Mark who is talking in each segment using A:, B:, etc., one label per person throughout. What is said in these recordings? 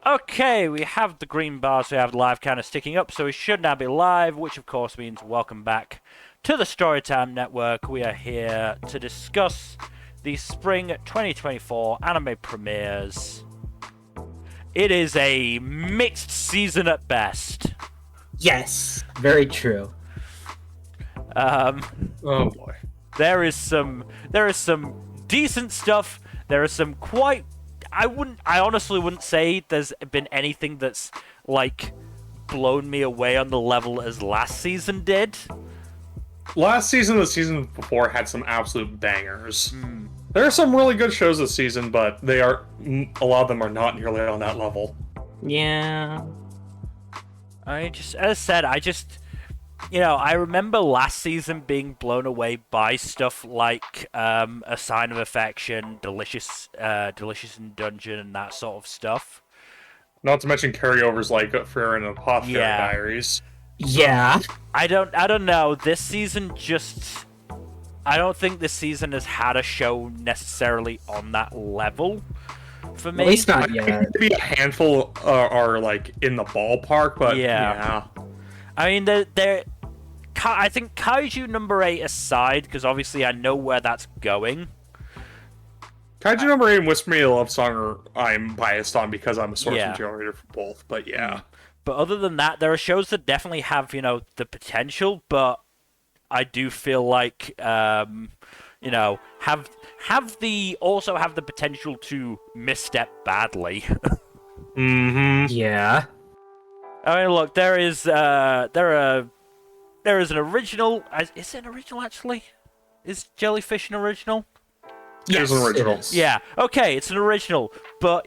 A: Okay, we have the green bars, we have the live counter sticking up, so we should now be live, which of course means welcome back to the Storytime Network. We are here to discuss the Spring 2024 anime premieres. It is a mixed season at best.
B: Yes, very true.
A: Oh
C: boy.
A: There is some decent stuff. There is some quite... I honestly wouldn't say there's been anything that's, like, blown me away on the level as last season did.
C: Last season, the season before, had some absolute bangers. There are some really good shows this season, but a lot of them are not nearly on that level.
B: Yeah.
A: As I said, I remember last season being blown away by stuff like A Sign of Affection, Delicious in Dungeon, and that sort of stuff.
C: Not to mention carryovers like Frere and Apothecary Diaries.
B: Yeah.
A: I don't know. This season I don't think this season has had a show necessarily on that level for me.
B: At least not
C: I
B: yet.
C: think maybe a handful are like in the ballpark, but yeah.
A: I mean, I think Kaiju No.8 aside, because obviously I know where that's going.
C: Kaiju No.8 and Whisper Me a Love Song I'm biased on because I'm a source generator for both, but yeah.
A: But other than that, there are shows that definitely have, the potential, but I do feel like, also have the potential to misstep badly.
B: Yeah.
A: I mean, look, there is an original. Is it an original actually? Is Jellyfish an original?
C: Yes, it's an original.
A: Yeah. Okay, it's an original, but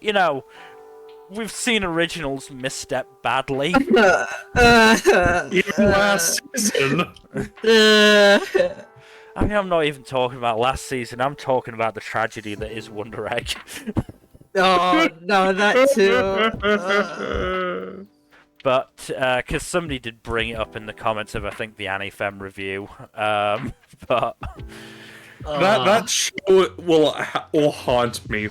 A: we've seen originals misstep badly.
C: Even last season.
A: I mean, I'm not even talking about last season. I'm talking about the tragedy that is Wonder Egg.
B: Oh no, that too.
A: But, because somebody did bring it up in the comments of, I think, the AniFem review, but...
C: That show will haunt me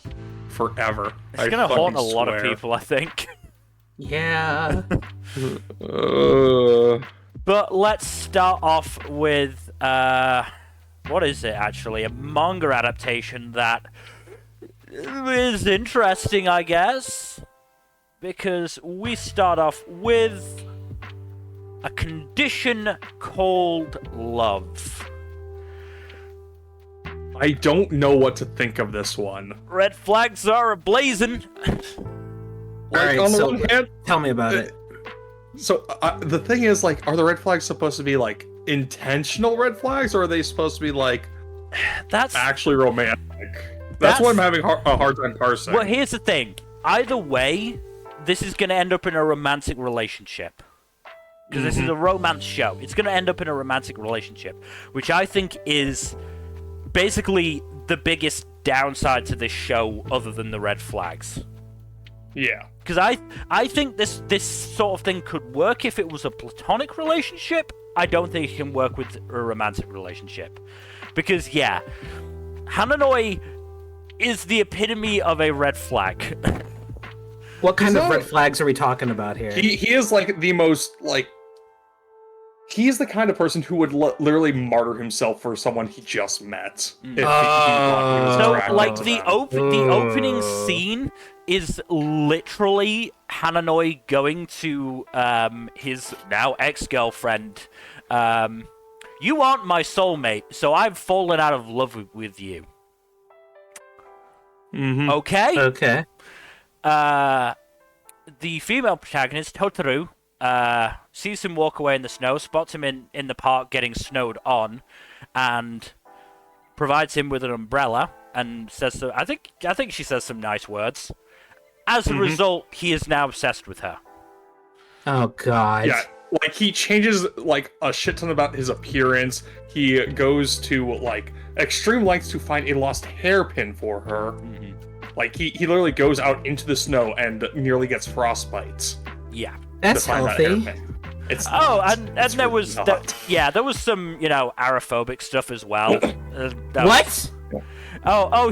C: forever.
A: It's gonna haunt a lot of people, I think.
B: Yeah.
A: But let's start off with, what is it, actually? A manga adaptation that is interesting, I guess. Because we start off with a condition called love.
C: I don't know what to think of this one.
A: Red flags are ablazing.
C: Like, on the one hand,
B: tell me about it.
C: So the thing is, like, are the red flags supposed to be like intentional red flags, or are they supposed to be like
A: that's
C: actually romantic? That's what I'm having a hard time parsing.
A: Well, here's the thing. Either way, this is going to end up in a romantic relationship. Because this is a romance show. It's going to end up in a romantic relationship. Which I think is basically the biggest downside to this show other than the red flags.
C: Yeah.
A: Because I think this sort of thing could work if it was a platonic relationship. I don't think it can work with a romantic relationship. Because, Hananoi is the epitome of a red flag.
B: What kind of red flags are we talking about here?
C: He is like the most like. He's the kind of person who would literally martyr himself for someone he just met. If he was
A: like the opening scene is literally Hananoi going to his now ex-girlfriend. You aren't my soulmate, so I've fallen out of love with you. Okay.
B: Okay.
A: The female protagonist, Hotaru, sees him walk away in the snow, spots him in the park getting snowed on, and provides him with an umbrella, and says so. I think she says some nice words. As a result, he is now obsessed with her.
B: Oh God.
C: Yeah, like he changes like a shit ton about his appearance. He goes to like extreme lengths to find a lost hairpin for her. Like, he literally goes out into the snow and nearly gets frostbites.
A: Yeah.
B: That's healthy.
A: It's there was some, aerophobic stuff as well.
B: What?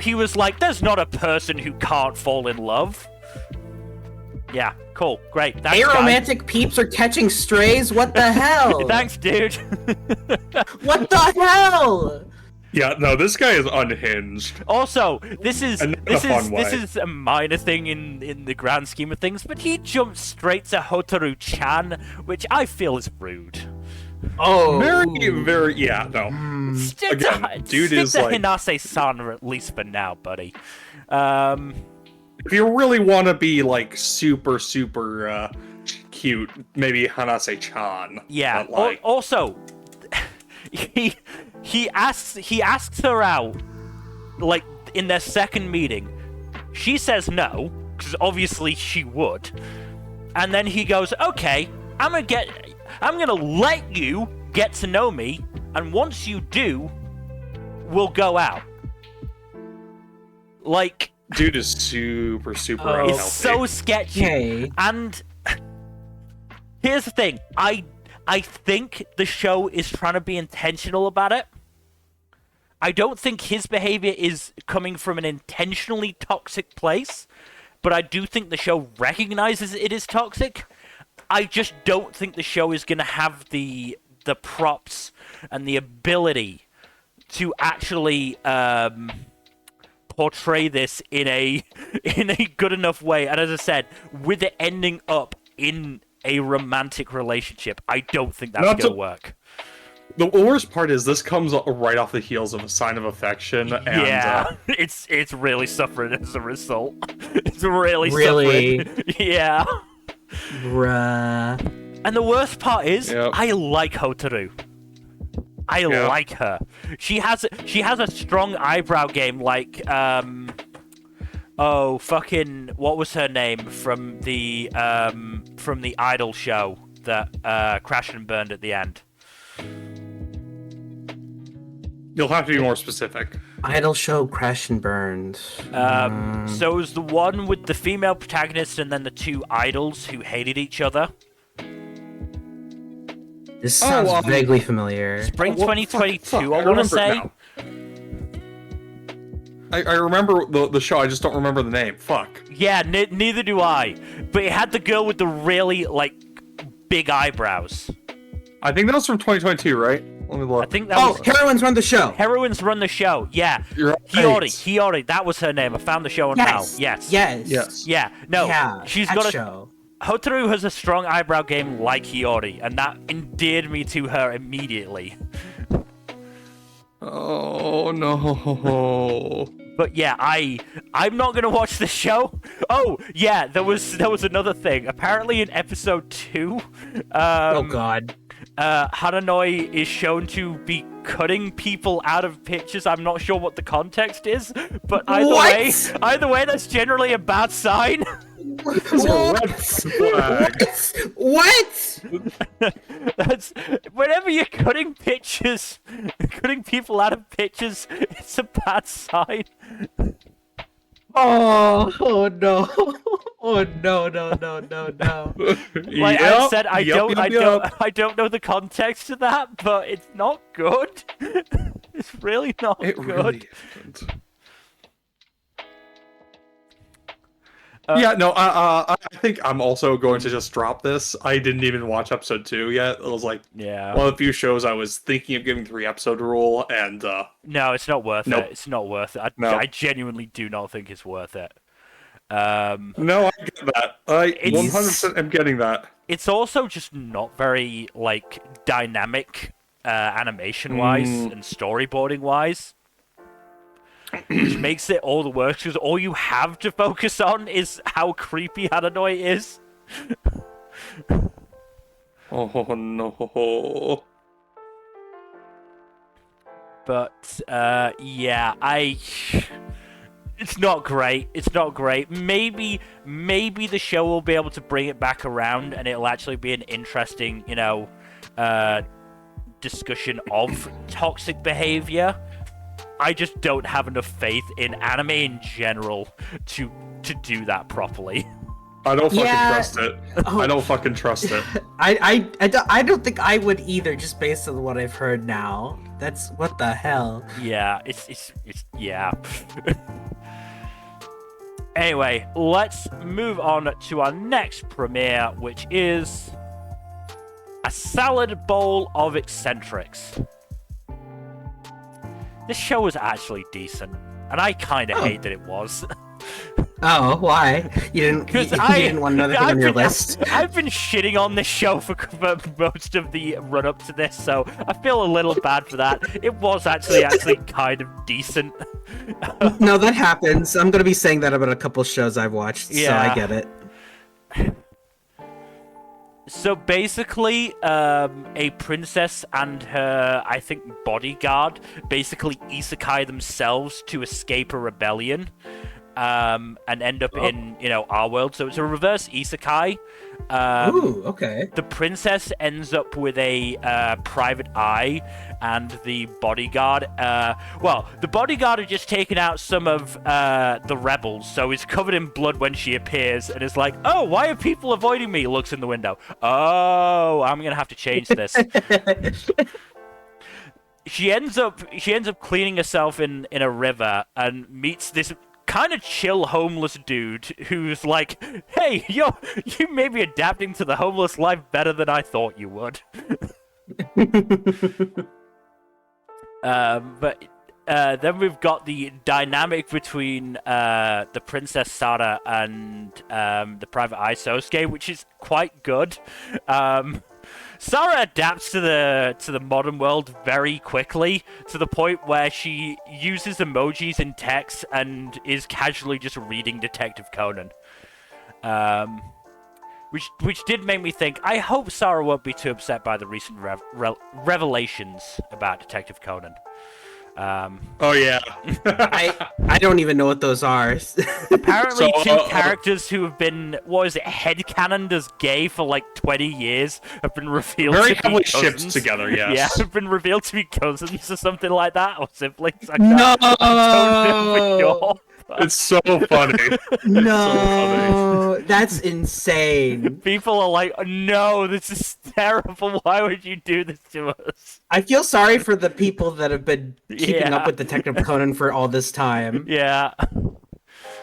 A: He was like, there's not a person who can't fall in love. Yeah, cool, great. Thanks,
B: Aromantic peeps are catching strays? What the hell?
A: Thanks, dude.
B: What the hell?
C: Yeah, no, this guy is unhinged.
A: Also, this is
C: way.
A: a minor thing in the grand scheme of things, but he jumped straight to Hotaru-chan, which I feel is rude.
B: Oh,
C: Very, yeah, no.
A: Stick
C: Again,
A: to,
C: dude
A: stick
C: is
A: to
C: like,
A: Hinase-san, at least for now, buddy.
C: if you really want to be like super cute, maybe Hanase-chan.
A: Yeah.
C: But, like,
A: Also, he asks her out, like in their second meeting. She says no, because obviously she would. And then he goes, "Okay, I'm gonna let you get to know me, and once you do, we'll go out." Like,
C: dude is super unhealthy.
A: it's so sketchy.
B: Okay.
A: And here's the thing, I think the show is trying to be intentional about it. I don't think his behavior is coming from an intentionally toxic place, but I do think the show recognizes it is toxic. I just don't think the show is going to have the props and the ability to actually portray this in a good enough way. And as I said, with it ending up in a romantic relationship, I don't think that's going to work.
C: The worst part is this comes right off the heels of A Sign of Affection. And,
A: yeah, it's really suffering as a result. It's really suffering. Yeah.
B: Bruh.
A: And the worst part is,
C: Yep.
A: I like Hotaru. I like her. She has a strong eyebrow game, like what was her name from the Idol show that crashed and burned at the end?
C: You'll have to be more specific.
B: Idol show Crash and Burned.
A: So it was the one with the female protagonist and then the two idols who hated each other.
B: This sounds vaguely familiar.
A: Spring 2022,
C: fuck,
A: I want to say.
C: now. I remember the show, I just don't remember the name. Fuck.
A: Yeah, neither do I. But it had the girl with the really, like, big eyebrows.
C: I think that was from 2022, right? Let me look.
A: I think that was...
B: Heroines Run the Show.
A: Heroines Run the Show, yeah.
C: You're right.
A: Hiyori, that was her name. I found the show on now. Yes. Yeah, no,
B: Yeah,
A: she's
B: that
A: got a...
B: show.
A: Hotaru has a strong eyebrow game like Hiyori, and that endeared me to her immediately.
C: Oh, no.
A: But yeah, I'm not gonna watch the show. Oh yeah, there was another thing. Apparently in episode 2,
B: Oh god.
A: Haranoi is shown to be cutting people out of pictures. I'm not sure what the context is, but either way, that's generally a bad sign.
B: What?
A: That's whenever you're cutting people out of pictures, it's a bad sign.
B: Oh no. Oh no.
A: Like I said, I don't know the context of that, but it's not good. It's really not
C: It
A: good.
C: really isn't. Yeah, no, I think I'm also going to just drop this. I didn't even watch episode 2 yet. It was like
A: Yeah.
C: one of the few shows I was thinking of giving 3-episode rule, and
A: No, it's not worth
C: Nope.
A: it. It's not worth it.
C: No.
A: I genuinely do not think it's worth it.
C: no, I get that. I 100% am getting that.
A: It's also just not very like dynamic animation-wise and storyboarding-wise. Which makes it all the worse, because all you have to focus on is how creepy Haranoi is.
C: Oh no.
A: But, yeah, it's not great. It's not great. Maybe the show will be able to bring it back around, and it'll actually be an interesting, discussion of toxic behavior. I just don't have enough faith in anime in general to do that properly.
C: I don't fucking
B: Yeah.
C: trust it.
B: Oh.
C: I don't fucking trust it.
B: I don't think I would either, just based on what I've heard now. That's what the hell.
A: Yeah, it's yeah. Anyway, let's move on to our next premiere, which is a salad bowl of eccentrics. This show was actually decent, and I kind of hate that it was.
B: Oh, why? You didn't want another thing on your list?
A: I've been shitting on this show for most of the run-up to this, so I feel a little bad for that. It was actually kind of decent.
B: No, that happens. I'm gonna be saying that about a couple shows I've watched, so I get it.
A: So basically, a princess and her, I think, bodyguard basically isekai themselves to escape a rebellion. And end up in, our world. So it's a reverse isekai.
B: Ooh, okay.
A: The princess ends up with a private eye, and the bodyguard... the bodyguard had just taken out some of the rebels, so he's covered in blood when she appears, and is like, oh, why are people avoiding me? Looks in the window. Oh, I'm going to have to change this. She ends up cleaning herself in a river, and meets this kind of chill homeless dude who's like, hey, you may be adapting to the homeless life better than I thought you would. But then we've got the dynamic between the Princess Sarah and the Private Eye Sosuke, which is quite good. Sarah adapts to the modern world very quickly, to the point where she uses emojis in text and is casually just reading Detective Conan. Which did make me think, I hope Sarah won't be too upset by the recent revelations about Detective Conan.
C: Oh yeah.
B: I don't even know what those are.
A: Apparently, two characters who have been, headcanoned as gay for like 20 years have been revealed
C: very
A: to be
C: heavily
A: cousins.
C: shipped together. Yes.
A: Yeah, have been revealed to be cousins or something like that, or siblings.
B: No!
A: I don't know for sure.
C: It's so funny.
B: No, that's insane.
A: People are like, no, this is terrible. Why would you do this to us?
B: I feel sorry for the people that have been keeping up with Detective Conan for all this time.
A: Yeah.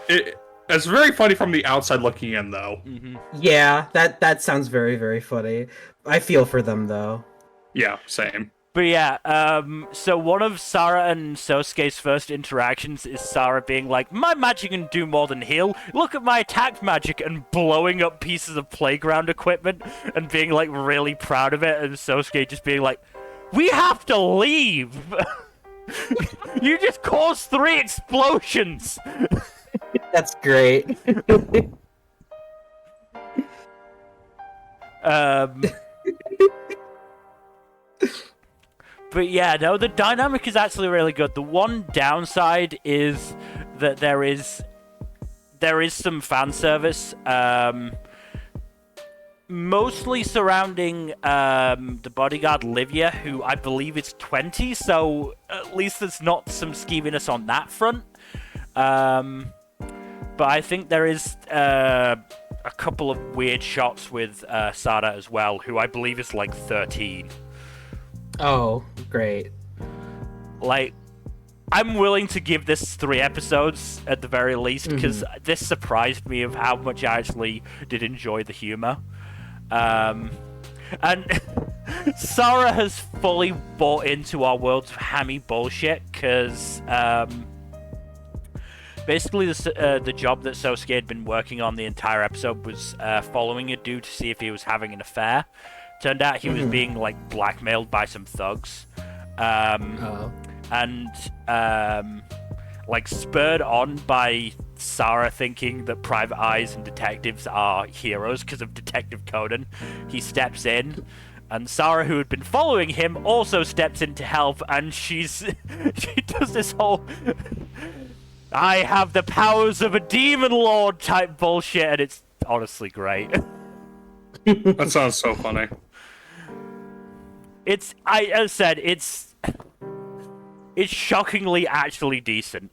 C: It's very funny from the outside looking in, though.
A: Mm-hmm.
B: Yeah, that sounds very, very funny. I feel for them, though.
C: Yeah, same.
A: But yeah, so one of Sarah and Sosuke's first interactions is Sarah being like, my magic can do more than heal. Look at my attack magic, and blowing up pieces of playground equipment and being like really proud of it, and Sosuke just being like, we have to leave. You just caused 3 explosions.
B: That's great.
A: But yeah, no, the dynamic is actually really good. The one downside is that there is some fan service, mostly surrounding the bodyguard Livia, who I believe is 20, so at least there's not some skeeviness on that front. But I think there is a couple of weird shots with Sada as well, who I believe is like 13.
B: Oh, great.
A: Like, I'm willing to give this 3 episodes at the very least, because this surprised me of how much I actually did enjoy the humor. And Sarah has fully bought into our world's hammy bullshit, because basically the job that Sosuke had been working on the entire episode was following a dude to see if he was having an affair. Turned out he was being, like, blackmailed by some thugs. And, like, spurred on by Sarah thinking that private eyes and detectives are heroes because of Detective Conan, he steps in. And Sarah, who had been following him, also steps in to help, and she does this whole I have the powers of a demon lord type bullshit, and it's honestly great.
C: That sounds so funny.
A: As I said, it's shockingly actually decent.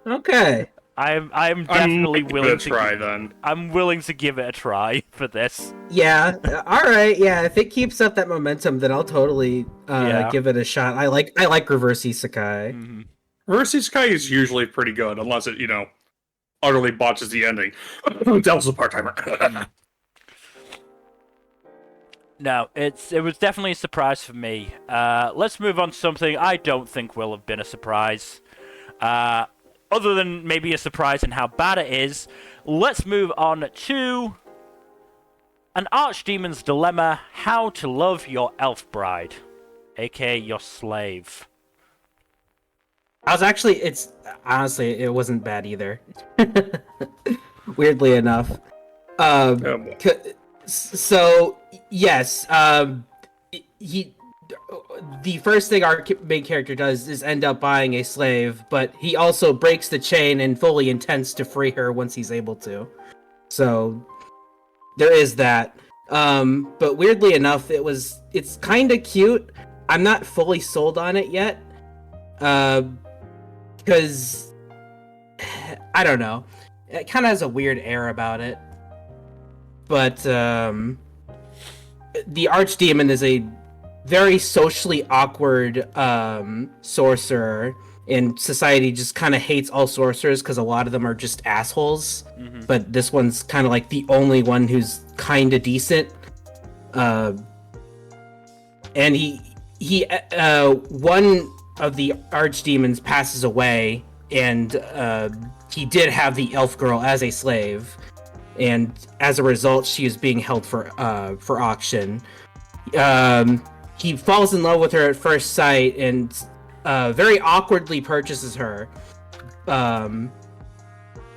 B: Okay.
A: I'm definitely willing to
C: try then.
A: I'm willing to give it a try for this.
B: Yeah. All right. Yeah. If it keeps up that momentum, then I'll totally give it a shot. I like reverse isekai.
C: Reverse isekai is usually pretty good, unless it utterly botches the ending. Del's a part-timer.
A: No, it was definitely a surprise for me. Let's move on to something I don't think will have been a surprise. Other than maybe a surprise in how bad it is, let's move on to an Archdemon's Dilemma: How to Love Your Elf Bride, aka your slave.
B: Honestly, it wasn't bad either. Weirdly enough. So yes, the first thing our main character does is end up buying a slave, but he also breaks the chain and fully intends to free her once he's able to. So there is that. But weirdly enough, it's kind of cute. I'm not fully sold on it yet. Because I don't know. It kind of has a weird air about it. But the Archdemon is a very socially awkward sorcerer, and society just kind of hates all sorcerers because a lot of them are just assholes. Mm-hmm. But this one's kind of like the only one who's kind of decent. And he one of the Archdemons passes away, and he did have the elf girl as a slave, and as a result, she is being held for auction. He falls in love with her at first sight and very awkwardly purchases her, and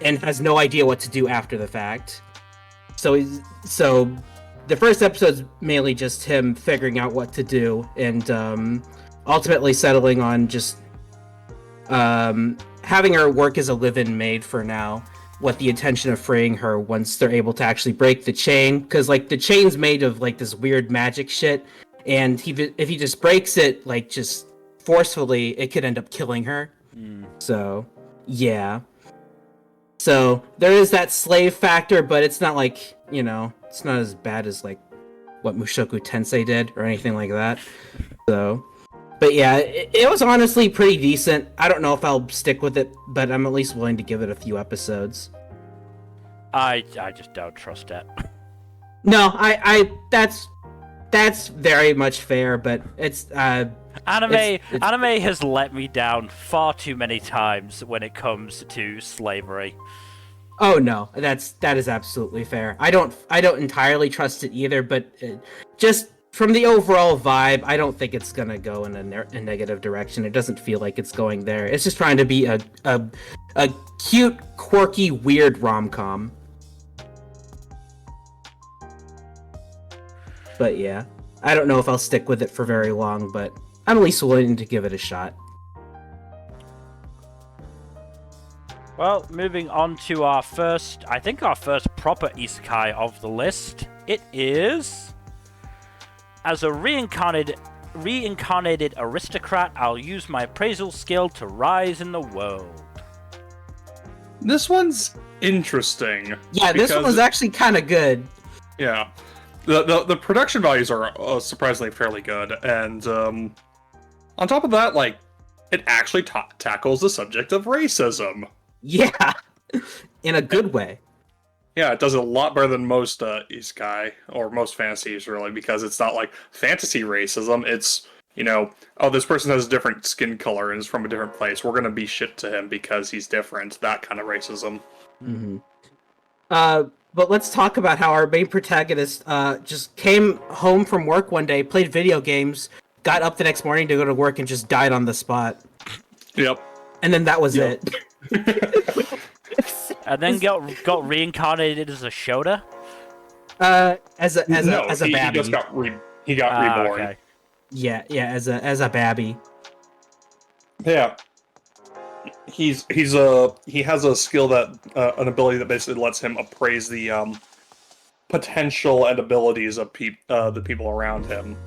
B: has no idea what to do after the fact. So the first episode's mainly just him figuring out what to do, and ultimately settling on just having her work as a live-in maid for now, with the intention of freeing her once they're able to actually break the chain, because like the chain's made of like this weird magic shit, and if he just breaks it like just forcefully, it could end up killing her. So yeah, so there is that slave factor, but it's not like, you know, it's not as bad as like what Mushoku Tensei did or anything like that. So but yeah, it was honestly pretty decent. I don't know if I'll stick with it, but I'm at least willing to give it a few episodes.
A: I just don't trust it.
B: No, that's very much fair, but it's
A: anime has let me down far too many times when it comes to slavery.
B: Oh no, that is absolutely fair. I don't entirely trust it either, but just from the overall vibe, I don't think it's gonna go in a negative direction. It doesn't feel like it's going there. It's just trying to be a cute, quirky, weird rom-com. But yeah, I don't know if I'll stick with it for very long, but I'm at least willing to give it a shot.
A: Well, moving on to our first proper isekai of the list. It is... As a reincarnated aristocrat, I'll use my appraisal skill to rise in the world.
C: This one's interesting.
B: Yeah, this one was actually kind of good.
C: Yeah. The production values are surprisingly fairly good, and on top of that, like, it actually tackles the subject of racism.
B: Yeah, in a good way.
C: Yeah, it does it a lot better than most isekai, or most fantasies, really, because it's not like fantasy racism. It's, you know, oh, this person has a different skin color and is from a different place. We're going to be shit to him because he's different. That kind of racism.
B: Mm-hmm. But let's talk about how our main protagonist just came home from work one day, played video games, got up the next morning to go to work, and just died on the spot.
C: Yep.
B: And then that was it.
A: And then got reincarnated as a Shota?
B: As a babby.
C: He got reborn.
B: Okay. Yeah, as a babby.
C: Yeah. He has a skill that an ability that basically lets him appraise the potential and abilities of the people around him.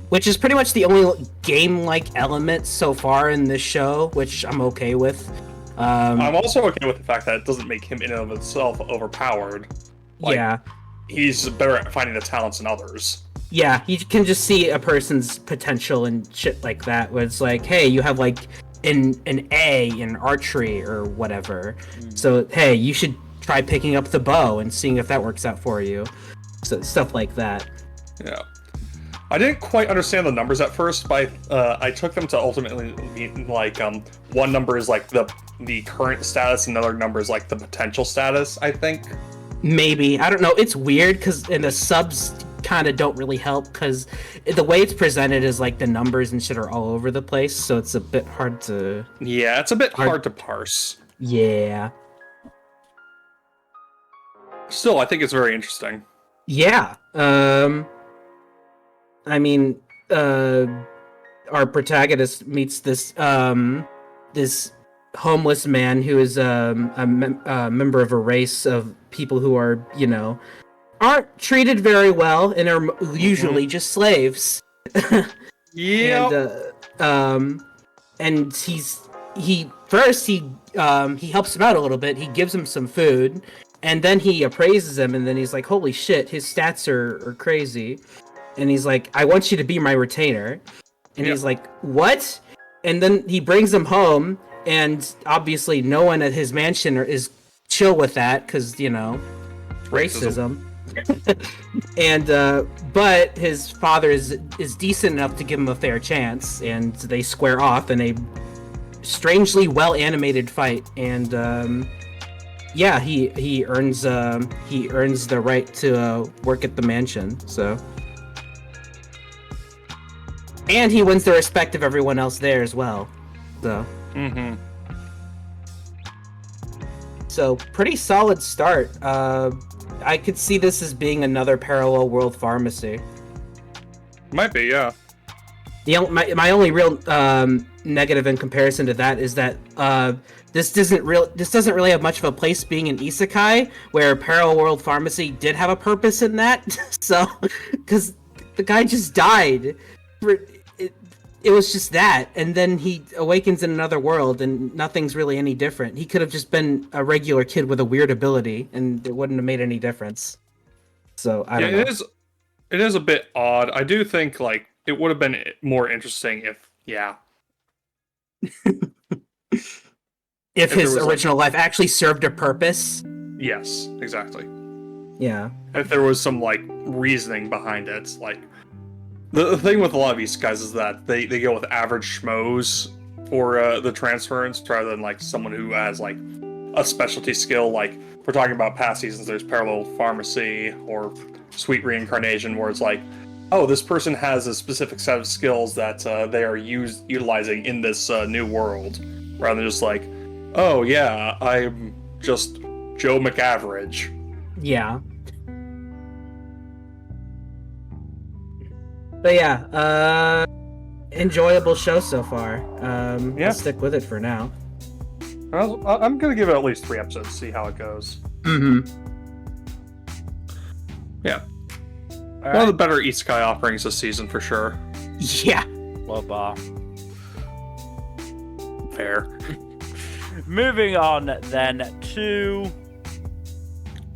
B: Which is pretty much the only game-like element so far in this show, which I'm okay with.
C: I'm also okay with the fact that it doesn't make him in and of itself overpowered. Like, yeah. He's better at finding the talents in others.
B: Yeah, you can just see a person's potential and shit like that, where it's like, hey, you have like an A in archery or whatever. So hey, you should try picking up the bow and seeing if that works out for you. So stuff like that.
C: Yeah. I didn't quite understand the numbers at first, but I took them to ultimately mean like one number is like the current status, another number is like the potential status, I think.
B: Maybe. I don't know. It's weird because and the subs kind of don't really help because the way it's presented is like the numbers and shit are all over the place, so it's a bit hard to.
C: Yeah, it's a bit hard to parse.
B: Yeah.
C: Still, I think it's very interesting.
B: Yeah. I mean, our protagonist meets this this homeless man who is a member of a race of people who are, you know, aren't treated very well and are usually just slaves.
C: Yeah.
B: And he helps him out a little bit. He gives him some food, and then he appraises him, and then he's like, "Holy shit, his stats are crazy." And he's like, "I want you to be my retainer." And he's like, "What?" And then he brings him home, and obviously no one at his mansion is chill with that because, you know, racism. And but his father is decent enough to give him a fair chance, and they square off in a strangely well animated fight. And yeah, he earns the right to work at the mansion. So. And he wins the respect of everyone else there as well. So.
C: Mm-hmm.
B: So pretty solid start. I could see this as being another parallel world pharmacy.
C: Might be, yeah.
B: My only real negative in comparison to that is that this doesn't really have much of a place being an isekai, where parallel world pharmacy did have a purpose in that. So, because the guy just died. It was just that, and then he awakens in another world, and nothing's really any different. He could have just been a regular kid with a weird ability, and it wouldn't have made any difference. So I don't know.
C: It is a bit odd. I do think like it would have been more interesting if
B: if his original life actually served a purpose.
C: Yes, exactly.
B: Yeah.
C: If there was some like reasoning behind it, like. The thing with a lot of these guys is that they go with average schmoes for the transference rather than like someone who has like a specialty skill. Like we're talking about past seasons, there's parallel pharmacy or sweet reincarnation, where it's like, oh, this person has a specific set of skills that they are utilizing in this new world, rather than just like, oh yeah, I'm just Joe McAverage.
B: Yeah. But yeah, enjoyable show so far.
C: Yeah.
B: I'll stick with it for now.
C: I'm gonna give it at least 3 episodes to see how it goes.
B: Mm-hmm.
C: Yeah. One of the better isekai offerings this season for sure.
B: Yeah.
A: Low bar.
C: Fair.
A: Moving on then to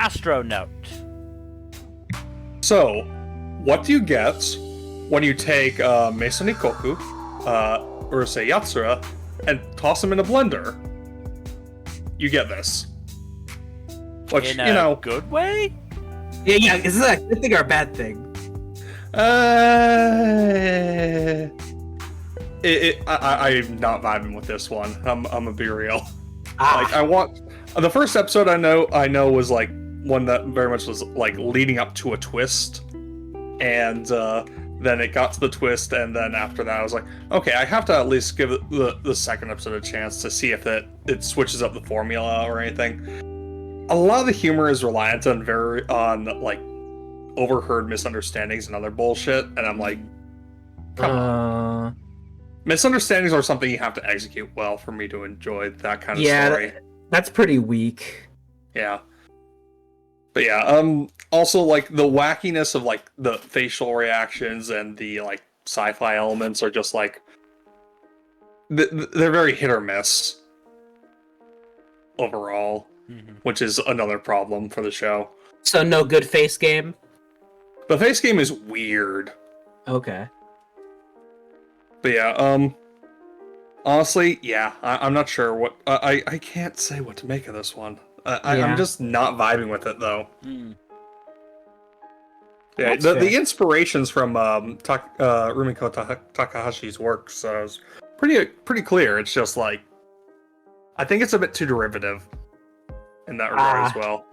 A: Astro Note.
C: So, what do you get when you take Meso Nikoku, Urusei Yatsura, and toss them in a blender? You get this. Which,
A: In a good way?
B: Yeah, is this a good thing or a bad thing?
C: I'm not vibing with this one. I'm gonna be real.
B: Ah.
C: Like, I want the first episode. I know was like one that very much was like leading up to a twist, and then it got to the twist, and then after that, I was like, okay, I have to at least give the second episode a chance to see if it switches up the formula or anything. A lot of the humor is reliant on like overheard misunderstandings and other bullshit, and I'm like, come on. Misunderstandings are something you have to execute well for me to enjoy that kind of story.
B: That's pretty weak.
C: Yeah. But yeah, also like the wackiness of like the facial reactions and the like sci-fi elements are just like they're very hit or miss overall, which is another problem for the show.
B: So no good face game?
C: The face game is weird.
B: Okay.
C: But yeah, Honestly, yeah, I'm not sure what I can't say what to make of this one.
B: Yeah.
C: I'm just not vibing with it though. Yeah,
B: That's fair.
C: the inspirations from Rumiko Takahashi's works is pretty clear. It's just like I think it's a bit too derivative in that regard as well.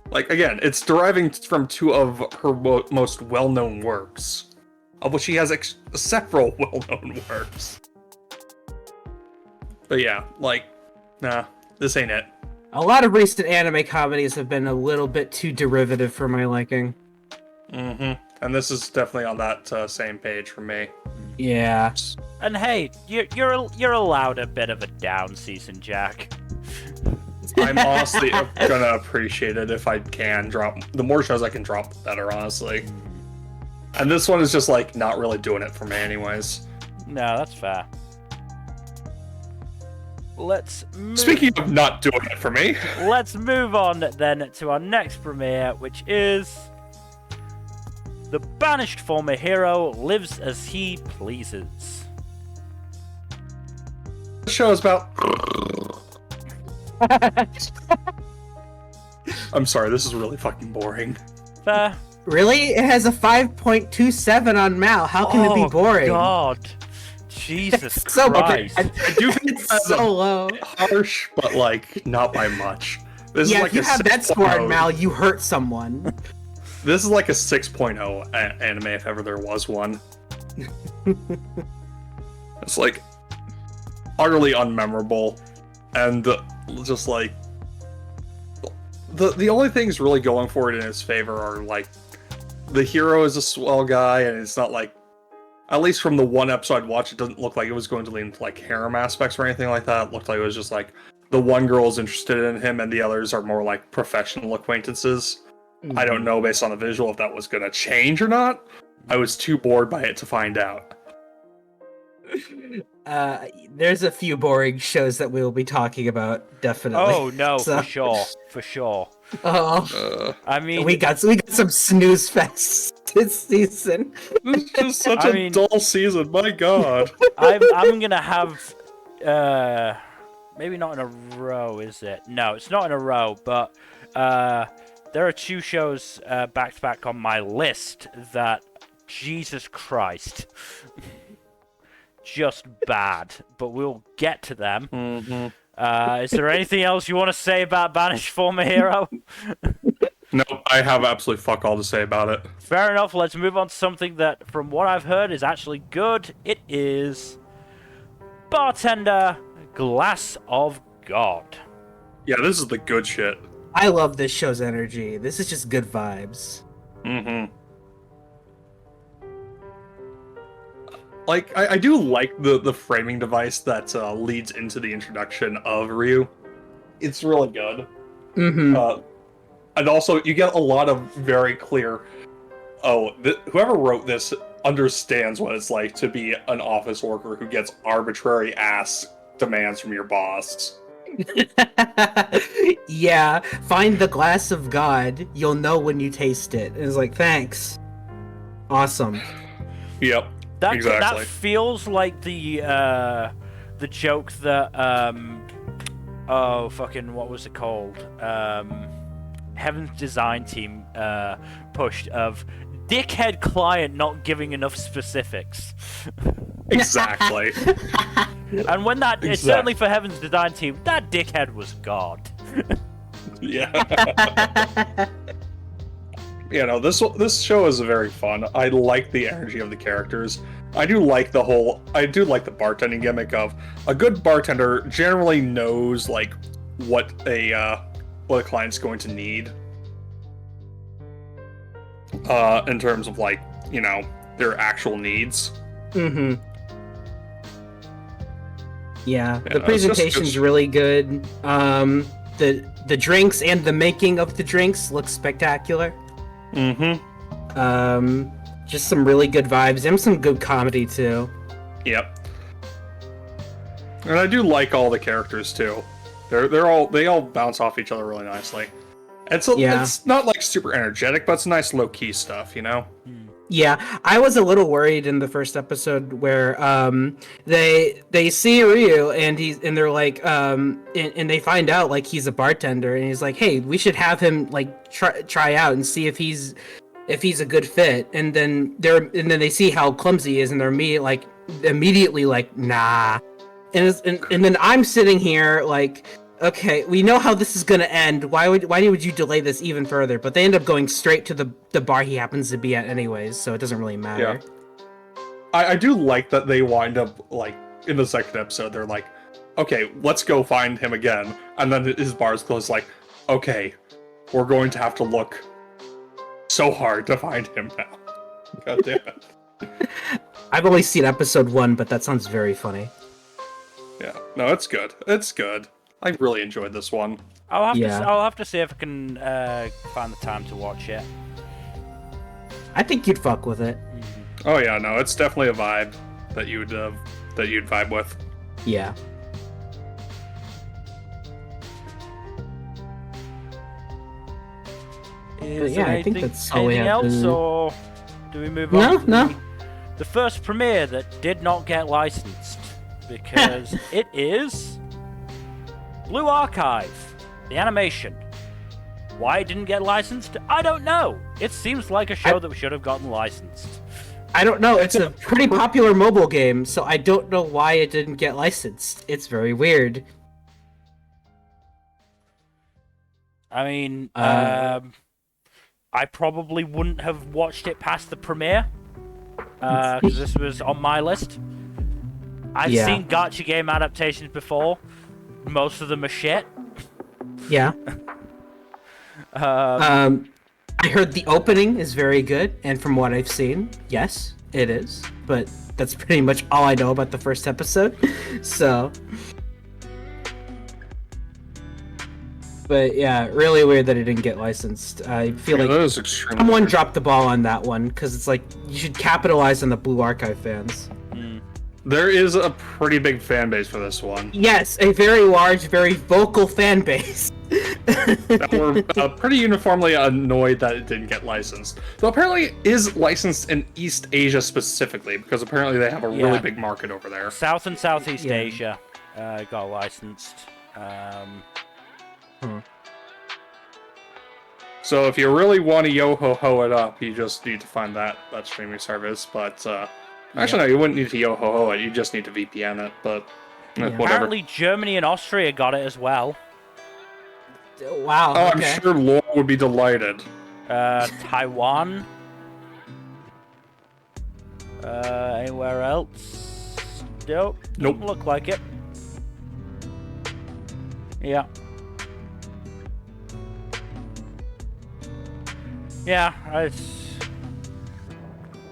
C: Like again, it's deriving from two of her most well-known works, of which she has several well-known works. But yeah, like, nah, this ain't it.
B: A lot of recent anime comedies have been a little bit too derivative for my liking.
C: And this is definitely on that same page for me.
B: Yeah.
A: And hey, you're allowed a bit of a down season, Jack.
C: I'm honestly gonna appreciate it if I can drop. The more shows I can drop, the better, honestly. And this one is just, like, not really doing it for me anyways.
A: No, that's fair. Let's move...
C: Speaking of not doing it for me,
A: let's move on then to our next premiere, which is the banished former hero lives as he pleases.
C: the show is about. I'm sorry, this is really fucking boring.
A: Fair.
B: Really? It has a 5.27 on Mal. How can it be boring?
A: God. Jesus
B: So
A: Christ.
B: I
C: do think
B: it's so low.
C: Harsh, but like not by much. This
B: Yeah,
C: is like
B: if you
C: a
B: have that score on
C: 6.0.
B: Mal, you hurt someone.
C: This is like a 6.0 anime if ever there was one. It's like utterly unmemorable, and just like the only things really going for it in his favor are like the hero is a swell guy, and it's not like, at least from the one episode I'd watched, it doesn't look like it was going to lean into like harem aspects or anything like that. It looked like it was just like the one girl is interested in him and the others are more like professional acquaintances. I don't know based on the visual if that was going to change or not. I was too bored by it to find out.
B: There's a few boring shows that we will be talking about, definitely.
A: Oh no,
B: So-
A: for sure.
B: Oh,
A: I mean,
B: we got some snooze fest this season.
C: This is just such
A: I
C: a
A: mean-
C: dull season, my god.
A: I'm gonna have maybe not in a row, is it? No, it's not in a row, but there are two shows back to back on my list that, Jesus Christ, just bad. But we'll get to them. Is there anything else you want to say about Banished Former Hero?
C: No, I have absolutely fuck all to say about it.
A: Fair enough. Let's move on to something that, from what I've heard, is actually good. It is Bartender, Glass of God.
C: Yeah, this is the good shit.
B: I love this show's energy. This is just good vibes.
C: Like, I do like the framing device that leads into the introduction of Ryu. It's really good. And also, you get a lot of very clear... whoever wrote this understands what it's like to be an office worker who gets arbitrary ass demands from your boss.
B: Yeah, find the glass of God. You'll know when you taste it. And it's like, thanks. Awesome.
C: Yep.
A: That feels like the joke that what was it called? Heaven's Design Team pushed of dickhead client not giving enough specifics.
C: Exactly.
A: And when that, it's certainly for Heaven's Design Team, that dickhead was God.
C: Yeah. You know, this show is very fun. I like the energy of the characters. I do like the bartending gimmick of a good bartender generally knows like what a client's going to need. In terms of like, you know, their actual needs.
B: Yeah, the presentation's really good. The drinks and the making of the drinks look spectacular. Just some really good vibes and some good comedy too.
C: Yep. And I do like all the characters too. They all bounce off each other really nicely. It's not like super energetic, but it's nice low key stuff, you know.
B: Yeah, I was a little worried in the first episode where they see Ryu and they're like and they find out like he's a bartender and he's like, hey, we should have him like try out and see if he's a good fit, and then they see how clumsy he is and they're immediately like nah, and then I'm sitting here like, okay, we know how this is gonna end. Why would you delay this even further? But they end up going straight to the bar he happens to be at anyways, so it doesn't really matter.
C: Yeah. I do like that they wind up like in the second episode. They're like, okay, let's go find him again, and then his bar is closed. Like, okay, we're going to have to look so hard to find him now. God damn it.
B: I've only seen episode 1, but that sounds very funny.
C: Yeah, no, it's good. It's good. I really enjoyed this one.
A: I'll have to see if I can find the time to watch it.
B: I think you'd fuck with it.
C: Oh yeah, no, it's definitely a vibe that you'd vibe with.
B: Yeah.
A: Is
B: yeah,
A: there
B: I think
A: anything,
B: that's all we
A: anything
B: have
A: else,
B: to...
A: or do we move on?
B: No.
A: The first premiere that did not get licensed because it is Blue Archive, the animation. Why it didn't get licensed? I don't know. It seems like a show that should have gotten licensed.
B: I don't know. It's a pretty popular mobile game, so I don't know why it didn't get licensed. It's very weird.
A: I mean, I probably wouldn't have watched it past the premiere, because this was on my list. I've seen gacha game adaptations before. Most of them are shit.
B: Yeah. I heard the opening is very good, and from what I've seen, yes, it is. But that's pretty much all I know about the first episode. So... But yeah, really weird that it didn't get licensed. I feel like
C: that is extremely
B: someone
C: weird.
B: dropped the ball on that one, because it's like, you should capitalize on the Blue Archive fans.
C: There is a pretty big fan base for this one.
B: Yes, a very large, very vocal fan base.
C: That were pretty uniformly annoyed that it didn't get licensed. Though apparently it is licensed in East Asia specifically, because apparently they have a really big market over there.
A: South and Southeast Asia got licensed.
C: So if you really want to yo-ho-ho it up, you just need to find that streaming service. But actually, no, you wouldn't need to yo-ho-ho it. You just need to VPN it. But whatever.
A: Apparently, Germany and Austria got it as well.
B: Wow.
C: Oh,
B: okay.
C: I'm sure Laura would be delighted.
A: Taiwan. Anywhere else? Nope.
C: Nope.
A: Doesn't look like it. Yeah. Yeah, it's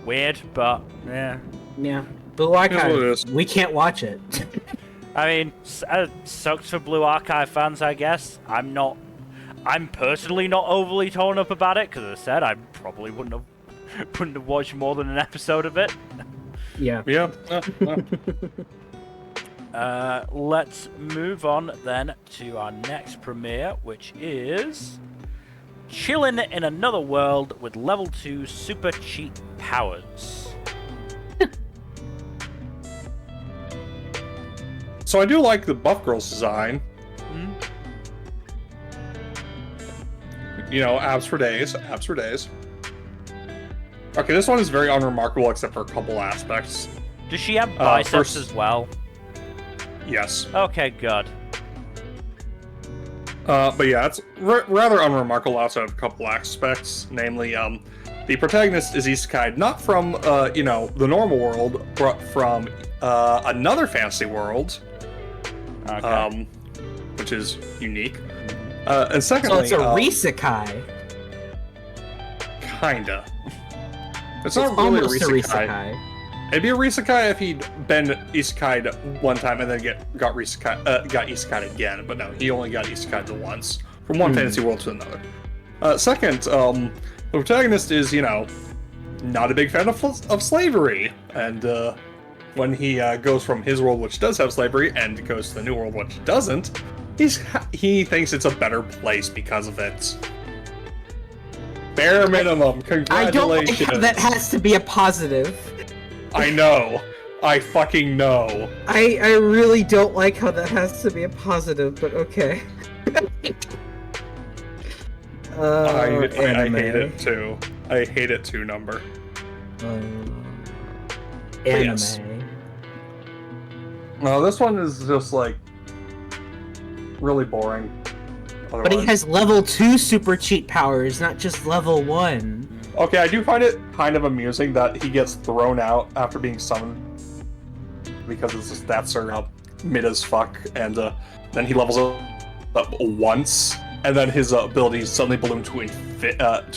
A: weird, but yeah.
B: Yeah. Blue Archive, we can't watch it.
A: I mean, sucks for Blue Archive fans, I guess. I'm personally not overly torn up about it, because as I said, I probably wouldn't have watched more than an episode of it.
B: Yeah.
C: Yeah.
A: Let's move on then to our next premiere, which is Chillin in Another World with level 2 super cheat powers.
C: So I do like the Buff Girls design. You know, abs for days. Abs for days. Okay, this one is very unremarkable except for a couple aspects.
A: Does she have biceps as well?
C: Yes.
A: Okay, good.
C: But yeah, it's rather unremarkable outside of a couple aspects. Namely, the protagonist is isekai not from, you know, the normal world, but from another fantasy world.
A: Okay.
C: Which is unique. And secondly,
B: So it's a Risekai.
C: Kinda. It's
B: It's
C: not really a
B: almost
C: Risekai. It'd be a Risekai if he'd been Isekai'd one time and then got Isekai'd again, but no, he only got Isekai'd once, from one fantasy world to another. Second, the protagonist is, you know, not a big fan of slavery, and when he goes from his world, which does have slavery, and goes to the new world, which doesn't, he thinks it's a better place because of it. bare minimum.
B: I
C: Congratulations.
B: don't like how that has to be a positive.
C: I know. I fucking know.
B: I really don't like how that has to be a positive, but okay.
C: I
B: anime.
C: hate it too. I hate it too, Nmbr.
B: Anime.
C: yes. No, this one is just like really boring.
B: But he has level 2 super cheat powers, not just level 1.
C: Okay, I do find it kind of amusing that he gets thrown out after being summoned because his stats are up mid as fuck, and then he levels up once, and then his abilities suddenly balloon to infinity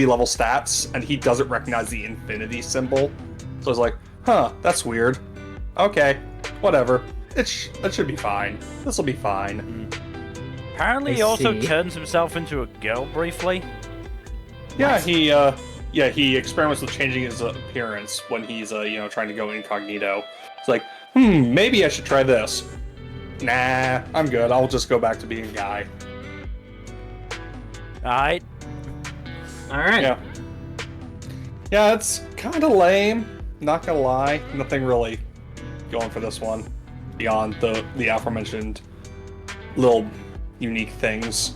C: level stats, and he doesn't recognize the infinity symbol. So it's like, huh, that's weird. Okay, whatever. It should be fine. This will be fine.
A: Apparently, he also turns himself into a girl briefly.
C: Yeah, he experiments with changing his appearance when he's trying to go incognito. It's like, maybe I should try this. Nah, I'm good. I'll just go back to being a guy.
A: Alright.
B: Alright.
C: Yeah, it's kind of lame. Not gonna lie. Nothing really going for this one beyond the aforementioned little unique things.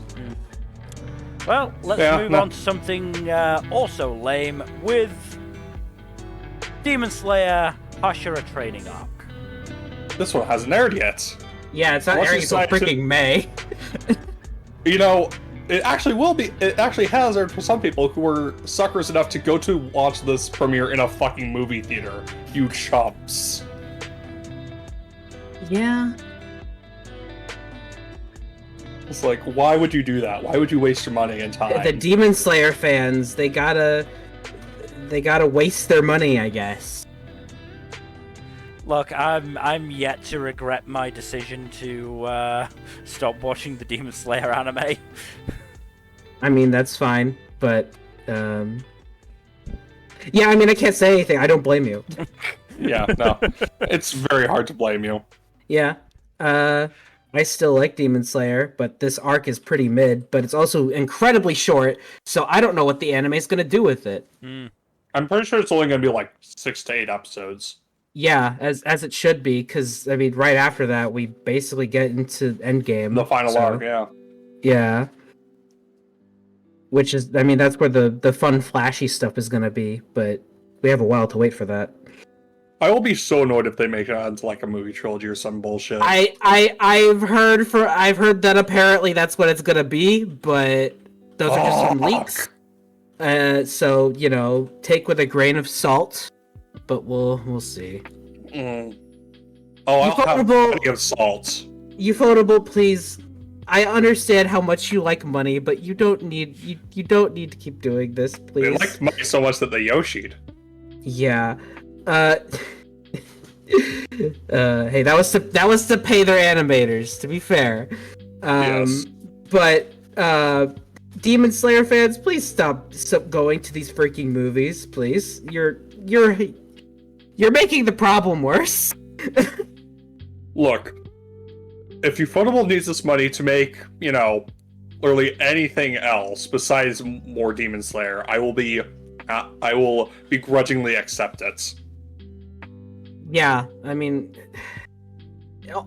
A: Well, let's move on to something also lame with Demon Slayer Hashira training arc.
C: This one hasn't aired yet.
B: Yeah, it's not
C: Once
B: airing
C: you
B: until
C: decide
B: freaking May.
C: It actually will be. It actually has aired for some people who were suckers enough to go to watch this premiere in a fucking movie theater. You chumps.
B: Yeah.
C: It's like, why would you do that? Why would you waste your money and time?
B: The Demon Slayer fans, they gotta waste their money, I guess.
A: Look, I'm yet to regret my decision to stop watching the Demon Slayer anime.
B: I mean, that's fine, but yeah, I mean, I can't say anything. I don't blame you.
C: Yeah, no. It's very hard to blame you.
B: Yeah. I still like Demon Slayer, but this arc is pretty mid, but it's also incredibly short, so I don't know what the anime is going to do with it.
C: I'm pretty sure it's only going to be like 6 to 8 episodes.
B: Yeah, as it should be, because, I mean, right after that, we basically get into Endgame.
C: The final arc, yeah.
B: Yeah. Which is, I mean, that's where the fun, flashy stuff is going to be, but we have a while to wait for that.
C: I will be so annoyed if they make it into like a movie trilogy or some bullshit.
B: I've heard that apparently that's what it's gonna be, but those are just some leaks. So take with a grain of salt, but we'll see.
C: Oh, I'll have plenty of salt.
B: Ufotable, please. I understand how much you like money, but you don't need to keep doing this, please.
C: They liked money so much that they Yoshi'd.
B: Yeah. Hey, that was to pay their animators, to be fair.
C: Yes.
B: But Demon Slayer fans, please stop going to these freaking movies, please. You're making the problem worse.
C: Look, if Ufotable needs this money to make, literally anything else besides more Demon Slayer, I will begrudgingly accept it.
B: Yeah, I mean,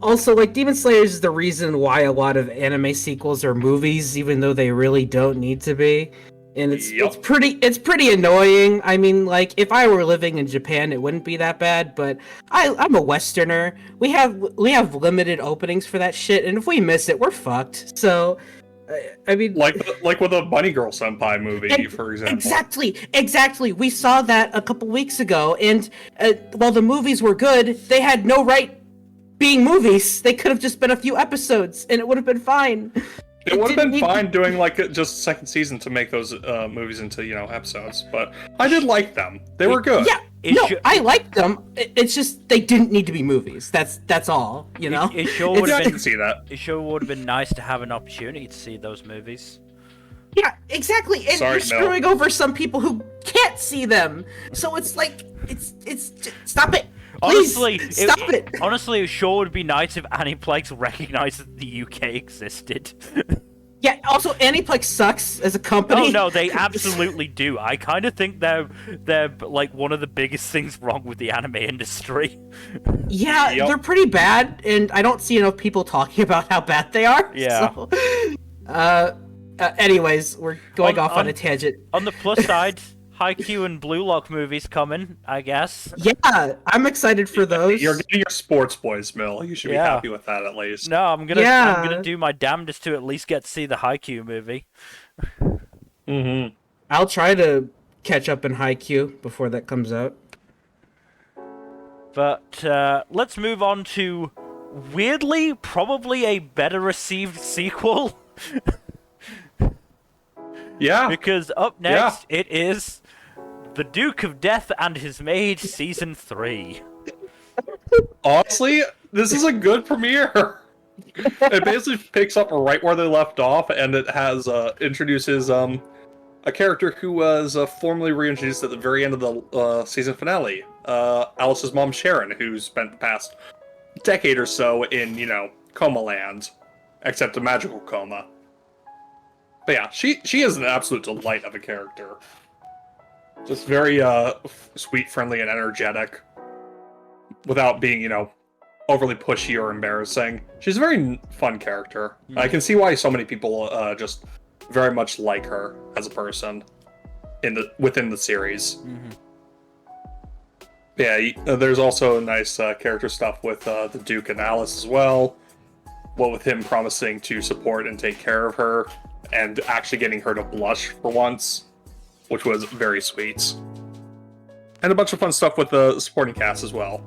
B: also, like, Demon Slayer is the reason why a lot of anime sequels are movies, even though they really don't need to be. And it's pretty annoying. I mean, like, if I were living in Japan, it wouldn't be that bad, but I'm a Westerner. We have limited openings for that shit, and if we miss it, we're fucked. So, I mean,
C: like with a Bunny Girl Senpai movie, for example.
B: Exactly. We saw that a couple weeks ago, and while the movies were good, they had no right being movies. They could have just been a few episodes, and it would have been fine.
C: It would have been fine doing like just second season to make those movies into episodes, but I did like them. They were good.
B: Yeah. I liked them. It's just they didn't need to be movies. That's all.
A: It sure would have
C: I
A: been.
C: can see that.
A: It sure would have been nice to have an opportunity to see those movies.
B: Yeah, exactly. And you're screwing over some people who can't see them. So it's like it's stop it. Please, stop it.
A: Honestly, it sure would be nice if Aniplex recognized that the UK existed.
B: Yeah, also Aniplex sucks as a company.
A: Oh no, they absolutely do. I kind of think they're like one of the biggest things wrong with the anime industry.
B: Yeah,
C: Yep.
B: they're pretty bad, and I don't see enough people talking about how bad they are.
A: Yeah.
B: So, anyways, we're going off on a tangent.
A: On the plus side, Haikyuu and Blue Lock movies coming, I guess.
B: Yeah, I'm excited for those.
C: You're getting your sports boys, Mill. You should be
A: Yeah.
C: happy with that at least.
A: No, I'm gonna
B: Yeah.
A: do my damnedest to at least get to see the Haikyuu movie.
C: Mm-hmm.
B: I'll try to catch up in Haikyuu before that comes out.
A: But let's move on to weirdly probably a better received sequel.
C: Yeah.
A: Because up next it is The Duke of Death and His Maid Season 3.
C: Honestly, this is a good premiere. It basically picks up right where they left off, and it has introduces a character who was formerly reintroduced at the very end of the season finale. Alice's mom, Sharon, who spent the past decade or so in, coma land, except a magical coma. But yeah, she is an absolute delight of a character. Just very sweet, friendly, and energetic, without being, overly pushy or embarrassing. She's a very fun character. I can see why so many people just very much like her as a person within the series. Yeah, there's also nice character stuff with the Duke and Alice as well. What with him promising to support and take care of her, and actually getting her to blush for once, which was very sweet. And a bunch of fun stuff with the supporting cast as well.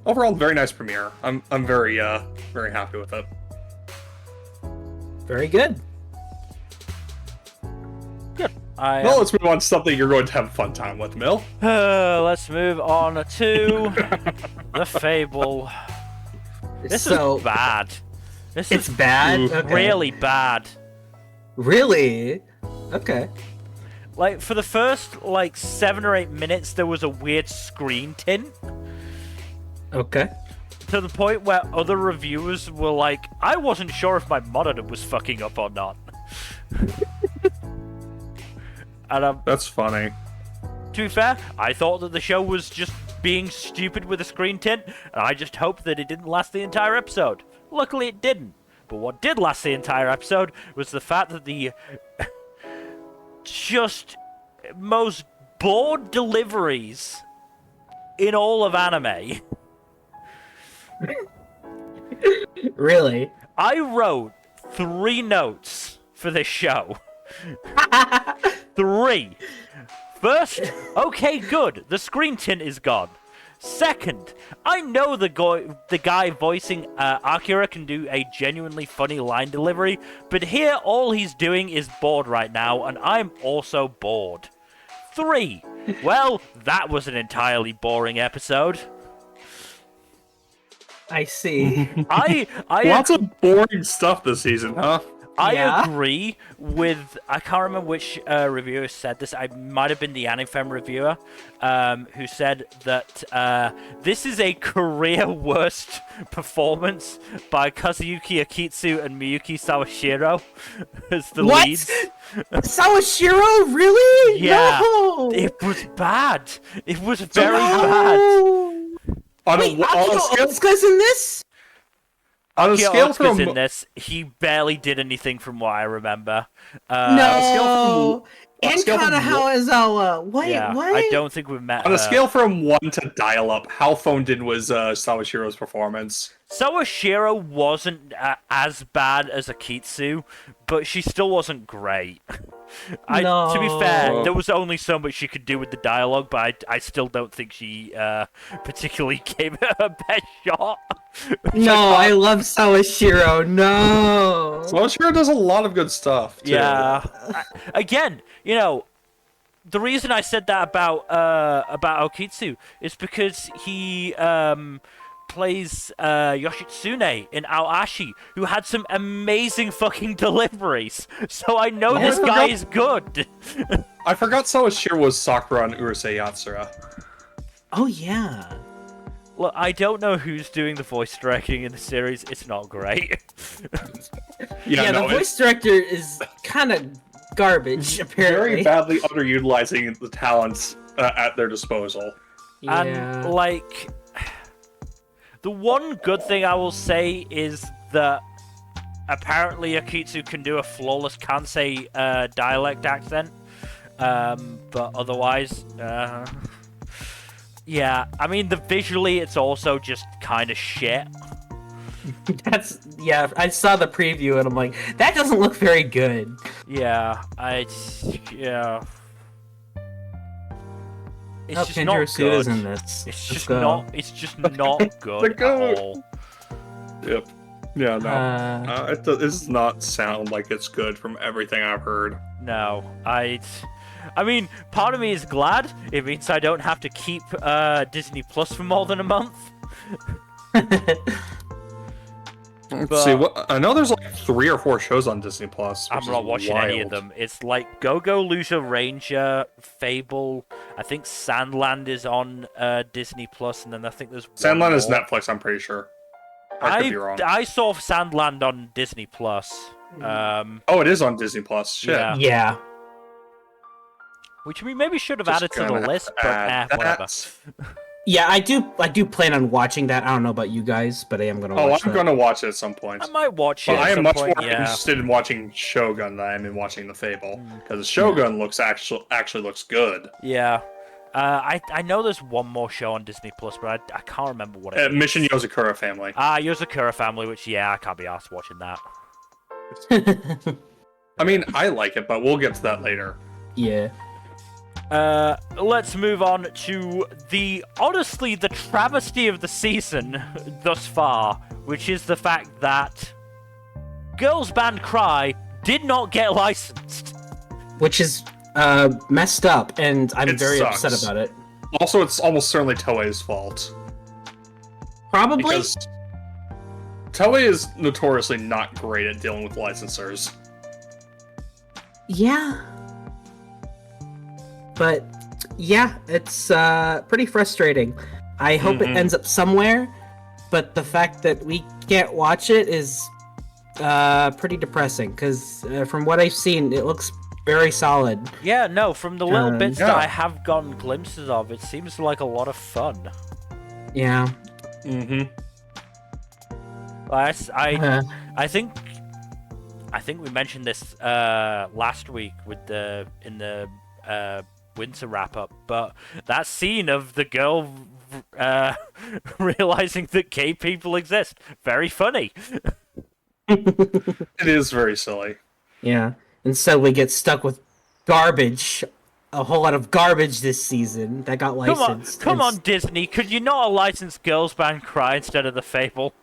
C: Overall, very nice premiere. I'm very very happy with it.
B: Very good.
A: Good.
C: Well, let's move on to something you're going to have a fun time with, Mill.
A: Let's move on to the Fable. This is bad. This
B: It's
A: is
B: bad.
C: Ooh.
B: Okay.
A: really bad.
B: Really? Okay.
A: Like, for the first, 7 or 8 minutes, there was a weird screen tint.
B: Okay.
A: To the point where other reviewers were like, I wasn't sure if my monitor was fucking up or not. And
C: That's funny.
A: to be fair, I thought that the show was just being stupid with a screen tint, and I just hoped that it didn't last the entire episode. Luckily it didn't. But what did last the entire episode was the fact that the just most bored deliveries in all of anime.
B: Really?
A: I wrote 3 notes for this show. 3. First, okay, good. The screen tint is gone. Second, I know the guy voicing Akira can do a genuinely funny line delivery, but here all he's doing is bored right now, and I'm also bored. 3, well, that was an entirely boring episode.
B: I see.
A: I
C: Lots of boring stuff this season, huh?
A: I
B: Yeah.
A: agree with... I can't remember which reviewer said this. I might have been the Anifem reviewer who said that this is a career worst performance by Kazuyuki Akitsu and Miyuki Sawashiro as the
B: What?
A: leads.
B: Sawashiro? Really?
A: Yeah.
B: No.
A: It was bad. It was very bad.
B: No.
C: On
B: Wait,
C: a scale,
B: Asuka's in this?
C: on a
A: Akio
C: scale
A: Otsuka's
C: from
A: in this. He barely did anything from what I remember.
B: No. And
C: scale from
B: Kanahawa. What?
A: Yeah,
B: What?
A: I don't think we've met
C: on a
A: her.
C: scale from 1 to dial up, how phoned in was Sawashiro's performance?
A: Sawashiro wasn't as bad as Akitsu, but she still wasn't great. To be fair, there was only so much she could do with the dialogue, but I still don't think she particularly gave it her best shot.
B: No, I love Sawashiro. No.
C: Sawashiro does a lot of good stuff, too.
A: Yeah. Again, the reason I said that about Okitsu is because he plays Yoshitsune in Aoashi, who had some amazing fucking deliveries. So I know this guy is good.
C: I forgot Sawashiro was Sakura on Urusei Yatsura.
B: Oh yeah.
A: Look, I don't know who's doing the voice directing in the series. It's not great.
B: Yeah, the voice director is kind of garbage, apparently.
C: Very badly underutilizing the talents at their disposal.
B: Yeah.
A: And, like, the one good thing I will say is that apparently Akitsu can do a flawless Kansei dialect accent. But otherwise, yeah, I mean, visually it's also just kind of shit.
B: Yeah, I saw the preview and I'm like, that doesn't look very good.
A: Yeah, yeah. It's just not
B: Suda's
A: good.
B: in this.
A: It's just not. It's just not good at all.
C: Yep. Yeah. No. It does not sound like it's good from everything I've heard.
A: No, I mean, part of me is glad. It means I don't have to keep Disney Plus for more than a month.
C: Let's see. I know there's like 3 or 4 shows on Disney Plus.
A: I'm not watching any of them. It's like Go-Go Lucha Ranger, Fable. I think Sandland is on Disney Plus, and then I think there's
C: Sandland is Netflix. I'm pretty sure. I could be wrong.
A: I saw Sandland on Disney Plus.
C: Oh, it is on Disney Plus. Shit.
B: Yeah.
A: Which we maybe should have added to the list, but whatever.
B: Yeah, I do plan on watching that. I don't know about you guys, but I am gonna watch
C: I'm gonna watch it at some point.
A: I might watch it.
C: But I am much more
A: yeah.
C: interested in watching Shogun than I am in watching the Fable, because Shogun actually looks good.
A: Yeah. I know there's one more show on Disney Plus, but I can't remember what it is.
C: Mission Yozakura Family.
A: Yozakura Family, which, yeah, I can't be asked watching that.
C: I mean, I like it, but we'll get to that later.
B: Yeah.
A: Let's move on to honestly, the travesty of the season thus far, which is the fact that Girls Band Cry did not get licensed.
B: Which is messed up, and I'm very
C: sucks.
B: upset about it.
C: Also, it's almost certainly Toei's fault.
B: Probably?
C: Because Toei is notoriously not great at dealing with licensors.
B: Yeah. But, yeah, it's pretty frustrating. I hope it ends up somewhere, but the fact that we can't watch it is pretty depressing, because from what I've seen, it looks very solid.
A: Yeah, no, from the little bits that I have gotten glimpses of, it seems like a lot of fun.
B: Yeah.
A: I think we mentioned this last week in the winter wrap up, but that scene of the girl realizing that gay people exist, very funny.
C: It is very silly.
B: Yeah. And so we get stuck with garbage, a whole lot of garbage this season that got licensed.
A: Come on, Disney, could you not license Girls Band Cry instead of the Fable?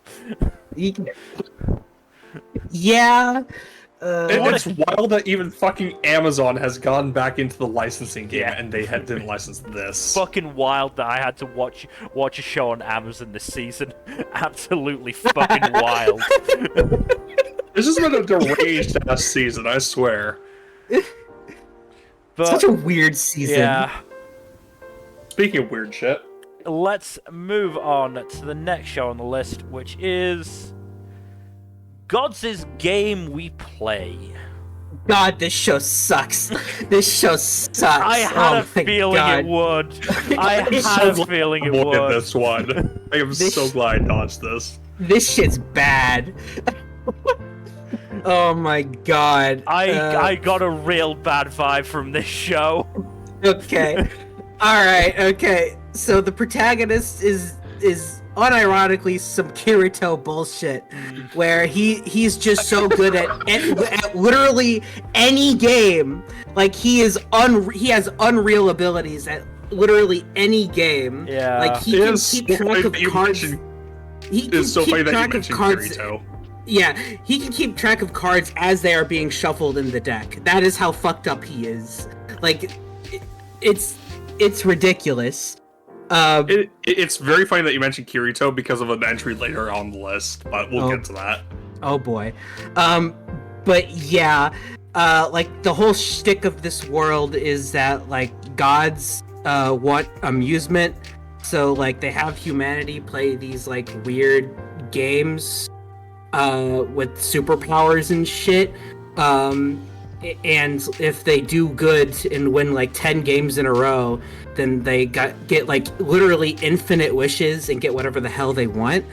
B: Yeah.
C: It's wild that even fucking Amazon has gone back into the licensing game, and they didn't license this.
A: Fucking wild that I had to watch a show on Amazon this season. Absolutely fucking wild.
C: This has been a deranged ass season, I swear.
A: But,
B: such a weird season.
A: Yeah.
C: Speaking of weird shit,
A: let's move on to the next show on the list, which is Gods' Game We Play.
B: God, this show sucks. This show sucks.
A: I had a feeling it would. I had a feeling it would.
C: At this one. I am so glad I dodged this.
B: This shit's bad. Oh my god.
A: I got a real bad vibe from this show.
B: Okay. Alright, okay. So the protagonist is unironically some Kirito bullshit, where he's just so good at literally any game. Like he has unreal abilities at literally any game.
A: Yeah.
B: Like he can keep track of cards. He can keep track of cards. Yeah, he can keep track of cards as they are being shuffled in the deck. That is how fucked up he is. Like, it's ridiculous.
C: It's very funny that you mentioned Kirito because of an entry later on the list, but we'll get to that.
B: Oh boy. But yeah, like the whole shtick of this world is that like gods want amusement, So like they have humanity play these like weird games with superpowers and shit. And if they do good and win like 10 games in a row, then they get like literally infinite wishes and get whatever the hell they want.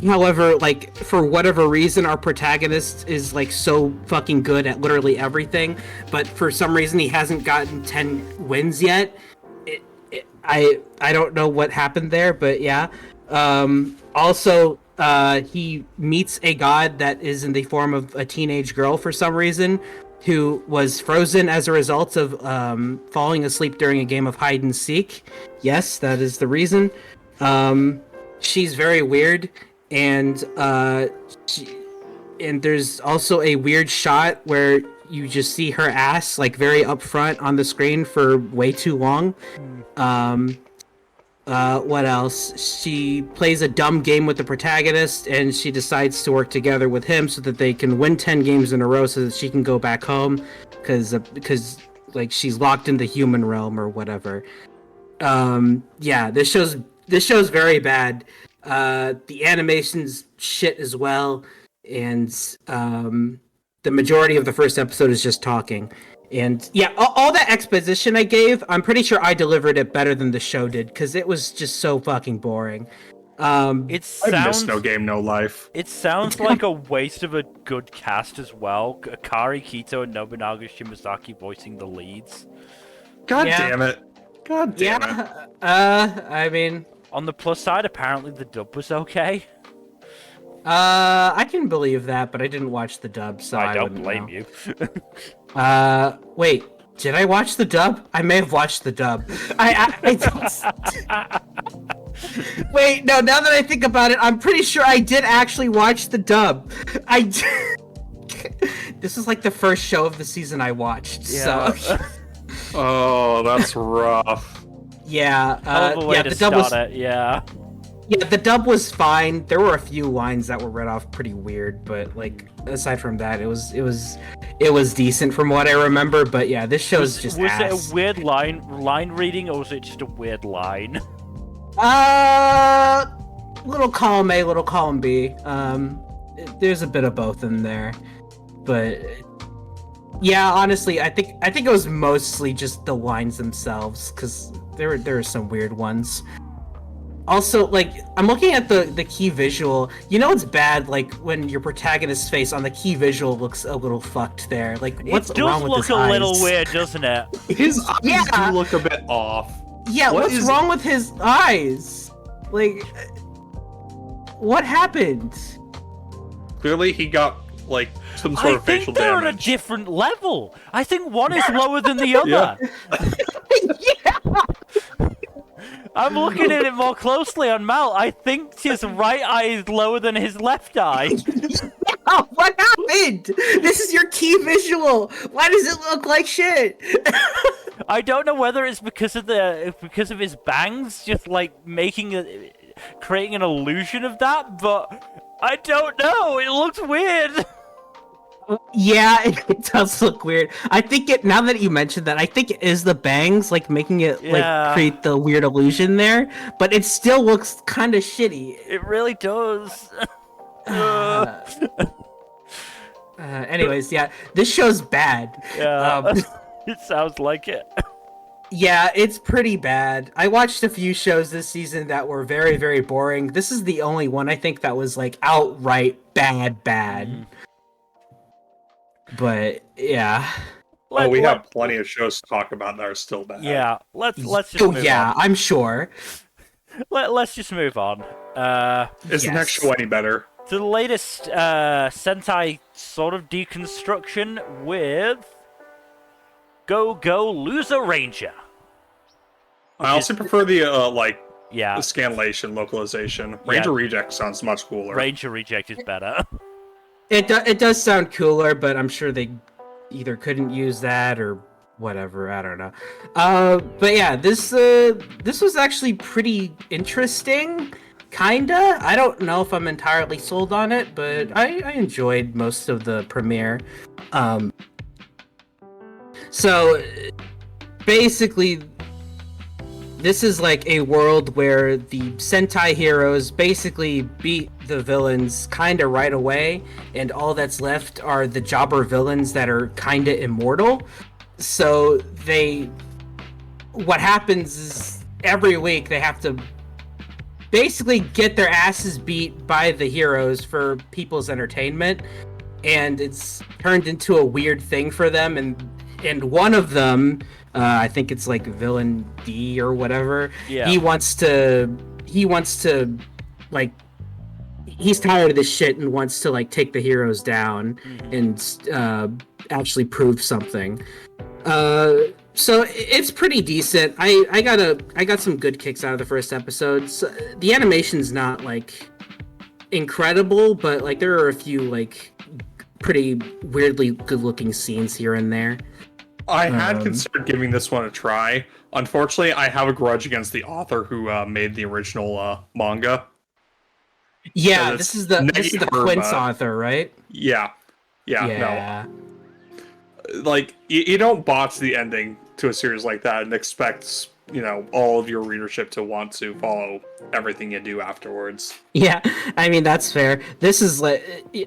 B: However, like for whatever reason, our protagonist is like so fucking good at literally everything, but for some reason he hasn't gotten 10 wins yet. I don't know what happened there, but yeah. Also, he meets a god that is in the form of a teenage girl for some reason, who was frozen as a result of falling asleep during a game of hide and seek. Yes, that is the reason. She's very weird, and there's also a weird shot where you just see her ass like very up front on the screen for way too long. What else? She plays a dumb game with the protagonist, and she decides to work together with him so that they can win 10 games in a row so that she can go back home, because like she's locked in the human realm or whatever. Yeah, this show's very bad. The animation's shit as well, and the majority of the first episode is just talking. And yeah, all that exposition I gave, I'm pretty sure I delivered it better than the show did, because it was just so fucking boring.
C: I missed No Game, No Life.
A: It sounds like a waste of a good cast as well. Akari Kito and Nobunaga Shimazaki voicing the leads.
C: God damn it. God damn it.
B: I mean...
A: On the plus side, apparently the dub was okay.
B: I can believe that, but I didn't watch the dub, so I
A: don't blame you.
B: Wait, did I watch the dub? I may have watched the dub. Wait, no, now that I think about it, I'm pretty sure I did actually watch the dub. This is like the first show of the season I watched, so...
C: Oh, that's rough.
A: Yeah, the dub was... Yeah,
B: the dub was fine. There were a few lines that were read off pretty weird, but like aside from that, it was decent from what I remember. But yeah, this show's just
A: was
B: ass.
A: it a weird line reading, or was it just a weird line?
B: Little column A, little column B. There's a bit of both in there, but yeah, honestly, I think it was mostly just the lines themselves, because there were some weird ones. Also, like, I'm looking at the key visual. You know it's bad, like, when your protagonist's face on the key visual looks a little fucked there. Like, what's wrong with his eyes? It does look a little
A: weird, doesn't it?
C: His eyes do look a bit off.
B: Yeah, what's wrong with his eyes? Like, what happened?
C: Clearly he got, like, some sort of facial damage. I think they're
A: on a different level. I think one is lower than the other.
B: Yeah.
A: I'm looking at it more closely on Mal. I think his right eye is lower than his left eye.
B: Yeah, what happened? This is your key visual. Why does it look like shit?
A: I don't know whether it's because of his bangs, just like creating an illusion of that, but I don't know. It looks weird.
B: Yeah, it does look weird. I think now that you mentioned that, I think it is the bangs, like, making it, like, create the weird illusion there, but it still looks kind of shitty.
A: It really does.
B: Anyways, yeah, this show's bad.
A: Yeah, it sounds like it.
B: Yeah, it's pretty bad. I watched a few shows this season that were very, very boring. This is the only one I think that was, like, outright bad. Mm. But yeah.
C: We have plenty of shows to talk about that are still bad.
A: Yeah, let's just move on.
B: I'm sure.
A: Let's just move on.
C: Is the next show any better?
A: To the latest Sentai sort of deconstruction with Go Loser Ranger.
C: I also prefer the the scanlation localization. Ranger Reject sounds much cooler.
A: Ranger Reject is better.
B: It does sound cooler, but I'm sure they either couldn't use that or whatever. I don't know. But yeah, this was actually pretty interesting. Kinda. I don't know if I'm entirely sold on it, but I enjoyed most of the premiere. So basically, this is like a world where the Sentai heroes basically beat the villains kind of right away, and all that's left are the jobber villains that are kind of immortal. So what happens is every week they have to basically get their asses beat by the heroes for people's entertainment, and it's turned into a weird thing for them. And one of them, I think it's like Villain D or whatever.
A: Yeah.
B: He wants to like, he's tired of this shit and wants to like take the heroes down and actually prove something. So it's pretty decent. I got some good kicks out of the first episode. So the animation's not like incredible, but like there are a few like pretty weirdly good looking scenes here and there.
C: I had considered giving this one a try. Unfortunately, I have a grudge against the author who made the original manga.
B: Yeah,
C: So
B: this is the Quince author, right?
C: Yeah.
B: Yeah.
C: No. Like, you don't botch the ending to a series like that and expect, all of your readership to want to follow everything you do afterwards.
B: Yeah, I mean that's fair. This is like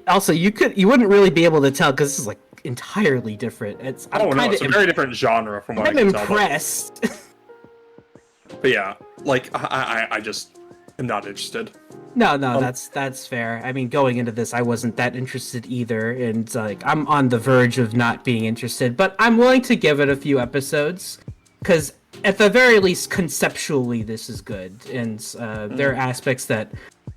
B: also you wouldn't really be able to tell because this is like entirely different. It's
C: it's a very different genre from what I can tell.
B: I'm impressed.
C: But yeah, like I just am not interested.
B: No, that's fair. I mean, going into this, I wasn't that interested either, and like I'm on the verge of not being interested, but I'm willing to give it a few episodes because at the very least, conceptually, this is good, and there are aspects that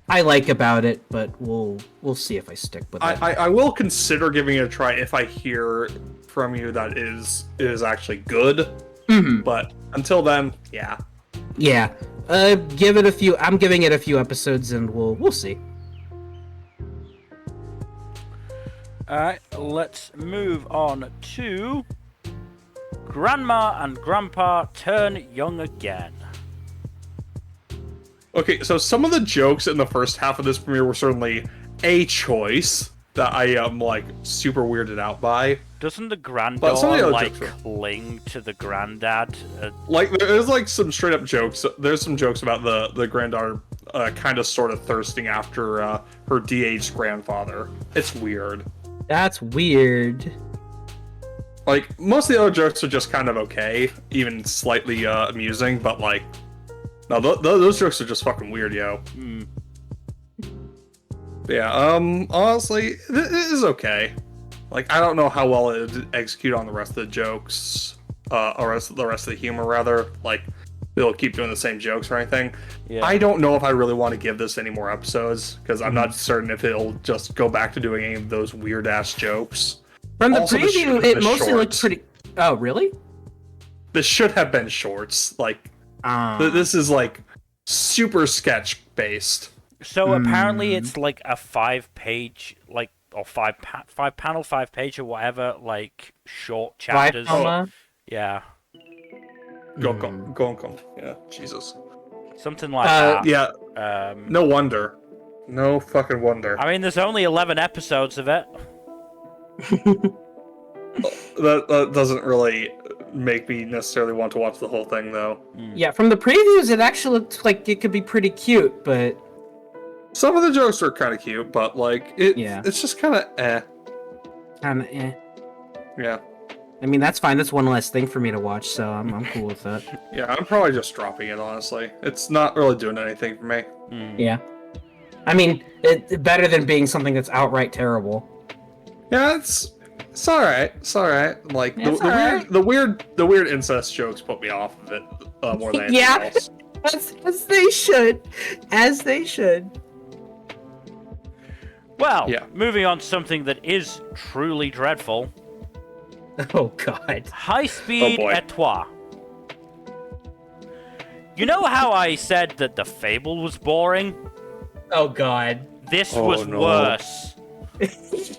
B: I like about it, but we'll see if I stick with it.
C: I will consider giving it a try if I hear from you that it is actually good. But until then, yeah.
B: Yeah. Give it a few. I'm giving it a few episodes, and we'll see.
A: All right, let's move on to Grandma and Grandpa Turn Young Again.
C: Okay, so some of the jokes in the first half of this premiere were certainly a choice that I am like super weirded out by.
A: Doesn't the granddaughter like cling to the granddad?
C: Like there's like some straight up jokes. There's some jokes about the granddaughter kind of sort of thirsting after her de-aged grandfather. It's weird.
B: That's weird.
C: Like most of the other jokes are just kind of okay, even slightly amusing, but like no, those jokes are just fucking weird, yo. Yeah, honestly, it is okay. Like, I don't know how well it would execute on the rest of the jokes, or the rest of the humor, rather. Like, they'll keep doing the same jokes or anything.
A: Yeah.
C: I don't know if I really want to give this any more episodes, because I'm not certain if it'll just go back to doing any of those weird-ass jokes.
B: From the
C: Also,
B: preview, it mostly looked pretty... Oh, really?
C: This should have been shorts. Like, this is, like, super sketch-based.
A: So apparently it's like a 5-page, like, or five panel, 5-page or whatever, like, short chapters. Yeah.
C: Go. Yeah, Jesus.
A: Something like that.
C: Yeah. No wonder. No fucking wonder.
A: I mean, there's only 11 episodes of it.
C: That doesn't really make me necessarily want to watch the whole thing, though.
B: Yeah, from the previews, it actually looked like it could be pretty cute, but...
C: Some of the jokes are kind of cute, but, like, it's just kind of eh.
B: Kind of eh.
C: Yeah.
B: I mean, that's fine. That's one less thing for me to watch, so I'm cool with that.
C: Yeah, I'm probably just dropping it, honestly. It's not really doing anything for me.
B: Yeah. I mean, it's better than being something that's outright terrible.
C: Yeah, it's alright. It's alright. Like, the weird incest jokes put me off of it more than anything else.
B: As they should. As they should.
A: Well, moving on to something that is truly dreadful.
B: Oh, God.
A: Highspeed Etoile. You know how I said that the Fable was boring?
B: Oh, God.
A: This was worse.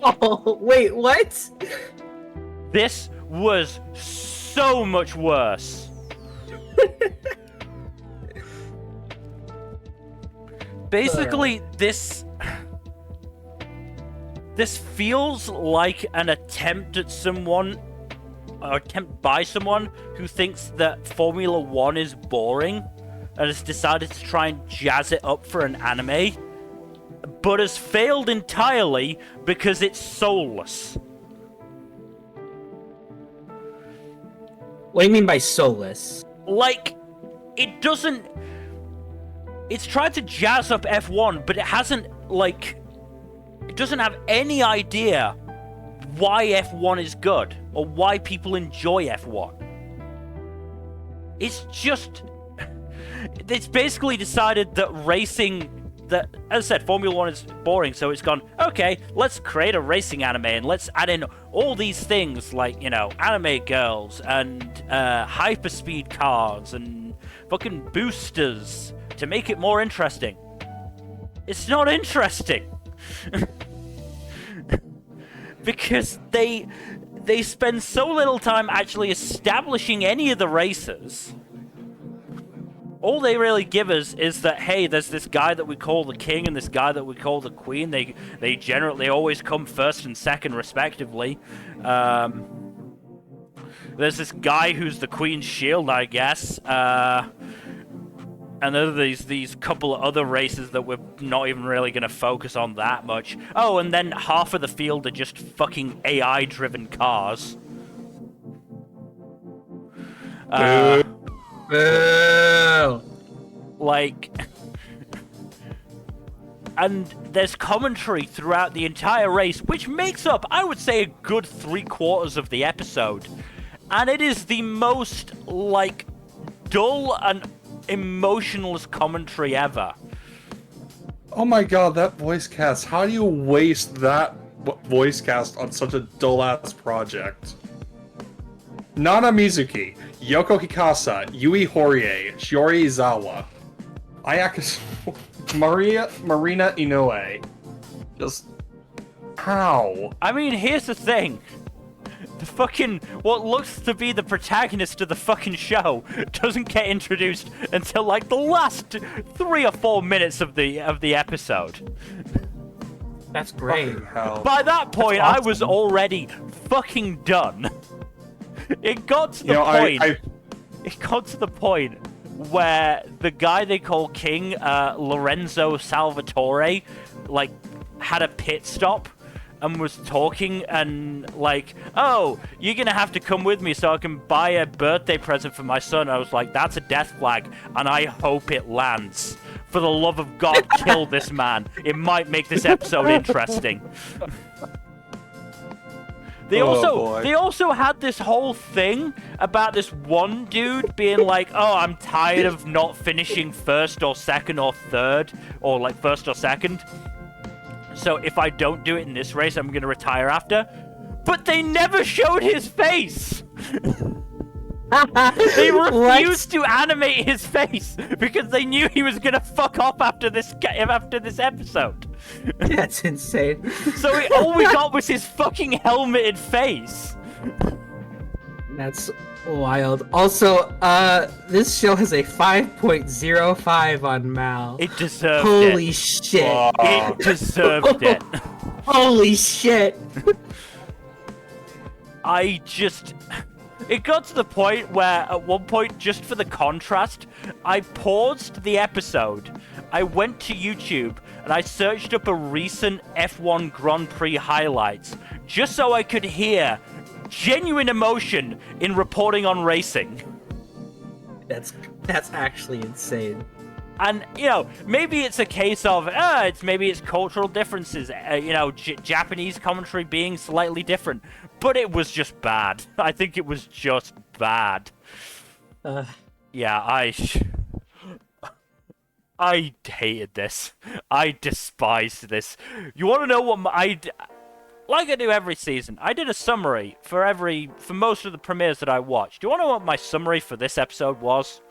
B: Oh, wait, what?
A: This was so much worse. Basically, this feels like an attempt at someone, or attempt by someone who thinks that Formula 1 is boring, and has decided to try and jazz it up for an anime, but has failed entirely because it's soulless.
B: What do you mean by soulless?
A: Like, it doesn't... It's tried to jazz up F1, but it hasn't, like... It doesn't have any idea why F1 is good, or why people enjoy F1. It's just... It's basically decided that racing... That, as I said, Formula 1 is boring, so it's gone, okay, let's create a racing anime, and let's add in all these things, like, you know, anime girls, and hyperspeed cars, and fucking boosters, to make it more interesting. It's not interesting. Because they spend so little time actually establishing any of the races. All they really give us is that, hey, there's this guy that we call the king and this guy that we call the queen. They generally always come first and second, respectively. There's this guy who's the queen's shield, I guess. And then there's these couple of other races that we're not even really going to focus on that much. Oh, and then half of the field are just fucking AI-driven cars. Like, and there's commentary throughout the entire race, which makes up, I would say, a good 3/4 of the episode. And it is the most, like, dull and emotionless commentary ever.
C: Oh my god, that voice cast. How do you waste that voice cast on such a dull-ass project? Nana Mizuki, Yoko Hikasa, Yui Horie, Shiori Izawa, Ayaka Marina Inoue. Just... how?
A: I mean, here's the thing. The fucking... what looks to be the protagonist of the fucking show doesn't get introduced until, like, the last 3 or 4 minutes of the episode.
B: That's great.
A: By that point,
B: awesome.
A: I was already fucking done. It got to the point... It got to the point where the guy they call King, Lorenzo Salvatore, like, had a pit stop and was talking and like, oh, you're gonna have to come with me so I can buy a birthday present for my son. I was like, that's a death flag, and I hope it lands. For the love of God, kill this man. It might make this episode interesting. They also had this whole thing about this one dude being like, oh, I'm tired of not finishing first or second or third, or like first or second. So if I don't do it in this race, I'm going to retire after. But they never showed his face. They refused to animate his face because they knew he was going to fuck off after this episode.
B: That's insane.
A: So all we got was his fucking helmeted face.
B: That's wild. Also, this show has a 5.05 on Mal.
A: It deserved it.
B: Holy shit.
A: It deserved it.
B: Holy shit.
A: It got to the point where, at one point, just for the contrast, I paused the episode, I went to YouTube, and I searched up a recent F1 Grand Prix highlights, just so I could hear genuine emotion in reporting on racing.
B: That's actually insane.
A: And, you know, maybe it's a case of, maybe it's cultural differences, Japanese commentary being slightly different. But it was just bad. I think it was just bad. Yeah, I hated this. I despised this. You want to know what like I do every season, I did a summary for most of the premieres that I watched. Do you want to know what my summary for this episode was?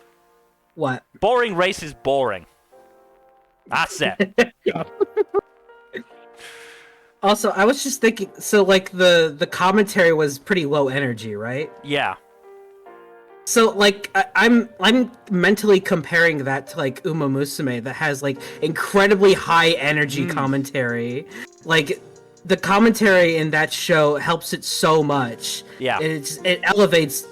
B: What?
A: Boring race is boring. That's it.
B: Also, I was just thinking, so like the commentary was pretty low energy, right?
A: Yeah.
B: So like I'm mentally comparing that to like Uma Musume that has like incredibly high energy commentary. Like the commentary in that show helps it so much.
A: Yeah.
B: It elevates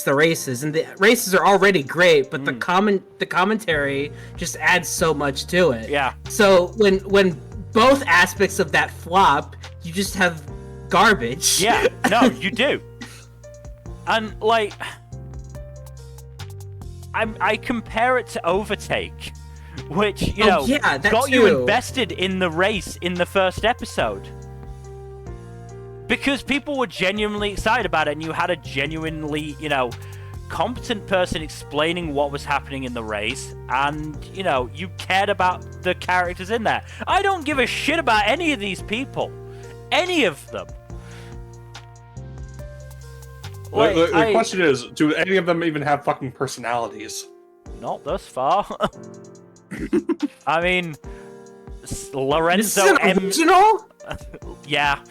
B: the races, and the races are already great, but the commentary just adds so much to it.
A: Yeah.
B: So when both aspects of that flop, you just have garbage.
A: Yeah, no, you do. And, like, I compare it to Overtake, which, you know, got you invested in the race in the first episode. Because people were genuinely excited about it, and you had a genuinely, you know, competent person explaining what was happening in the race, and, you know, you cared about the characters in there. I don't give a shit about any of these people. Any of them. Like,
C: the question is, do any of them even have fucking personalities?
A: Not thus far. I mean, Lorenzo
B: This is an original?
A: Yeah,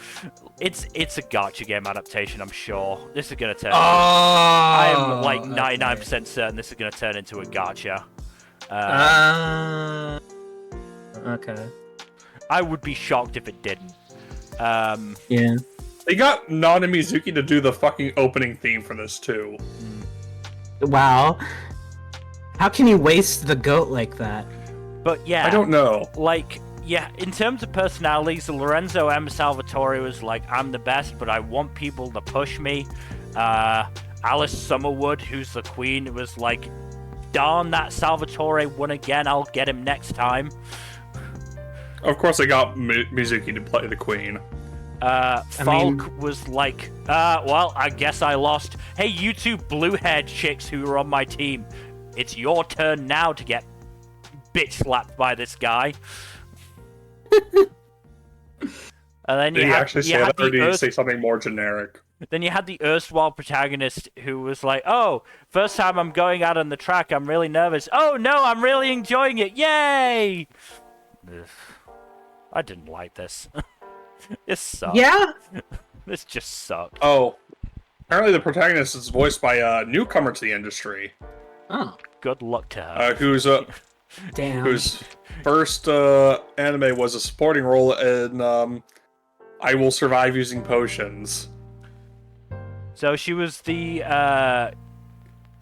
A: it's a gacha game adaptation. I'm sure this is gonna turn.
B: Oh,
A: I'm like 99% certain this is gonna turn into a gacha.
B: Okay.
A: I would be shocked if it didn't.
B: Yeah.
C: They got Nana Mizuki to do the fucking opening theme for this too.
B: Wow. How can you waste the goat like that?
A: But yeah,
C: I don't know.
A: Like, yeah, in terms of personalities, Lorenzo M. Salvatore was like, I'm the best, but I want people to push me. Alice Summerwood, who's the queen, was like, darn, that Salvatore won again, I'll get him next time.
C: Of course, they got Mizuki to play the queen.
A: Falk was like, well, I guess I lost. Hey, you two blue-haired chicks who were on my team, it's your turn now to get bitch-slapped by this guy. And then
C: Did he actually say that, or did he say something more generic?
A: Then you had the erstwhile protagonist who was like, oh, first time I'm going out on the track, I'm really nervous. Oh, no, I'm really enjoying it. Yay! Ugh. I didn't like this. This sucks.
B: Yeah?
A: This just sucked.
C: Oh. Apparently the protagonist is voiced by a newcomer to the industry.
B: Oh.
A: Good luck to her.
B: Damn.
C: Whose first anime was a supporting role in I Will Survive Using Potions.
A: So she was the,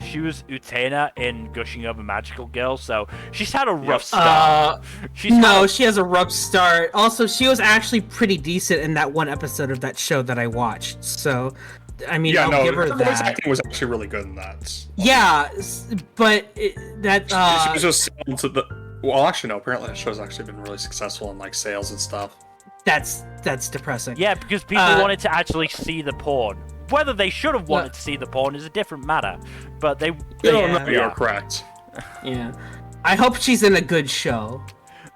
A: she was Utena in Gushing Over Magical Girl, so she's had a rough start.
B: She has a rough start. Also, she was actually pretty decent in that one episode of that show that I watched, so... I mean, I'll give her
C: the
B: that.
C: voice acting was actually really good in that.
B: Yeah, but she
C: was just to the. Well, actually, no. Apparently, that show's actually been really successful in like sales and stuff.
B: That's depressing.
A: Yeah, because people wanted to actually see the porn. Whether they should have wanted to see the porn is a different matter. But they
C: you're correct.
B: Yeah, I hope she's in a good show.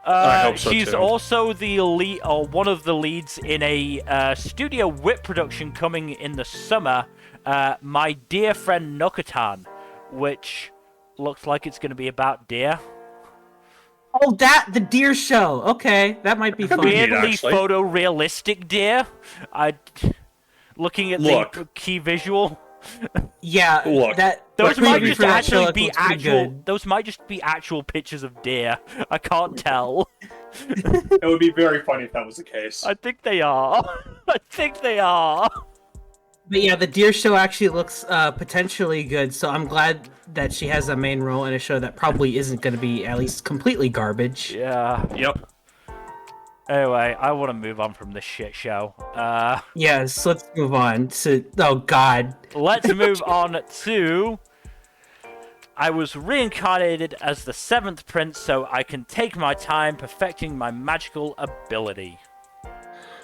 C: I hope so
A: she's
C: too.
A: also the lead, or one of the leads in a Studio Whip production coming in the summer, My Dear Friend Nokotan, which looks like it's going to be about deer.
B: Oh, the deer show. Okay, that might be fun.
A: Weirdly photorealistic deer. Looking at the key visual.
B: Yeah,
C: look.
A: Those might just actually be actual. Those might just be actual pictures of deer. I can't tell.
C: It would be very funny if that was the case.
A: I think they are. I think they are.
B: But yeah, the deer show actually looks potentially good. So I'm glad that she has a main role in a show that probably isn't going to be at least completely garbage.
A: Yeah.
C: Yep.
A: Anyway, I want to move on from this shit show.
B: Yes, let's move on to... Oh, God.
A: Let's move on to... I was reincarnated as the 7th prince so I can take my time perfecting my magical ability.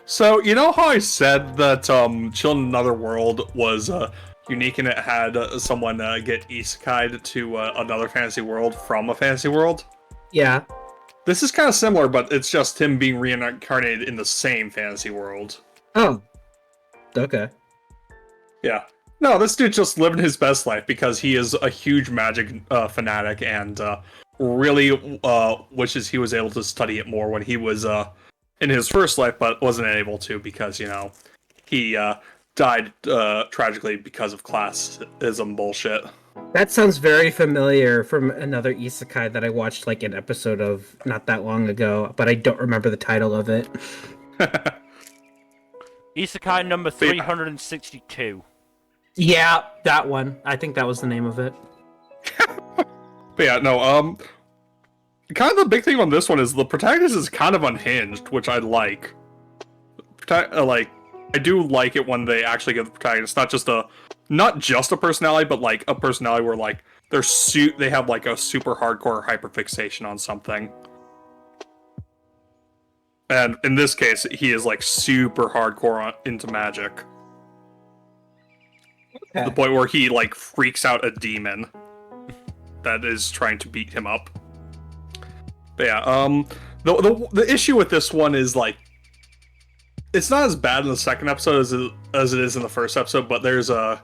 C: So, you know how I said that Chillin Another World was unique and it had someone get isekai'd to another fantasy world from a fantasy world?
B: Yeah.
C: This is kind of similar, but it's just him being reincarnated in the same fantasy world.
B: Oh. Okay.
C: Yeah. No, this dude just living his best life because he is a huge magic fanatic and really wishes he was able to study it more when he was in his first life, but wasn't able to because, you know, he died tragically because of classism bullshit.
B: That sounds very familiar from another isekai that I watched like an episode of not that long ago, but I don't remember the title of it.
A: Isekai number 362.
B: Yeah, that one. I think that was the name of it.
C: But yeah, no, kind of the big thing on this one is the protagonist is kind of unhinged, which I like. I do like it when they actually give the protagonist not just a personality, but like a personality where like they have like a super hardcore hyperfixation on something. And in this case, he is like super hardcore into magic. Okay. To the point where he like freaks out a demon that is trying to beat him up. But yeah, the issue with this one is like it's not as bad in the second episode as it is in the first episode, but there's a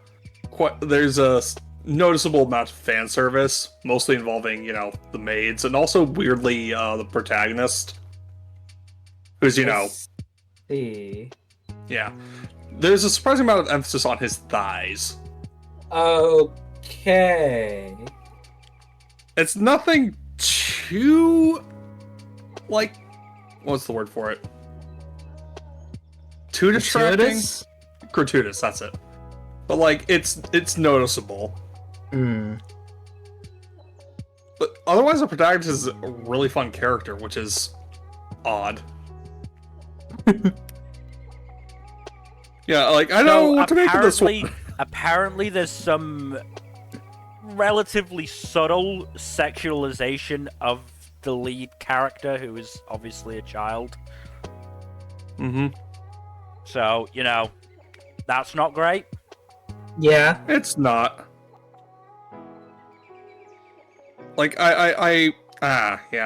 C: noticeable amount of fan service, mostly involving, you know, the maids, and also weirdly the protagonist, who's, you know, yeah, there's a surprising amount of emphasis on his thighs.
B: Okay.
C: It's nothing too, like, what's the word for it? Too distracting? Gratuitous, that's it. But, like, it's noticeable. But otherwise, the protagonist is a really fun character, which is odd. Yeah, like, I know what to make of this one.
A: Apparently, there's some relatively subtle sexualization of the lead character, who is obviously a child. So, you know, that's not great.
B: Yeah.
C: It's not. Like, yeah,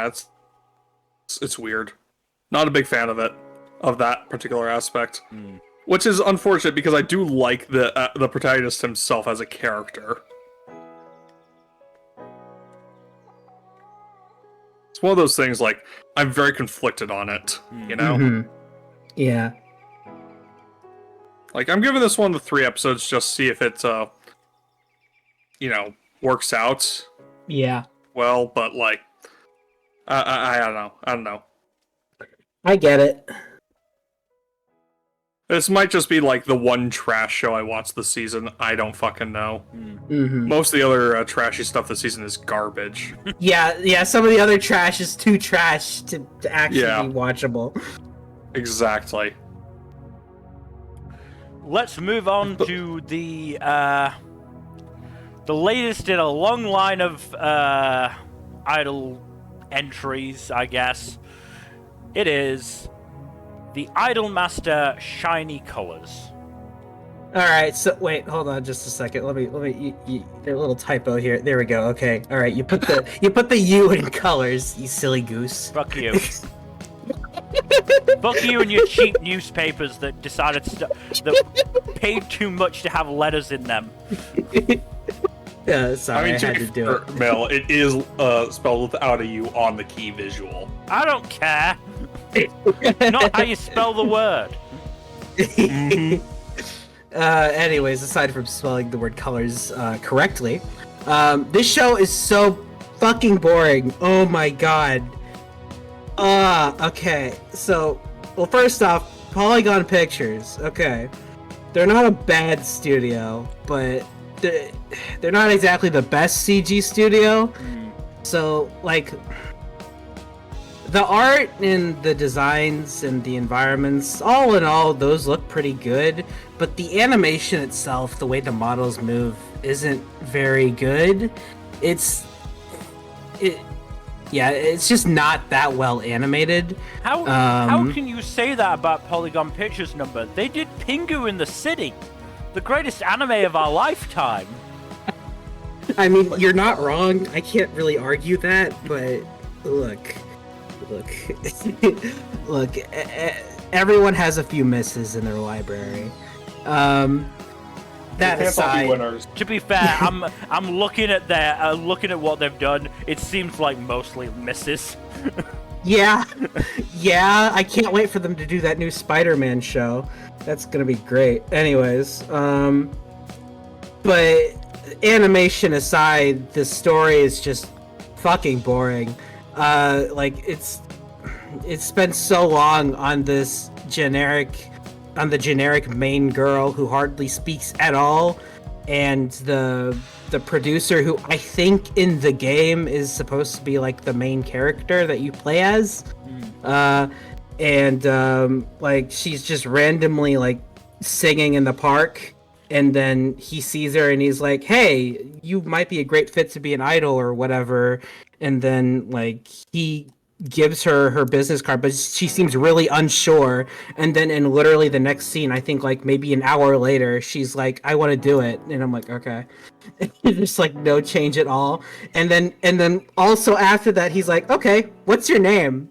C: it's weird. Not a big fan of it, of that particular aspect. Which is unfortunate, because I do like the protagonist himself as a character. It's one of those things, like, I'm very conflicted on it, you know?
B: Yeah.
C: Like, I'm giving this one the 3 episodes just to see if it, you know, works out.
B: Yeah.
C: Well, but, like, I don't know. I don't know.
B: I get it.
C: This might just be, like, the one trash show I watched this season. I don't fucking know. Most of the other trashy stuff this season is garbage.
B: Yeah, some of the other trash is too trash to actually be watchable.
C: Exactly.
A: Let's move on to the latest in a long line of idol entries, I guess. It is the Idol Master Shiny Colors.
B: All right, so wait, hold on just a second. Let me a little typo here. There we go. Okay. All right, you put the U in colors, you silly goose.
A: Fuck you. Fuck you and your cheap newspapers that decided that paid too much to have letters in them.
B: Yeah, sorry, I had to do it.
C: Mel, it is spelled without a U on the key visual.
A: I don't care. Not how you spell the word.
B: Anyways, aside from spelling the word colors correctly, this show is so fucking boring. Oh my god. Okay. So, well, first off, Polygon Pictures. Okay. They're not a bad studio, but they're not exactly the best CG studio. So, like, the art and the designs and the environments, all in all, those look pretty good. But the animation itself, the way the models move, isn't very good. It's just not that well animated.
A: How can you say that about Polygon Pictures number? They did Pingu in the City, the greatest anime of our lifetime.
B: I mean, you're not wrong. I can't really argue that, but look. Everyone has a few misses in their library. That aside,
A: to be fair, I'm looking at what they've done. It seems like mostly misses.
B: yeah. I can't wait for them to do that new Spider-Man show. That's gonna be great. Anyways, but animation aside, the story is just fucking boring. Like it's spent so long on this generic generic main girl who hardly speaks at all, and the producer who I think in the game is supposed to be like the main character that you play as. Like she's just randomly like singing in the park, and then he sees her and he's like, hey, you might be a great fit to be an idol or whatever, and then like he gives her business card, but she seems really unsure, and then in literally the next scene, I think like maybe an hour later, she's like, I want to do it, and I'm like, okay. There's like no change at all, and then also after that he's like, okay, what's your name?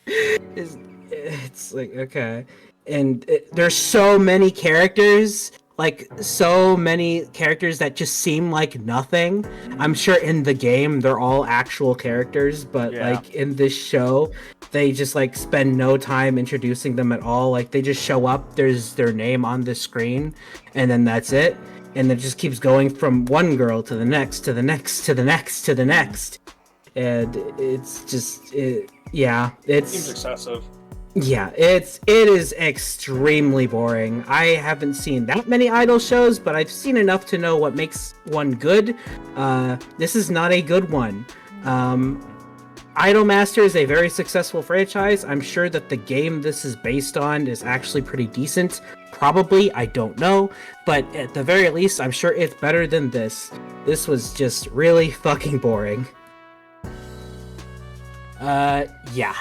B: It's like, okay. And there's so many characters that just seem like nothing. I'm sure in the game they're all actual characters, but like in this show they just like spend no time introducing them at all. Like they just show up, there's their name on the screen, and then that's it, and it just keeps going from one girl to the next to the next to the next to the next, and it's just it seems
C: excessive.
B: Yeah, it is extremely boring. I haven't seen that many idol shows, but I've seen enough to know what makes one good. This is not a good one. Idolmaster is a very successful franchise. I'm sure that the game this is based on is actually pretty decent. Probably, I don't know. But at the very least, I'm sure it's better than this. This was just really fucking boring. Yeah.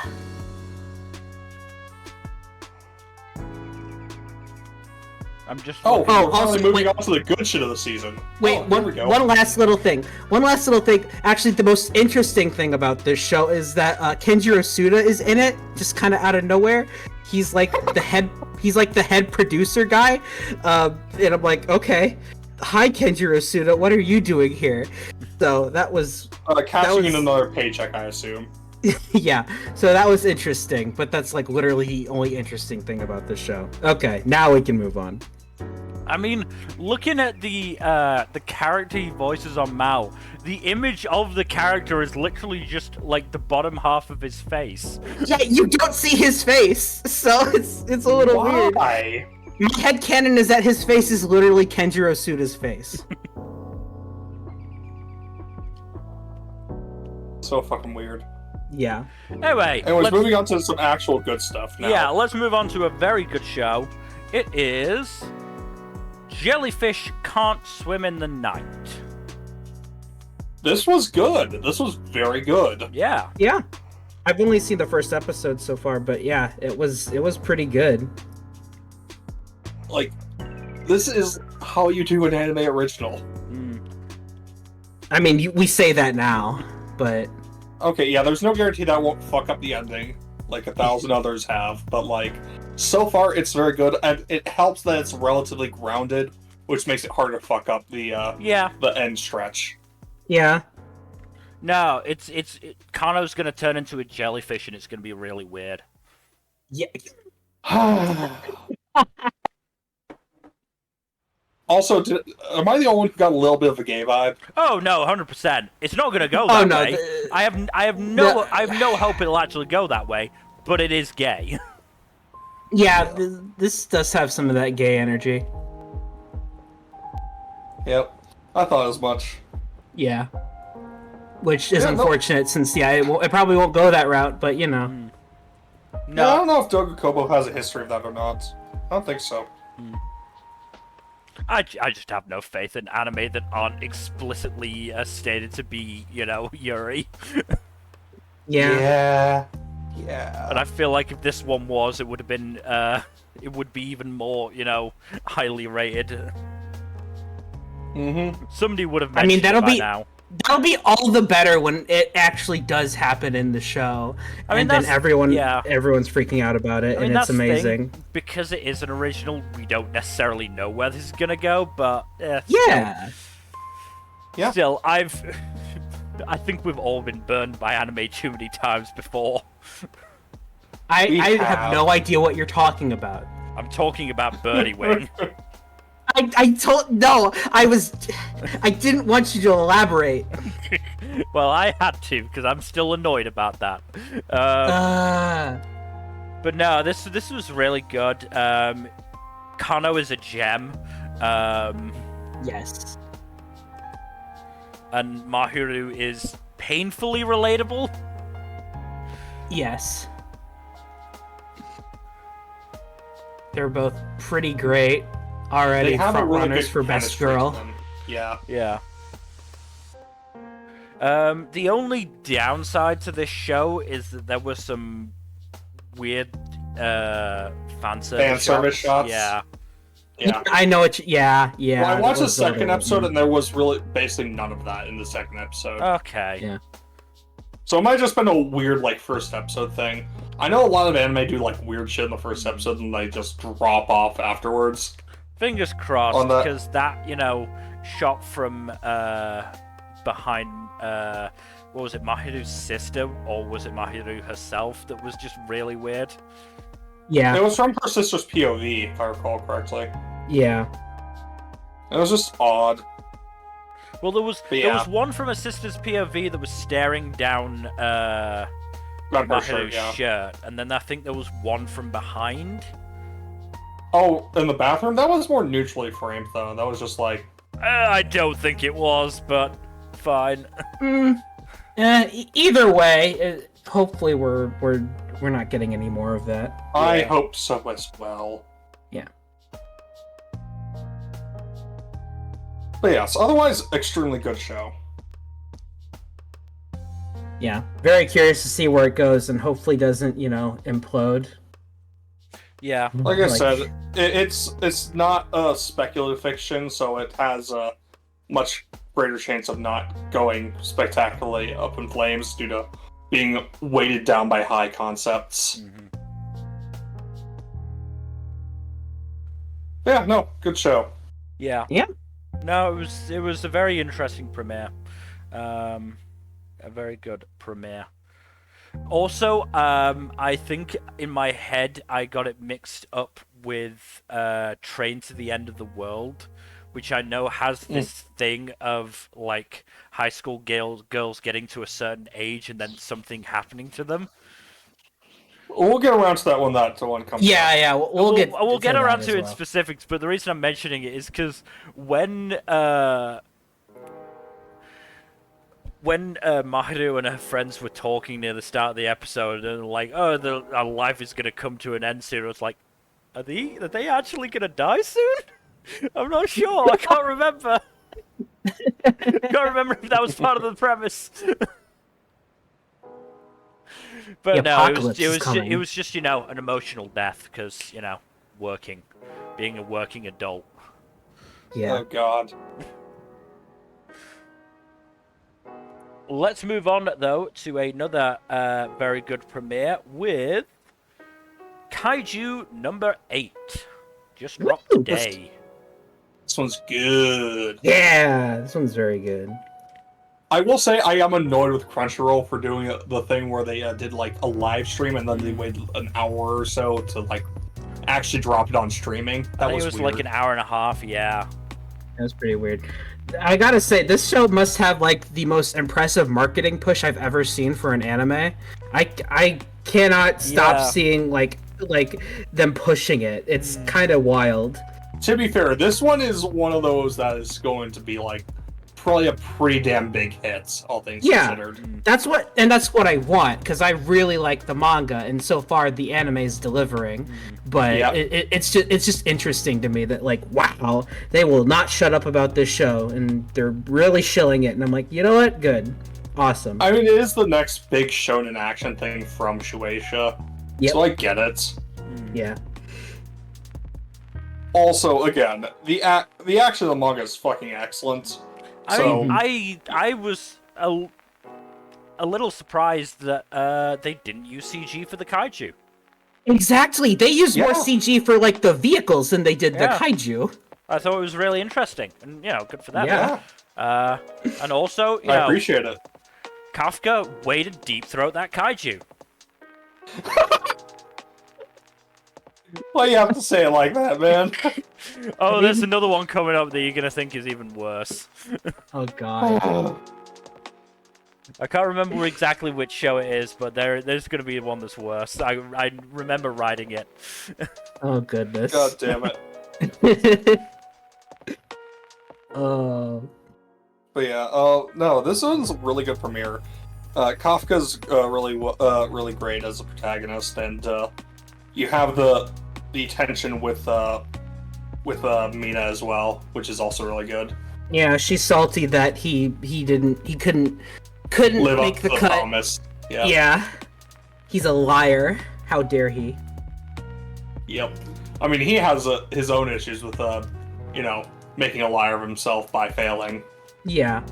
A: I'm just.
C: Also moving on to the good shit of the season.
B: Wait, one last little thing. Actually, the most interesting thing about this show is that Kenjiro Suda is in it, just kind of out of nowhere. He's like the head. He's like the head producer guy, and I'm like, okay, hi Kenjiro Suda, what are you doing here? So that was
C: cashing in another paycheck, I assume.
B: Yeah, so that was interesting, but that's like literally the only interesting thing about this show. Okay, now we can move on.
A: I mean, looking at the character voices on Mao, the image of the character is literally just like the bottom half of his face.
B: Yeah, you don't see his face, so it's a little weird.
C: Why?
B: My headcanon is that his face is literally Kenjiro Suda's face.
C: So fucking weird.
B: Yeah.
C: Anyways, moving on to some actual good stuff now.
A: Yeah, let's move on to a very good show. It is Jellyfish Can't Swim in the Night.
C: This was good. This was very good.
A: Yeah.
B: Yeah. I've only seen the first episode so far, but yeah, it was pretty good.
C: Like, this is how you do an anime original.
B: I mean, we say that now, but...
C: Okay, yeah, there's no guarantee that won't fuck up the ending, like 1,000 others have, but like, so far it's very good, and it helps that it's relatively grounded, which makes it harder to fuck up the end stretch.
B: Yeah.
A: No, Kano's gonna turn into a jellyfish and it's gonna be really weird.
B: Yeah.
C: Also, am I the only one who got a little bit of a gay vibe?
A: Oh no, 100%. It's not gonna go that way. I have no hope it'll actually go that way, but it is gay.
B: Yeah, this does have some of that gay energy.
C: Yep, I thought as much.
B: Yeah, which is unfortunate since it probably won't go that route, but you know.
C: No, I don't know if Doga Kobo has a history of that or not. I don't think so.
A: I just have no faith in anime that aren't explicitly stated to be, Yuri.
B: Yeah.
A: And I feel like if this one was, it would have been, it would be even more, highly rated. Somebody would have mentioned it by now.
B: That'll be all the better when it actually does happen in the show. And then everyone's freaking out about it, and it's amazing.
A: Because it is an original, we don't necessarily know where this is gonna go, but Still, I think we've all been burned by anime too many times before.
B: I have no idea what you're talking about.
A: I'm talking about Birdie Wing.
B: I didn't want you to elaborate.
A: Well, I had to, because I'm still annoyed about that. But no, this was really good. Kano is a gem.
B: Yes.
A: And Mahiru is painfully relatable.
B: Yes. They're both pretty great. Already
C: They have a
B: front
C: really
B: runners
C: good
B: for best
C: chemistry to
B: girl.
C: them. Yeah.
A: Yeah. The only downside to this show is that there was some weird fan service
C: shots.
A: Yeah.
C: Yeah.
B: I know it. Yeah.
C: Well, I watched
B: that
C: the
B: was
C: second
B: a-
C: episode, and there was really basically none of that in the second episode.
A: Okay.
B: Yeah.
C: So it might have just been a weird, like, first episode thing. I know a lot of anime do, like, weird shit in the first episode, and they just drop off afterwards.
A: Fingers crossed,
C: On that-
A: because that, shot from behind, what was it, Mahiru's sister, or was it Mahiru herself, that was just really weird?
B: Yeah.
C: It was from her sister's POV, if I recall correctly.
B: Yeah.
C: It was just odd.
A: Well, there was
C: yeah.
A: one from a sister's POV that was staring down
C: Not her shirt,
A: Mahiru's
C: yeah.
A: shirt, and then I think there was one from behind.
C: Oh, in the bathroom? That was more neutrally framed, though. That was just like...
A: I don't think it was, but fine.
B: Either way, hopefully we're not getting any more of that.
C: I
A: Yeah.
C: hope so as well.
B: Yeah.
C: But yes, otherwise, extremely good show.
B: Yeah. Very curious to see where it goes, and hopefully doesn't implode.
A: Yeah.
C: Like I said, it's not a speculative fiction, so it has a much greater chance of not going spectacularly up in flames due to being weighted down by high concepts. Yeah, no, good show.
A: Yeah.
B: Yeah.
A: No, it was a very interesting premiere. A very good premiere. Also, I think in my head I got it mixed up with Train to the End of the World, which I know has this thing of like high school girls getting to a certain age and then something happening to them.
C: We'll get around to that when that one comes.
B: Yeah, we'll get
A: around
B: that
A: to
B: as
A: it
B: well.
A: specifics, but the reason I'm mentioning it is because when Mahiru and her friends were talking near the start of the episode, and like, oh, our life is gonna come to an end soon, I was like, are they actually gonna die soon? I'm not sure. I can't remember. Can't remember if that was part of the premise. But
B: The
A: no,
B: apocalypse is
A: it
B: coming.
A: was just an emotional death because being a working adult.
B: Yeah.
C: Oh god.
A: Let's move on though to another very good premiere with Kaiju No.8. Just dropped
B: Woo,
A: today.
C: This one's good.
B: Yeah, this one's very good.
C: I will say I am annoyed with Crunchyroll for doing the thing where they did like a live stream and then they waited an hour or so to like actually drop it on streaming.
A: I
C: That
A: think
C: was
A: it was
C: weird.
A: like an hour and a half, yeah.
B: That's pretty weird. I gotta say, this show must have like the most impressive marketing push I've ever seen for an anime. I cannot stop
A: Yeah.
B: seeing like them pushing it. It's kind of wild.
C: To be fair, this one is one of those that is going to be like probably a pretty damn big hit, all things
B: Yeah.
C: considered.
B: That's what I want because I really like the manga, and so far the anime is delivering. But
C: Yeah.
B: it's just interesting to me that like, wow, they will not shut up about this show, and they're really shilling it. And I'm like, you know what? Good, awesome.
C: I mean, it is the next big shonen action thing from Shueisha,
B: Yep.
C: so I get it.
B: Yeah.
C: Also, again, the action of the manga is fucking excellent.
A: I
C: So-
A: mean, I was a little surprised that they didn't use CG for the kaiju.
B: Exactly. They use more
C: Yeah.
B: CG for like the vehicles than they did the
A: Yeah.
B: kaiju.
A: I thought it was really interesting, and good for them.
B: Yeah.
A: And also,
C: I appreciate it.
A: Kafka way to deep throat that kaiju.
C: Why you have to say it like that, man?
A: Oh, there's another one coming up that you're gonna think is even worse.
B: Oh god.
A: I can't remember exactly which show it is, but there's gonna be one that's worse. I remember writing it.
B: Oh goodness.
C: God damn it.
B: Oh.
C: But yeah, no, this one's a really good premiere. Kafka's really great as a protagonist, and you have the tension with Mina as well, which is also really good.
B: Yeah, she's salty that he couldn't
C: Live
B: make
C: up
B: the
C: to
B: cut.
C: promise. Yeah.
B: Yeah. He's a liar. How dare he?
C: Yep. I mean, he has his own issues with making a liar of himself by failing.
B: Yeah.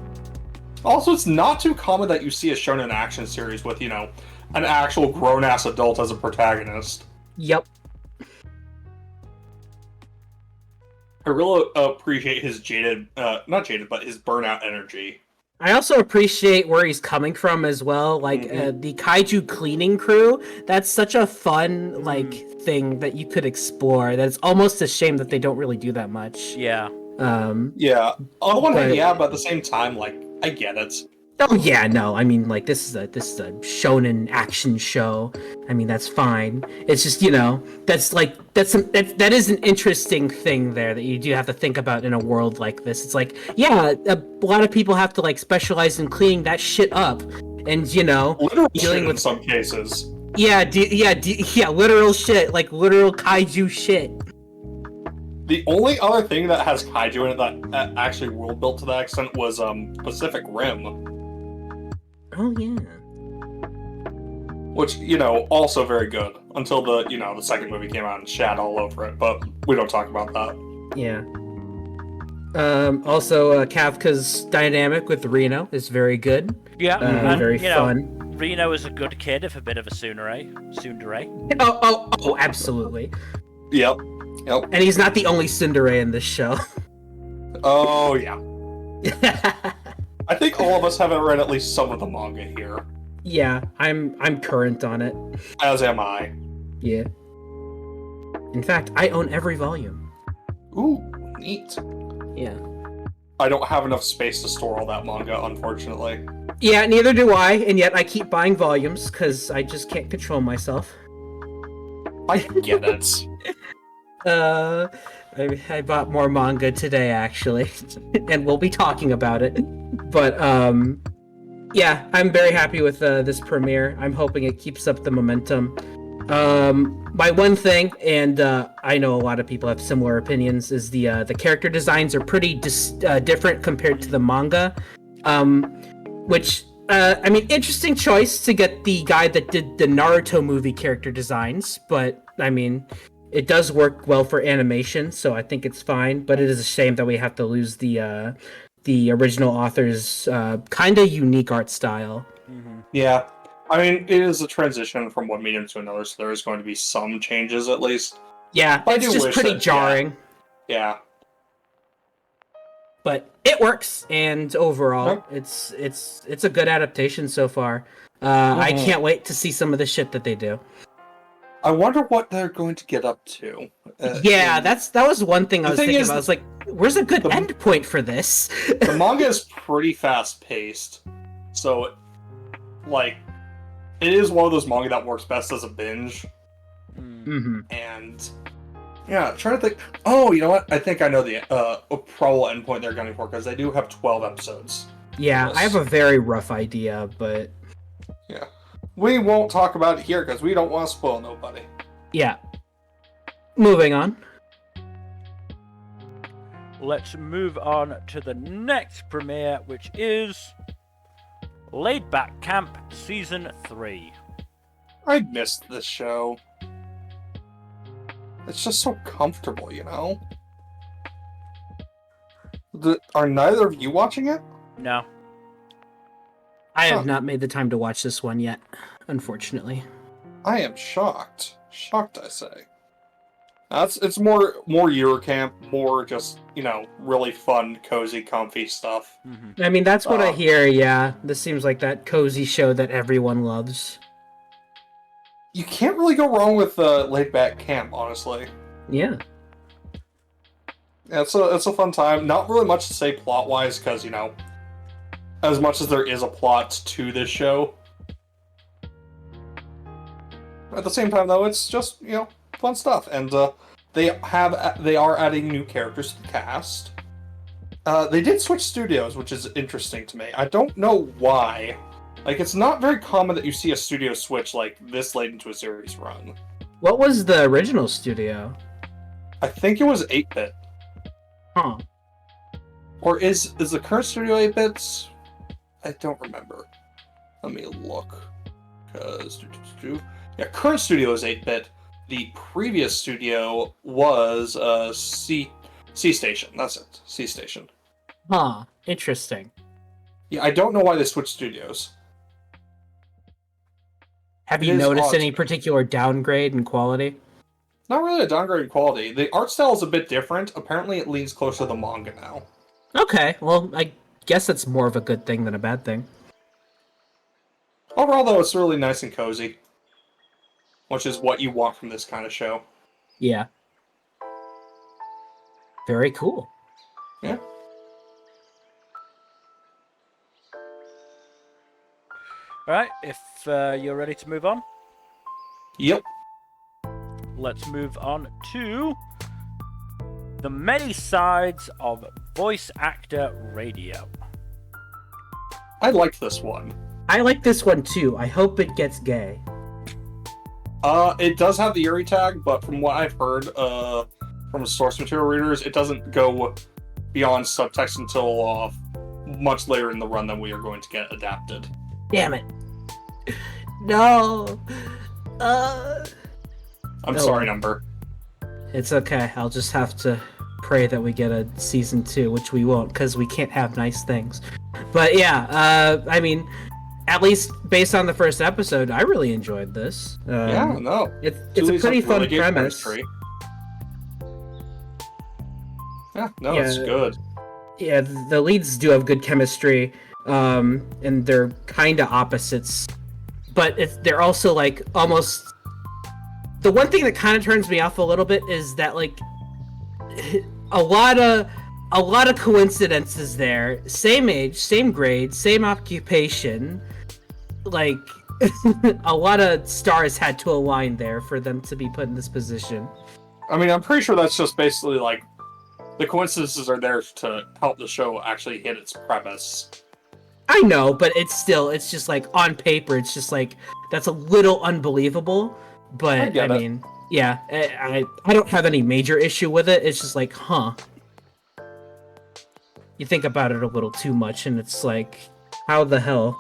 C: Also, it's not too common that you see a shonen action series with, an actual grown-ass adult as a protagonist.
B: Yep.
C: I really appreciate his not jaded, but his burnout energy.
B: I also appreciate where he's coming from as well. Like, the kaiju cleaning crew, that's such a fun, thing that you could explore, that it's almost a shame that they don't really do that much.
A: Yeah.
C: Yeah. On the one hand, yeah, but at the same time, I get it.
B: Oh yeah, no. I mean, this is a shonen action show. I mean, that's fine. It's just that is an interesting thing there that you do have to think about in a world like this. It's a lot of people have to specialize in cleaning that shit up, and
C: Literal
B: dealing
C: shit
B: with
C: in some cases.
B: literal shit, literal kaiju shit.
C: The only other thing that has kaiju in it that actually world built to that extent was Pacific Rim.
B: Oh yeah.
C: Which, also very good. Until the second movie came out and shat all over it, but we don't talk about that.
B: Yeah. Also, Kafka's dynamic with Reno is very good.
A: Yeah, and,
B: very fun.
A: Reno is a good kid, if a bit of a tsundere.
B: Oh, absolutely.
C: Yep.
B: And he's not the only tsundere in this show.
C: Oh, yeah. I think all of us have read at least some of the manga here.
B: Yeah, I'm current on it.
C: As am I.
B: Yeah. In fact, I own every volume.
C: Ooh, neat.
B: Yeah.
C: I don't have enough space to store all that manga, unfortunately.
B: Yeah, neither do I, and yet I keep buying volumes, because I just can't control myself.
C: I get it.
B: I bought more manga today, actually, and we'll be talking about it. But, yeah, I'm very happy with this premiere. I'm hoping it keeps up the momentum. My one thing, and I know a lot of people have similar opinions, is the character designs are pretty different compared to the manga. Which, interesting choice to get the guy that did the Naruto movie character designs, but, it does work well for animation, so I think it's fine, but it is a shame that we have to lose the original author's kind of unique art style.
A: Mm-hmm.
C: Yeah. It is a transition from one medium to another, so there is going to be some changes at least.
B: Yeah,
C: I
B: it's
C: do
B: just
C: wish
B: pretty
C: that-
B: jarring.
C: Yeah.
B: But it works, and overall,
C: Yep.
B: it's a good adaptation so far. I can't wait to see some of the shit that they do.
C: I wonder what they're going to get up to.
B: That was one thing I was
C: thing
B: thinking
C: is,
B: about. I was like, where's a good
C: the-
B: end point for this?
C: The manga is pretty fast-paced, so, it is one of those manga that works best as a binge.
B: Mm-hmm.
C: And yeah, trying to think. Oh, you know what? I think I know the probable endpoint they're gunning for, because they do have 12 episodes.
B: Yeah,
C: Yes.
B: I have a very rough idea, but
C: Yeah, we won't talk about it here because we don't want to spoil nobody.
B: yeah. Moving on.
A: Let's move on to the next premiere, which is Laid Back Camp Season 3.
C: I missed this show. It's just so comfortable, Are neither of you watching it?
A: No.
B: I have
C: Huh.
B: not made the time to watch this one yet, unfortunately.
C: I am shocked. Shocked, I say. It's more Eurocamp, more just, really fun, cozy, comfy stuff.
A: Mm-hmm.
B: That's what I hear, yeah. This seems like that cozy show that everyone loves.
C: You can't really go wrong with Laid Back Camp, honestly.
B: Yeah.
C: Yeah, it's a fun time. Not really much to say plot-wise, because, as much as there is a plot to this show, at the same time, though, it's just, fun stuff. And they are adding new characters to the cast. They did switch studios, which is interesting to me. I don't know why. Like, it's not very common that you see a studio switch like this late into a series run.
B: What was the original studio?
C: I think it was 8-bit.
B: Huh.
C: Or is the current studio 8-bits? I don't remember. Let me look. Yeah, current studio is 8-bit. The previous studio was C Station. That's it. C Station.
B: Huh. Interesting.
C: Yeah, I don't know why they switched studios.
B: Have you noticed any particular downgrade in quality?
C: Not really a downgrade in quality. The art style is a bit different. Apparently it leans closer to the manga now.
B: Okay, well, I guess that's more of a good thing than a bad thing.
C: Overall, though, it's really nice and cozy. Which is what you want from this kind of show.
B: Yeah. Very cool.
C: Yeah.
A: Alright, if you're ready to move on,
C: Yep.
A: let's move on to the many sides of voice actor radio.
C: I liked this one.
B: I like this one too. I hope it gets gay.
C: It does have the Yuri tag, but from what I've heard from source material readers, it doesn't go beyond subtext until much later in the run than we are going to get adapted.
B: Damn it. No.
C: I'm sorry, Nmbr.
B: It's okay. I'll just have to pray that we get a season 2, which we won't, because we can't have nice things. But yeah, I mean, at least based on the first episode, I really enjoyed this.
C: Yeah, no.
B: It's a pretty fun premise.
C: Yeah, no, it's good.
B: Yeah, the leads do have good chemistry, and they're kind of opposites, but they're also like almost. The one thing that kind of turns me off a little bit is that like a lot of coincidences there. Same age, same grade, same occupation. Like a lot of stars had to align there for them to be put in this position.
C: I mean, I'm pretty sure that's just basically like the coincidences are there to help the show actually hit its premise.
B: I know, but it's just like on paper, it's just like that's a little unbelievable. But I mean, yeah, I don't have any major issue with it. It's just like, huh. You think about it a little too much, and it's like, how the hell?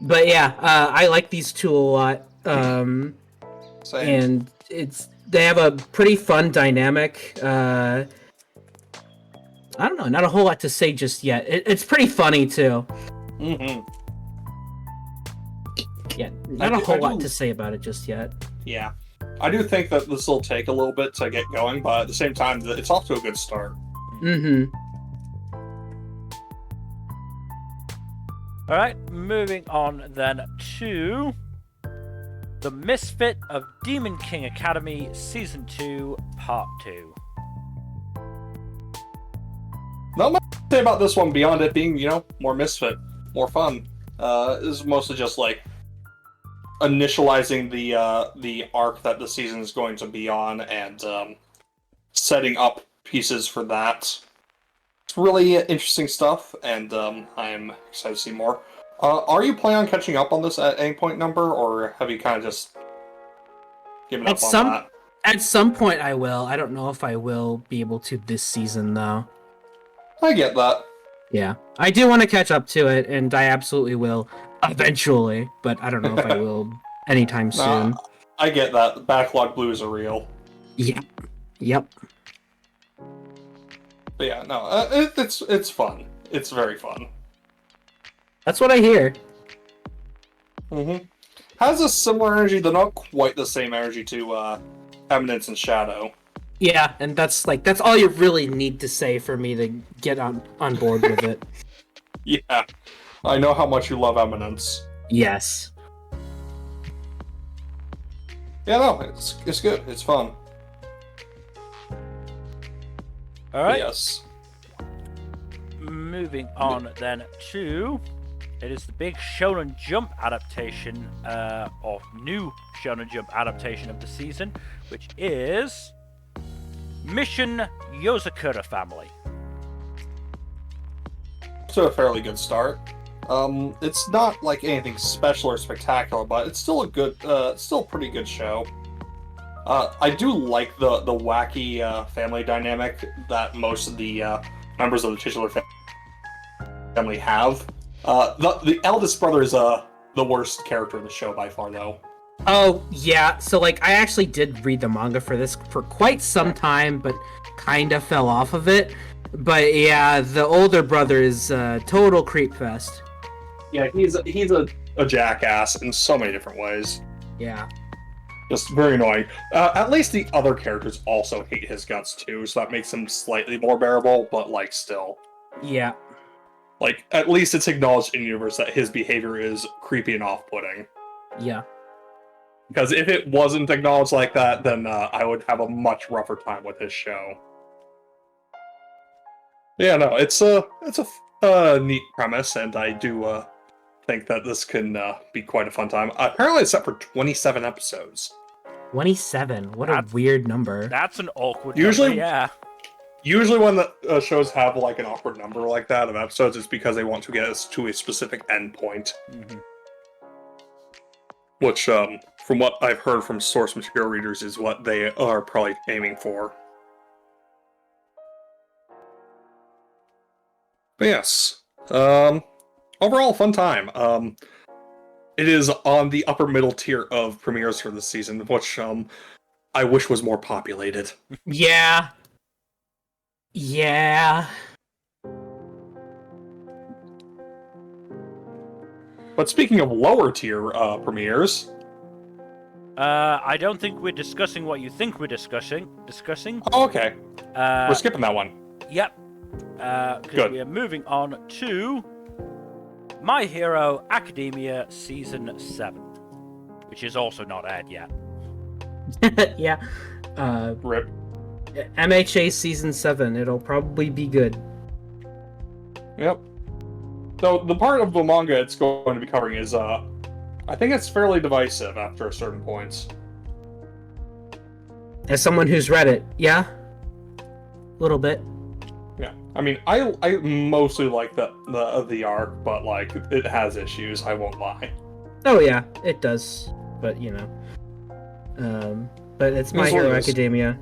B: But yeah, I like these two a lot.
C: Same.
B: And they have a pretty fun dynamic. I don't know, not a whole lot to say just yet. It's pretty funny too.
C: Mm-hmm.
B: Yeah, not a whole lot to say about it just yet.
C: Yeah. I do think that this will take a little bit to get going, but at the same time, it's off to a good start.
B: Mm-hmm.
A: Alright, moving on then to The Misfit of Demon King Academy Season 2, Part 2.
C: Not much to say about this one beyond it being, more Misfit, more fun. This is mostly just like initializing the arc that the season is going to be on and setting up pieces for that. It's really interesting stuff, and I'm excited to see more. Are you planning on catching up on this at any point, Nmbr, or have you kind of just given up on that?
B: At some point I will. I don't know if I will be able to this season, though.
C: I get that.
B: Yeah. I do want to catch up to it, and I absolutely will eventually, but I don't know if I will anytime soon.
C: I get that. Backlog blues are real.
B: Yeah. Yep.
C: But yeah, no, it's fun. It's very fun.
B: That's what I hear.
C: Mm-hmm. Has a similar energy, though not quite the same energy to Eminence and Shadow.
B: Yeah, and that's all you really need to say for me to get on board with it.
C: Yeah, I know how much you love Eminence.
B: Yes.
C: Yeah, no, it's good. It's fun.
A: Alright.
C: Yes.
A: Moving on then to... It is the big Shonen Jump adaptation, or new Shonen Jump adaptation of the season, which is Mission Yozakura family.
C: To a fairly good start. It's not like anything special or spectacular, but it's still still a pretty good show. I do like the wacky family dynamic that most of the members of the titular family have. The eldest brother is the worst character in the show by far, though.
B: Oh, yeah. So, like, I actually did read the manga for this for quite some time, but kind of fell off of it. But yeah, the older brother is total creep fest.
C: Yeah, he's a jackass in so many different ways.
B: Yeah.
C: Just very annoying. At least the other characters also hate his guts too, so that makes him slightly more bearable, but like still.
B: Yeah.
C: Like, at least it's acknowledged in the universe that his behavior is creepy and off-putting.
B: Yeah.
C: Because if it wasn't acknowledged like that, then I would have a much rougher time with his show. Yeah, no, it's a neat premise, and I do think that this can be quite a fun time. Apparently, it's set for 27 episodes.
B: 27. What a weird number.
A: That's an awkward
C: Usually,
A: number, yeah.
C: Usually when the shows have like an awkward number like that of episodes, it's because they want to get us to a specific endpoint.
A: Mm-hmm.
C: Which, from what I've heard from source material readers, is what they are probably aiming for. But yes, overall fun time. It is on the upper middle tier of premieres for this season, which I wish was more populated.
B: Yeah. Yeah.
C: But speaking of lower tier premieres,
A: I don't think we're discussing what you think we're discussing.
C: oh, okay, we're skipping that one.
A: Yep. Because
C: Good.
A: we are moving on to My Hero Academia Season 7, which is also not aired yet.
B: Yeah.
C: Rip.
B: MHA Season 7. It'll probably be good.
C: Yep. So the part of the manga it's going to be covering is, I think it's fairly divisive after a certain point.
B: As someone who's read it, yeah? A little bit.
C: Yeah, I mean, I mostly like the arc, but like it has issues. I won't lie.
B: Oh yeah, it does. But you know, but it's My
C: That's what
B: Hero
C: it is.
B: Academia.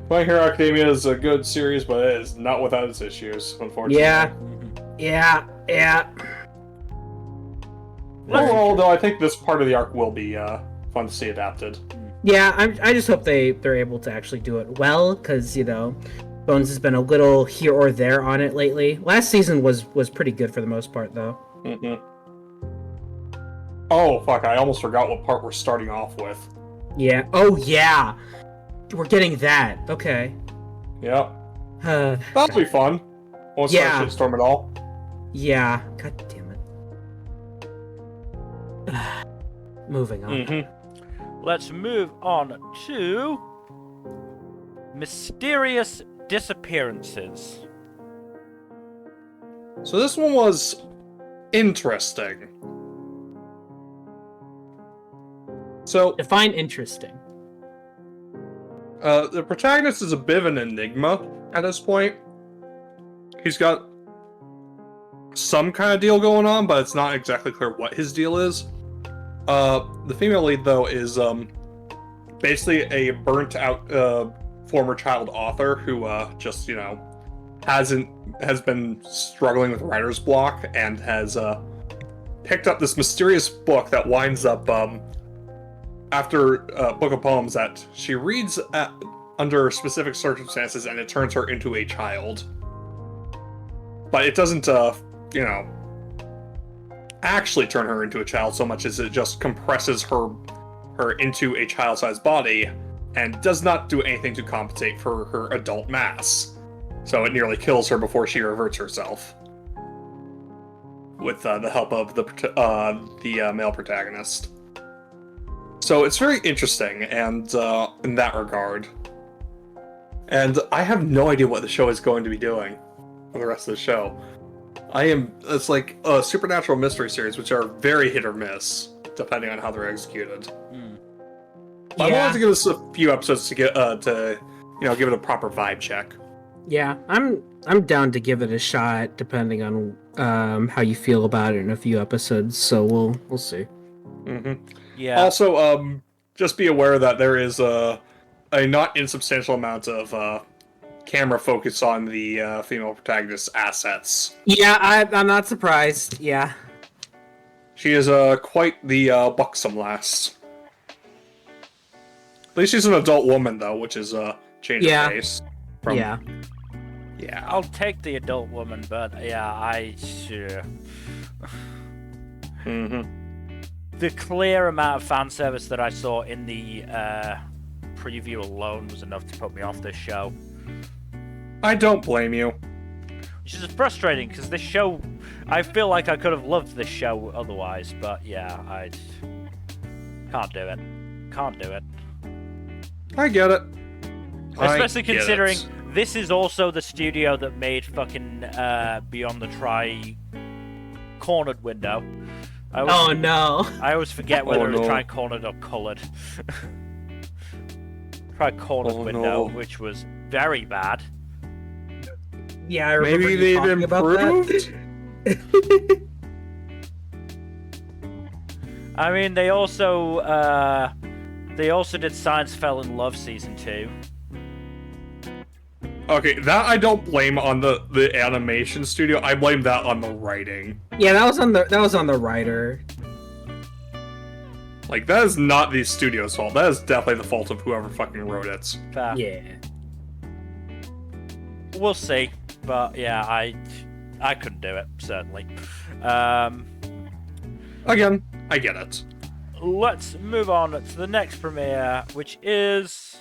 C: My Hero Academia is a good series, but it is not without its issues, unfortunately.
B: Yeah.
C: Overall, though, I think this part of the arc will be fun to see adapted.
B: Yeah, I just hope they're able to actually do it well, because you know, Bones has been a little here or there on it lately. Last season was pretty good for the most part, though.
C: Mm-hmm. Oh fuck! I almost forgot what part we're starting off with.
B: Yeah. Oh yeah. We're getting that. Okay.
C: Yeah, that'll be fun. Won't
B: Yeah.
C: start shitstorm at all.
B: Yeah. God damn it. Moving on.
C: Mm-hmm.
A: Let's move on to Mysterious Disappearances.
C: So this one was interesting. So
B: Define interesting.
C: the protagonist is a bit of an enigma at this point. He's got some kind of deal going on, but it's not exactly clear what his deal is. The female lead, though, is basically a burnt-out former child author who just, you know, has been struggling with writer's block and has picked up this mysterious book that winds up after a book of poems that she reads under specific circumstances, and it turns her into a child. But it doesn't, you know, actually turn her into a child so much as it just compresses her into a child-sized body and does not do anything to compensate for her adult mass. So it nearly kills her before she reverts herself. With the help of the male protagonist. So it's very interesting, and in that regard. And I have no idea what the show is going to be doing for the rest of the show. It's like a supernatural mystery series, which are very hit or miss, depending on how they're executed. I wanted to give us a few episodes to get to give it a proper vibe check.
B: Yeah, I'm down to give it a shot, depending on how you feel about it in a few episodes. So we'll see.
C: Mm-hmm.
A: Yeah.
C: Also, just be aware that there is a not insubstantial amount of camera focus on the female protagonist's assets.
B: Yeah, I'm not surprised. Yeah.
C: She is quite the buxom lass. At least she's an adult woman, though, which is a change of pace.
B: Yeah.
C: Yeah.
A: I'll take the adult woman, but yeah, The clear amount of fan service that I saw in the preview alone was enough to put me off this show.
C: I don't blame you.
A: Which is frustrating, because this show... I feel like I could have loved this show otherwise, but yeah, I... Can't do it. Can't do it.
C: I get it.
A: Especially considering this is also the studio that made fucking Beyond the Tri-Cornered window.
B: No.
A: I always forget whether it was Tri-Cornered or Coloured. Tri-Cornered window, which was very bad.
B: Yeah, I remember
C: maybe they've improved.
A: I mean, they also did Science Fell in Love Season 2.
C: Okay, that I don't blame on the animation studio. I blame that on the writing.
B: Yeah, that was on the writer.
C: Like, that is not the studio's fault. That is definitely the fault of whoever fucking wrote it.
A: Fair.
B: Yeah.
A: We'll see, but yeah, I couldn't do it, certainly.
C: Again, I get it.
A: Let's move on to the next premiere, which is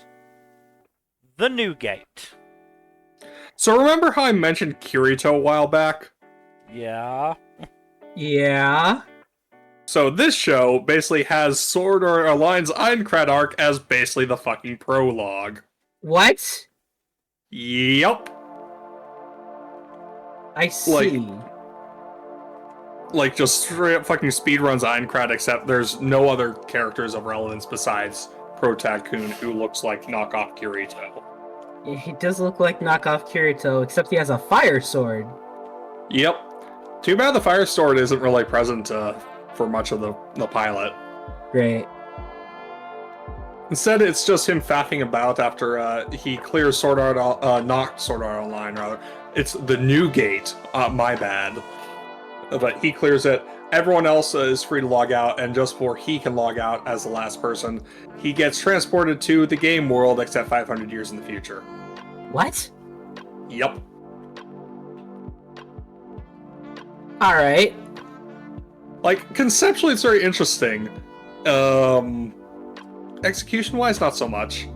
A: The New Gate.
C: So remember how I mentioned Kirito a while back?
A: Yeah.
B: Yeah.
C: So this show basically has Sword Art Online's Aincrad arc as basically the fucking prologue.
B: What?
C: Yep.
B: I see.
C: Like just straight up fucking speedruns Aincrad, except there's no other characters of relevance besides Pro Tycoon, who looks like knockoff Kirito.
B: He does look like knockoff Kirito, except he has a fire sword.
C: Yep. Too bad the fire sword isn't really present for much of the pilot.
B: Great.
C: Instead, it's just him faffing about after he clears Sword Art, not Sword Art Online, rather. It's the New Gate. My bad. But he clears it. Everyone else is free to log out, and just before he can log out as the last person, he gets transported to the game world, except 500 years in the future.
B: What?
C: Yep.
B: Alright.
C: Like, conceptually, it's very interesting. Execution-wise, not so much.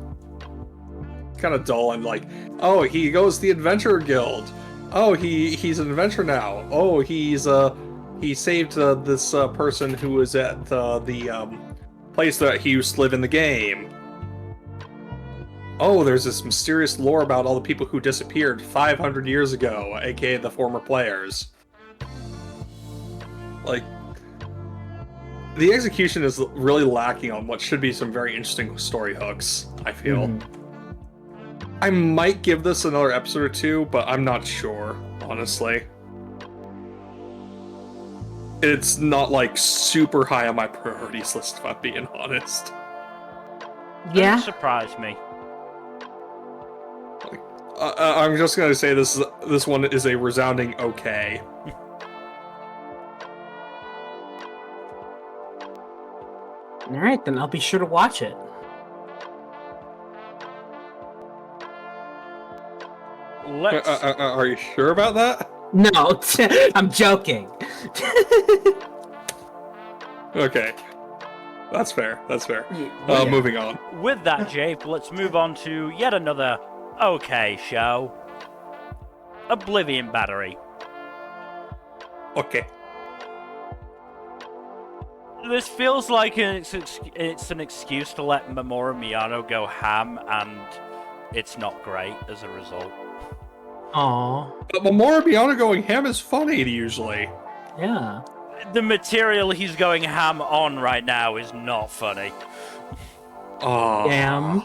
C: Kind of dull, and like, oh, he goes to the Adventurer Guild. Oh, he's an adventurer now. Oh, he saved this person who was at the place that he used to live in the game. Oh, there's this mysterious lore about all the people who disappeared 500 years ago, aka the former players. Like, the execution is really lacking on what should be some very interesting story hooks, I feel. I might give this another episode or two, but I'm not sure, honestly. It's not, like, super high on my priorities list, if I'm being honest.
B: Yeah.
A: That surprised me.
C: I'm just gonna say this one is a resounding okay.
B: Alright, then I'll be sure to watch it.
C: Are you sure about that?
B: No, I'm joking.
C: Okay. That's fair.
B: Yeah.
C: Moving on.
A: With that, Jape, let's move on to yet another okay show. Oblivion Battery.
C: Okay.
A: This feels like it's an excuse to let Mamoru Miyano go ham, and it's not great as a result.
B: Aww.
C: But Mamoru Miyano going ham is funny, usually.
B: Yeah.
A: The material he's going ham on right now is not funny.
C: Oh,
B: Damn.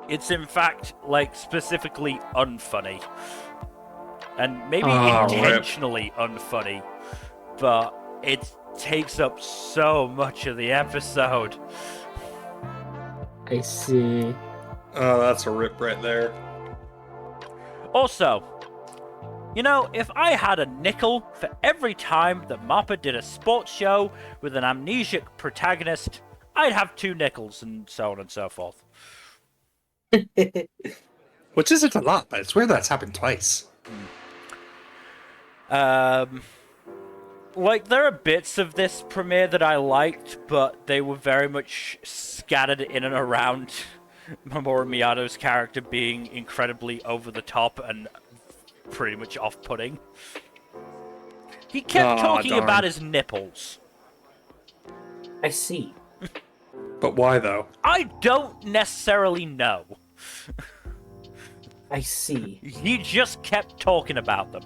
A: It's in fact, like, specifically unfunny. And maybe
C: Oh,
A: intentionally unfunny. But it takes up so much of the episode.
B: I see.
C: Oh, that's a rip right there.
A: Also, you know, if I had a nickel for every time that Mappa did a sports show with an amnesiac protagonist, I'd have 2 nickels, and so on and so forth.
C: Which isn't a lot, but it's weird that's happened twice.
A: Like, there are bits of this premiere that I liked, but they were very much scattered in and around Mamoru Miyamoto's character being incredibly over the top and pretty much off-putting. He kept talking
C: darn.
A: about his nipples.
B: I see.
C: But why, though?
A: I don't necessarily know.
B: I see.
A: He just kept talking about them.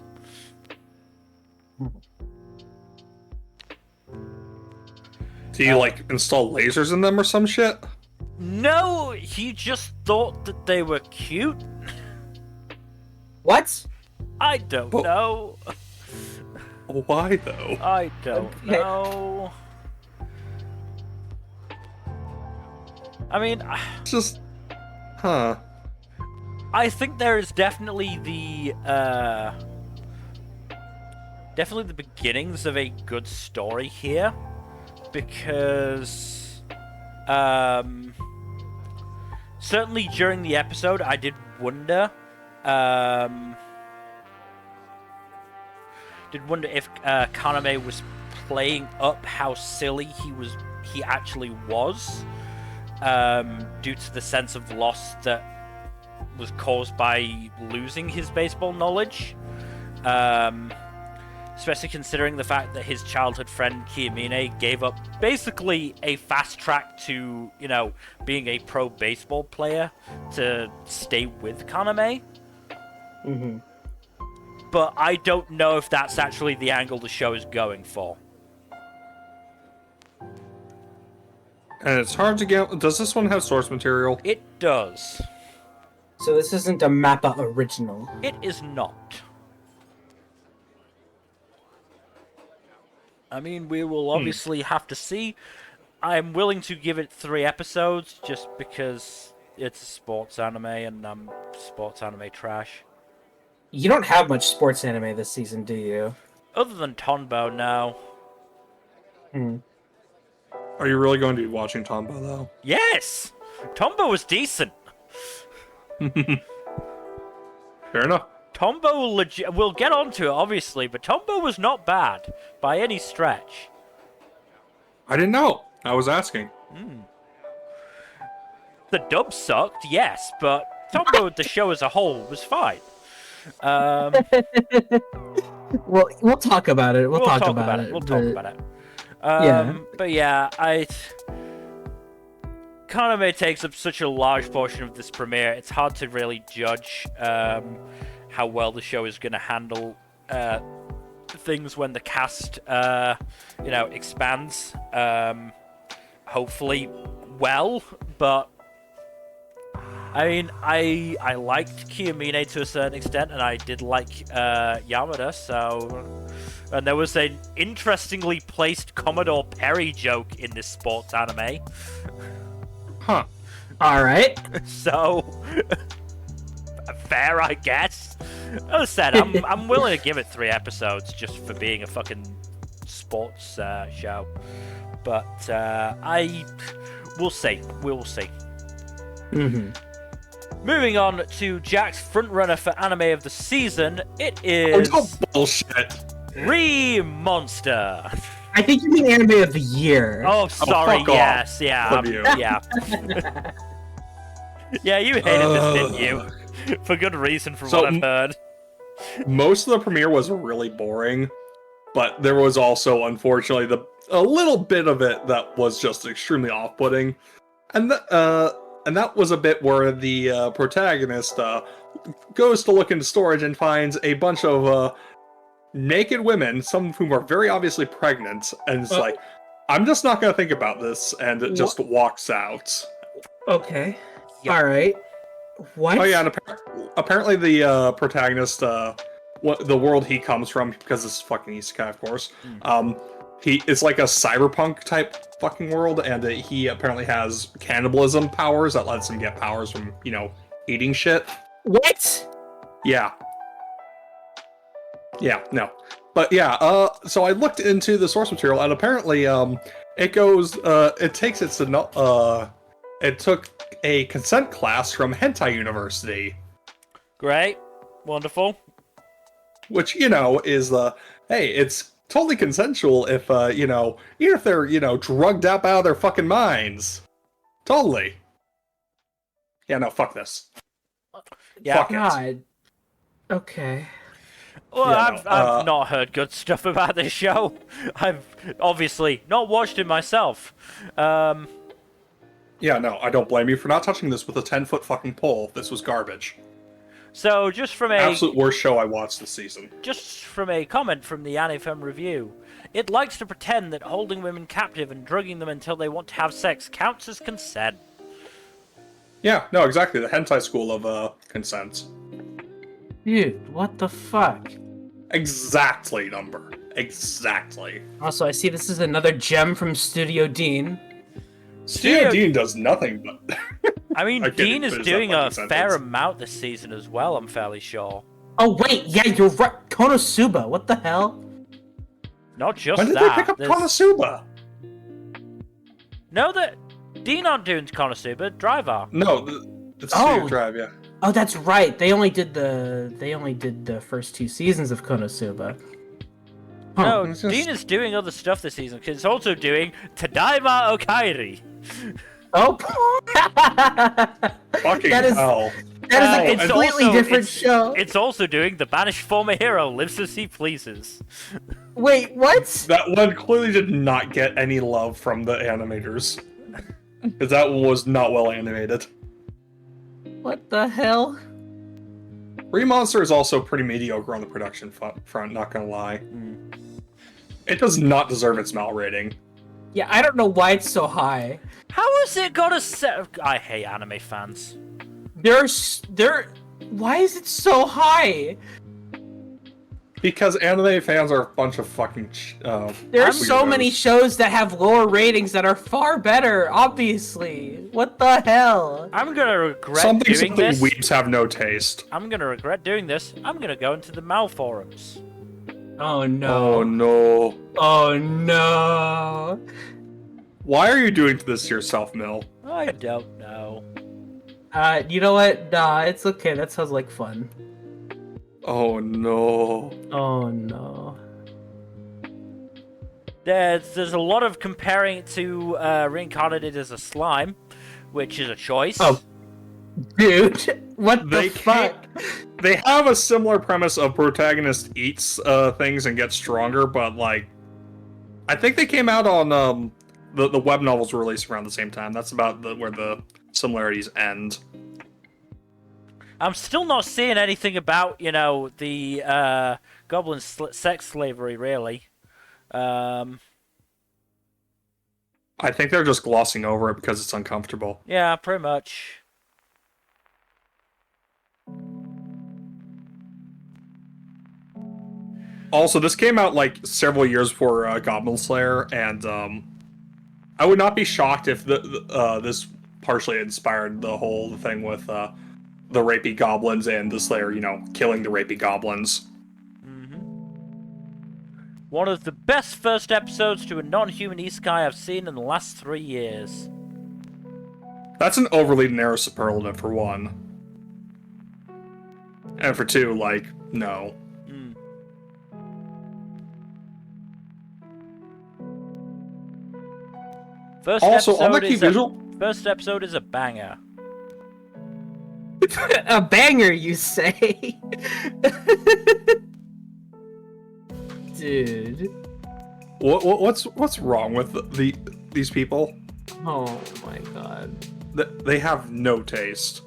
C: Do you, like, install lasers in them or some shit?
A: No, he just thought that they were cute.
B: What?
A: I don't
C: But-
A: know.
C: Why, though?
A: I don't
B: Okay.
A: know. I mean,
C: Just... Huh.
A: I think there is definitely the beginnings of a good story here, because certainly during the episode I did wonder if Kaname was playing up how silly he actually was, due to the sense of loss that was caused by losing his baseball knowledge. Especially considering the fact that his childhood friend Kiyomine gave up basically a fast track to, you know, being a pro baseball player to stay with Kaname.
B: Mm-hmm.
A: But I don't know if that's actually the angle the show is going for.
C: And it's hard to get... Does this one have source material?
A: It does.
B: So this isn't a Mappa original.
A: It is not. I mean, we will obviously have to see. I'm willing to give it 3 episodes just because it's a sports anime and I'm sports anime trash.
B: You don't have much sports anime this season, do you?
A: Other than Tonbo, no.
B: Hmm.
C: Are you really going to be watching Tombo, though?
A: Yes! Tonbo was decent.
C: Fair enough.
A: Tonbo we'll get onto it, obviously, but Tonbo was not bad by any stretch.
C: I didn't know. I was asking.
A: The dub sucked, yes, but Tonbo, the show as a whole, was fine.
B: Well, we'll talk about it. We'll talk about it.
A: We'll talk about it.
B: Yeah.
A: But yeah, Kaname takes up such a large portion of this premiere, it's hard to really judge how well the show is going to handle things when the cast, expands. Hopefully well, but I mean, I liked Kiyomine to a certain extent, and I did like Yamada, so... And there was an interestingly placed Commodore Perry joke in this sports anime.
C: Huh.
B: All right.
A: So... fair, I guess. As I said, I'm willing to give it 3 episodes just for being a fucking sports show. But we'll see. We will see.
B: Mm-hmm.
A: Moving on to Jack's frontrunner for anime of the season, it is
C: Oh, bullshit.
A: Monster.
B: I think you mean anime of the year.
A: Oh, sorry.
C: fuck off.
A: Yes, yeah,
C: Fuck you.
A: yeah. Yeah, you hated this, didn't you? For good reason, from what I've heard.
C: Most of the premiere was really boring, but there was also, unfortunately, a little bit of it that was just extremely off-putting, and that was a bit where the protagonist goes to look into storage and finds a bunch of naked women, some of whom are very obviously pregnant, and it's like, I'm just not going to think about this, and it just walks out.
B: Okay.
A: Yep.
B: All right. What?
C: Oh yeah, and apparently the protagonist, the world he comes from, because this is fucking isekai, of course. It's like a cyberpunk type fucking world, and he apparently has cannibalism powers that lets him get powers from eating shit.
B: What?
C: Yeah. Yeah. No. But yeah. So I looked into the source material, and apparently, it goes. It takes its. It took a consent class from Hentai University.
A: Great. Wonderful.
C: Which, is hey, it's totally consensual if, even if they're, drugged up out of their fucking minds. Totally. Yeah, no, fuck this.
A: Yeah.
C: Fuck it.
B: God. Okay.
A: Well,
C: Yeah,
A: I've not heard good stuff about this show. I've obviously not watched it myself.
C: Yeah, no, I don't blame you for not touching this with a 10-foot fucking pole. This was garbage.
A: So just from
C: Absolute worst show I watched this season.
A: Just from a comment from the Anifem review, it likes to pretend that holding women captive and drugging them until they want to have sex counts as consent.
C: Yeah, no, exactly. The hentai school of consent.
B: Dude, what the fuck?
C: Exactly, Nmbr. Exactly.
B: Also, I see this is another gem from Studio Dean.
C: Studio Dean does nothing but...
A: I mean,
C: I can't
A: Dean is
C: finish
A: doing
C: that
A: a
C: fucking
A: fair
C: sentence.
A: amount this season as well, I'm fairly sure.
B: Oh wait, yeah, you're right. Konosuba, what the hell?
A: Not just
C: When did
A: that.
C: they pick up
A: there's-
C: Konosuba?
A: No, that Dean aren't doing Konosuba, Driver.
C: No, it's Studio Drive, yeah.
B: Oh, that's right. They only did the first 2 seasons of Konosuba. Huh.
A: No,
C: it's just-
A: Dean is doing other stuff this season, because it's also doing Tadaima Okaeri.
B: Oh,
C: Fucking
B: that is
C: hell.
B: that is a
A: It's
B: completely
A: also-
B: different show.
A: It's also doing The Banished Former Hero Lives as He Pleases.
B: Wait, what?
C: That one clearly did not get any love from the animators. Because that one was not well animated.
B: What the hell?
C: Remonster is also pretty mediocre on the production front, not gonna lie. It does not deserve its Mal rating.
B: Yeah, I don't know why it's so high.
A: How has it got a set? I hate anime fans.
B: Why is it so high?
C: Because anime fans are a bunch of fucking...
B: There are so
C: weirdos.
B: many shows that have lower ratings that are far better, obviously. What the hell?
A: I'm gonna regret
C: Something
A: doing this.
C: weebs have no taste.
A: I'm gonna regret doing this. I'm gonna go into the Mal forums.
B: Oh no.
C: Oh no.
B: Oh no.
C: Why are you doing this to yourself, Mill?
A: I don't know.
B: You know what? Nah, it's okay. That sounds like fun.
C: Oh no.
B: Oh no.
A: There's a lot of comparing it to Reincarnated as a slime, which is a choice.
B: Oh. Dude, what the fuck?
C: They have a similar premise of protagonist eats things and gets stronger, but like, I think they came out on the web novels were released around the same time. That's about where the similarities end.
A: I'm still not seeing anything about, the goblin sex slavery, really.
C: I think they're just glossing over it because it's uncomfortable.
A: Yeah, pretty much.
C: Also, this came out like several years before Goblin Slayer, and I would not be shocked if this partially inspired the whole thing with the rapey goblins and the Slayer, killing the rapey goblins.
A: One of the best first episodes to a non-human isekai I've seen in the last 3 years.
C: That's an overly narrow superlative for one. And for two, like, no.
A: First
C: Also, on the
A: episode
C: key
A: is
C: visual...
A: First episode is a banger.
B: A banger, you say? Dude.
C: What's wrong with these people?
B: Oh my god.
C: They have no taste.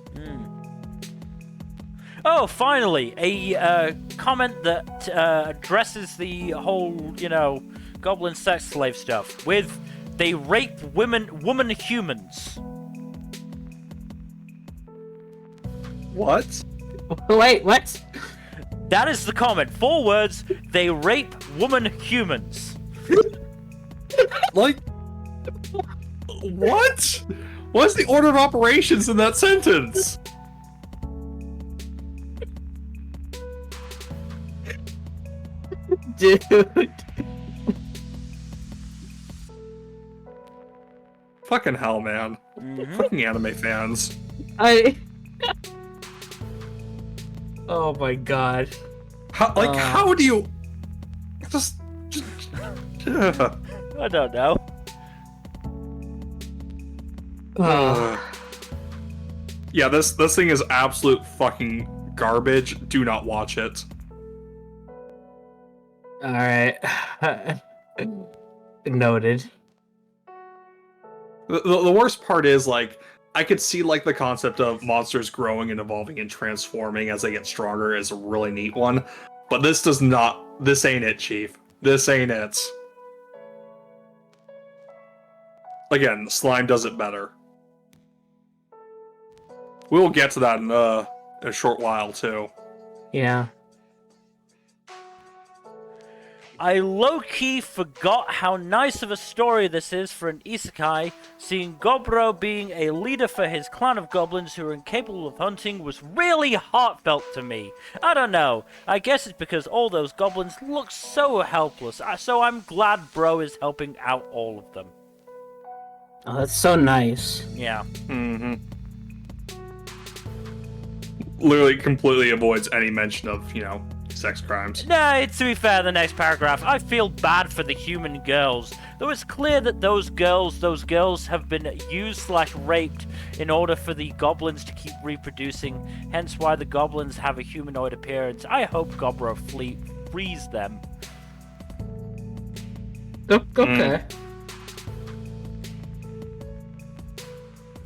A: Oh, finally, a comment that addresses the whole, goblin sex slave stuff with they rape woman humans.
C: What?
B: Wait, what?
A: That is the comment. 4 words. They rape woman humans.
C: Like, what? What's the order of operations in that sentence?
B: Dude.
C: Fucking hell, man. Fucking anime fans.
B: Oh my god.
C: How do you... Just...
A: I don't know.
C: Yeah, this thing is absolute fucking garbage. Do not watch it.
B: Alright. Noted.
C: The worst part is, like, I could see, like, the concept of monsters growing and evolving and transforming as they get stronger is a really neat one. But this does not... This ain't it, Chief. This ain't it. Again, Slime does it better. We will get to that in a short while, too.
B: Yeah.
A: I low-key forgot how nice of a story this is for an isekai. Seeing Gobro being a leader for his clan of goblins who are incapable of hunting was really heartfelt to me. I don't know. I guess it's because all those goblins look so helpless. So I'm glad Bro is helping out all of them.
B: Oh, that's so nice.
A: Yeah.
C: Mm-hmm. Literally completely avoids any mention of, you know, sex crimes.
A: Nah, to be fair, the next paragraph, I feel bad for the human girls. Though it's clear that those girls have been used/raped in order for the goblins to keep reproducing, hence why the goblins have a humanoid appearance. I hope Gobro frees them.
B: Okay.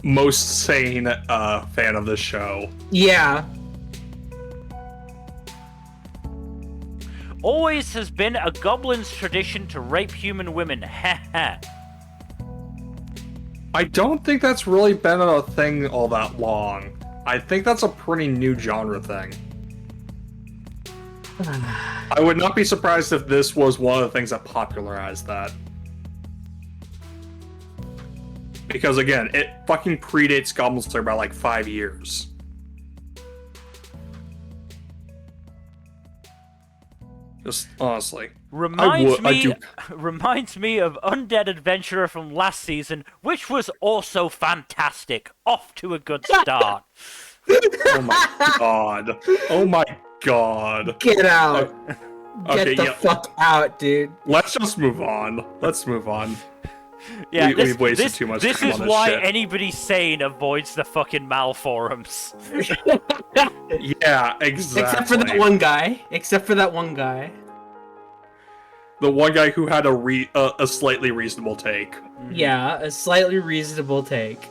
C: Most sane fan of this show.
B: Yeah.
A: Always has been a goblin's tradition to rape human women. Heh.
C: I don't think that's really been a thing all that long. I think that's a pretty new genre thing. I would not be surprised if this was one of the things that popularized that. Because again, it fucking predates Goblin Slayer by like 5 years. Just honestly.
A: Reminds me of Undead Adventurer from last season, which was also fantastic. Off to a good start.
C: Oh my god. Oh my god.
B: Get out.
C: Okay,
B: Get the fuck out, dude.
C: Let's just move on. Let's move on.
A: Yeah,
C: we've wasted too much time
A: This is
C: on this
A: why
C: shit.
A: anybody sane avoids the fucking Mal forums.
C: Yeah, exactly.
B: Except for that one guy.
C: The one guy who had a slightly reasonable take.
B: Yeah, a slightly reasonable take.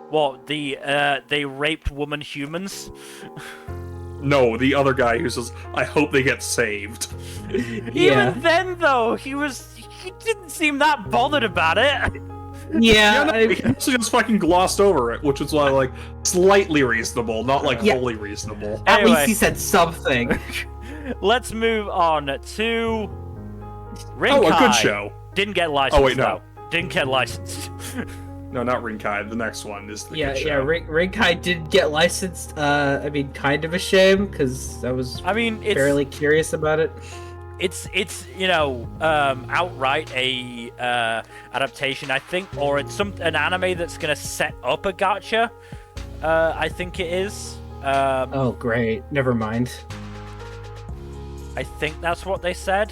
A: What, they raped woman humans?
C: No, the other guy who says, I hope they get saved.
B: Yeah.
A: Even then, though, he didn't seem that bothered about it.
B: Yeah,
C: No, he actually just fucking glossed over it, which was why, like, slightly reasonable, not like
B: Yeah.
C: wholly reasonable.
B: at
A: Anyway.
B: least he said something.
A: Let's move on to Rinkai.
C: Oh, a good show.
A: Didn't get licensed.
C: Oh, wait, no.
A: though. Didn't get licensed.
C: No, not Rinkai. The next one is the
B: Yeah,
C: good
B: yeah.
C: show.
B: Rinkai did get licensed. I mean, kind of a shame because I was
A: I mean, it's
B: fairly curious about it.
A: it's outright a adaptation, I think, or it's an anime that's gonna set up a gacha. I think it is.
B: Oh, great. Never mind.
A: I think that's what they said.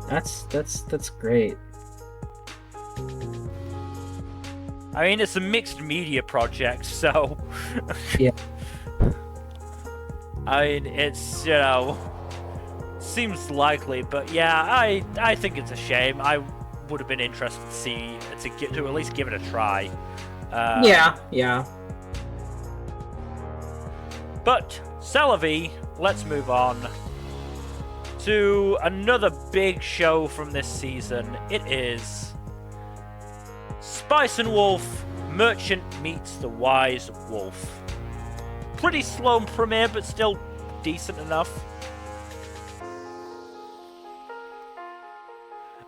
B: That's great.
A: I mean, it's a mixed media project, so.
B: Yeah.
A: I mean, it's, seems likely, but yeah, I think it's a shame. I would have been interested to at least give it a try.
B: Yeah.
A: But, Celavi, let's move on to another big show from this season. It is Spice and Wolf Merchant meets the wise wolf. Pretty slow premiere, but still decent enough.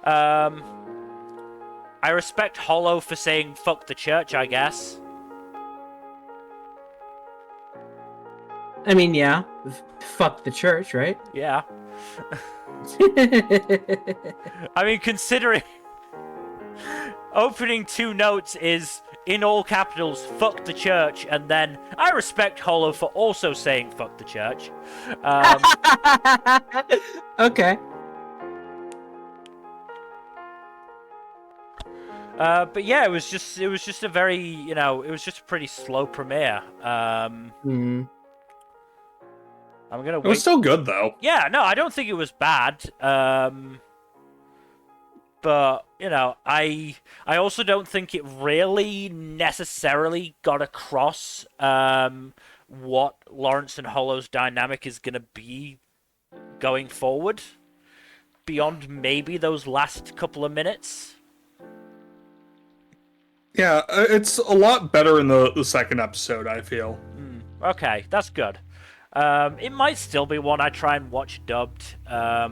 A: I respect Hollow for saying fuck the church, I guess.
B: I mean, yeah. Fuck the church, right?
A: Yeah. I mean, considering opening 2 notes is in all capitals, fuck the church, and then I respect Hollow for also saying fuck the church.
B: Okay.
A: But yeah, it was just a very, it was just a pretty slow premiere. I'm gonna wait.
C: It was still good though.
A: Yeah, no, I don't think it was bad. But I also don't think it really necessarily got across what Lawrence and Hollow's dynamic is gonna be going forward, beyond maybe those last couple of minutes.
C: Yeah, it's a lot better in the second episode, I feel.
A: Okay, that's good. It might still be one I try and watch dubbed.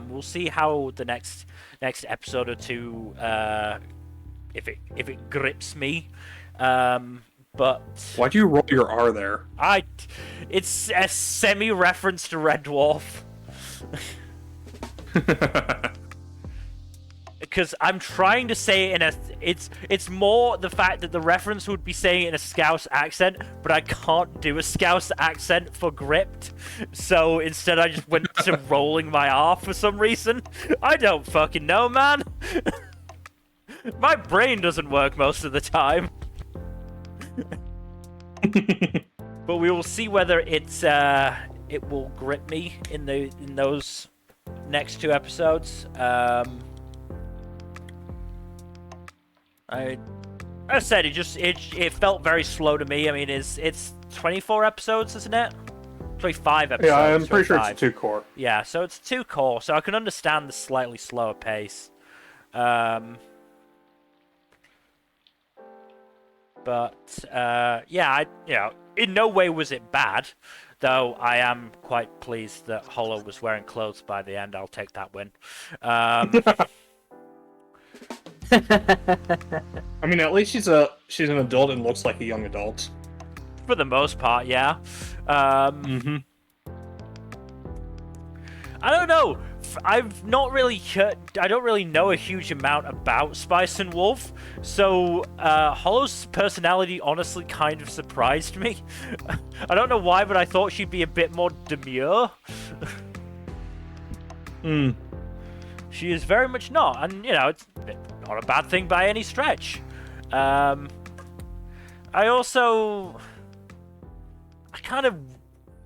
A: We'll see how the next episode or two, if it grips me. But
C: Why'd you roll your R there?
A: it's a semi-reference to Red Dwarf. Because I'm trying to say it in a... It's more the fact that the reference would be saying it in a Scouse accent, but I can't do a Scouse accent for gripped. So instead I just went to rolling my R for some reason. I don't fucking know, man. My brain doesn't work most of the time. But we will see whether it will grip me in those next 2 episodes. I said it felt very slow to me. I mean, it's 24 episodes, isn't it? 25 episodes.
C: Yeah, I'm pretty sure
A: 25.
C: it's 2 core.
A: Yeah, so it's 2 core, so I can understand the slightly slower pace. But yeah, in no way was it bad, though I am quite pleased that Hollow was wearing clothes by the end. I'll take that win.
C: I mean, at least she's an adult and looks like a young adult.
A: For the most part, yeah. I don't know. I don't really know a huge amount about Spice and Wolf, so Hollow's personality honestly kind of surprised me. I don't know why, but I thought she'd be a bit more demure. She is very much not, and it's not a bad thing by any stretch. I kind of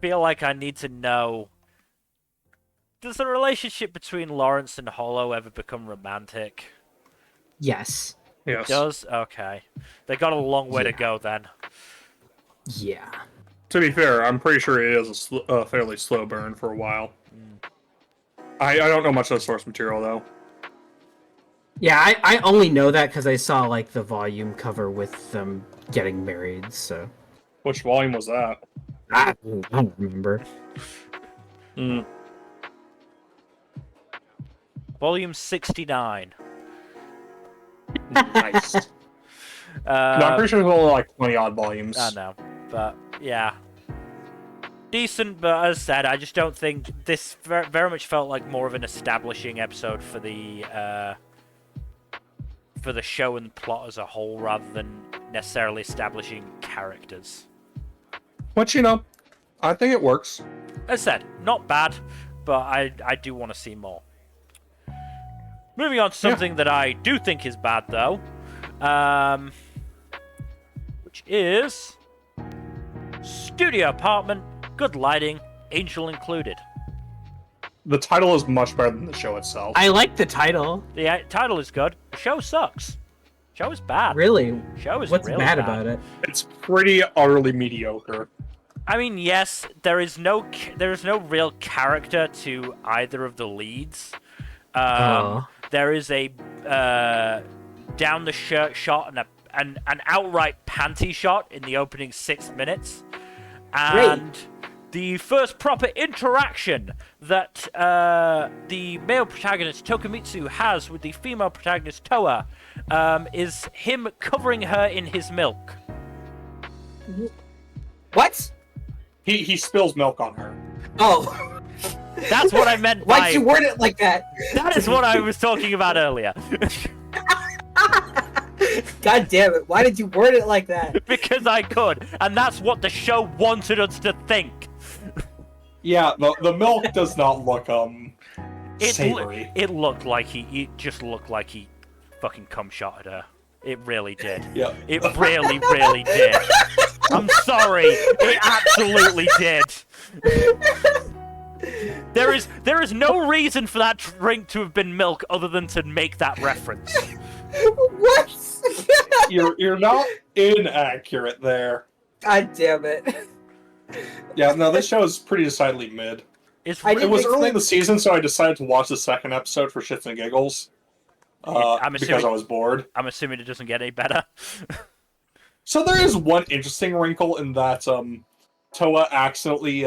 A: feel like I need to know, does the relationship between Lawrence and Hollow ever become romantic?
B: Yes.
C: Yes.
A: It does? Okay. They got a long way to go then.
B: Yeah.
C: To be fair, I'm pretty sure it is a fairly slow burn for a while. I don't know much of the source material, though.
B: Yeah, I only know that because I saw, like, the volume cover with them getting married, so...
C: Which volume was that?
B: I don't remember.
A: Volume 69.
C: Nice. No, I'm pretty sure it was only like 20-odd volumes.
A: I know, but yeah. Decent, but as I said, I just don't think this very much felt like more of an establishing episode for the show and plot as a whole, rather than necessarily establishing characters.
C: Which, I think it works.
A: As I said, not bad, but I do want to see more. Moving on to something that I do think is bad, though, which is studio apartment, good lighting, angel included.
C: The title is much better than the show itself.
B: I like the title.
A: The title is good. The show sucks. The show is bad.
B: Really?
A: The show is
B: What's
A: really
B: bad about it?
C: It's pretty utterly mediocre.
A: I mean, yes, there is no real character to either of the leads. There is a down the shirt shot and an outright panty shot in the opening 6 minutes. And the first proper interaction that the male protagonist Tokumitsu has with the female protagonist Toa is him covering her in his milk.
B: What?
C: He spills milk on her.
B: Oh.
A: That's what I meant by...
B: Why'd you word it like that?
A: That is what I was talking about earlier.
B: God damn it, why did you word it like that?
A: Because I could, and that's what the show wanted us to think.
C: Yeah, the milk does not look savory.
A: It looked like he just looked like he fucking cum shot at her. It really did.
C: Yeah.
A: It really, really did. I'm sorry. It absolutely did. There is no reason for that drink to have been milk other than to make that reference.
B: What?
C: You're not inaccurate there.
B: God damn it.
C: Yeah, no, this show is pretty decidedly mid.
A: It
C: was early in the season, so I decided to watch the second episode for shits and giggles. Because I was bored.
A: I'm assuming it doesn't get any better.
C: So there is one interesting wrinkle in that Toa accidentally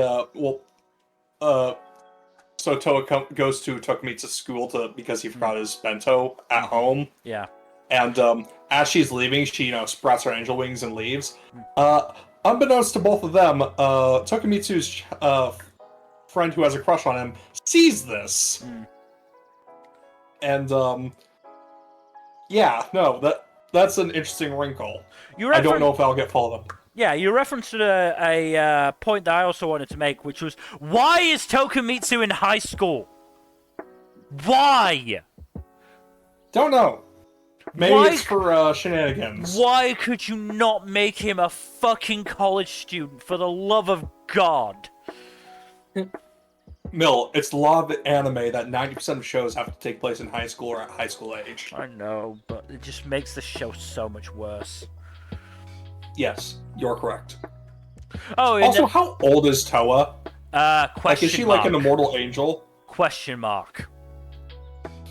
C: so Toa goes to Tokumitsu's school because he forgot his bento at home.
A: Yeah.
C: And as she's leaving, she sprouts her angel wings and leaves. Unbeknownst to both of them, Tokumitsu's friend who has a crush on him sees this. And yeah, no, that's an interesting wrinkle. I don't know if I'll get followed up.
A: Yeah, you referenced a point that I also wanted to make, which was, why is Tokumitsu in high school? Why?
C: Don't know. Maybe it's for shenanigans.
A: Why could you not make him a fucking college student, for the love of God?
C: Mill, it's the law of anime that 90% of shows have to take place in high school or at high school age.
A: I know, but it just makes the show so much worse.
C: Yes, you're correct.
A: Oh,
C: also, how old is Toa?
A: Question
C: is she
A: mark.
C: like an immortal angel?
A: Question mark.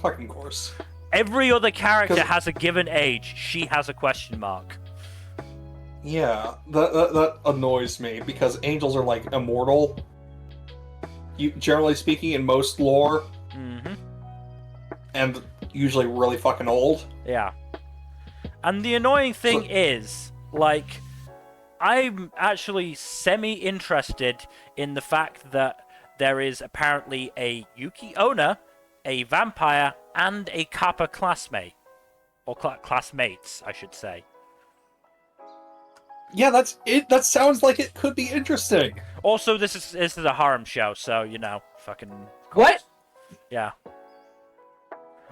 C: Fucking course.
A: Every other character has a given age. She has a question mark.
C: Yeah, that annoys me because angels are like immortal. Generally speaking, in most lore, and usually really fucking old.
A: Yeah. And the annoying thing is, like, I'm actually semi-interested in the fact that there is apparently a Yuki owner, a vampire, and a Kappa classmate. Or classmates, I should say.
C: Yeah, that's it. That sounds like it could be interesting.
A: Also, this is a harem show, so, fucking...
B: What?
A: Yeah.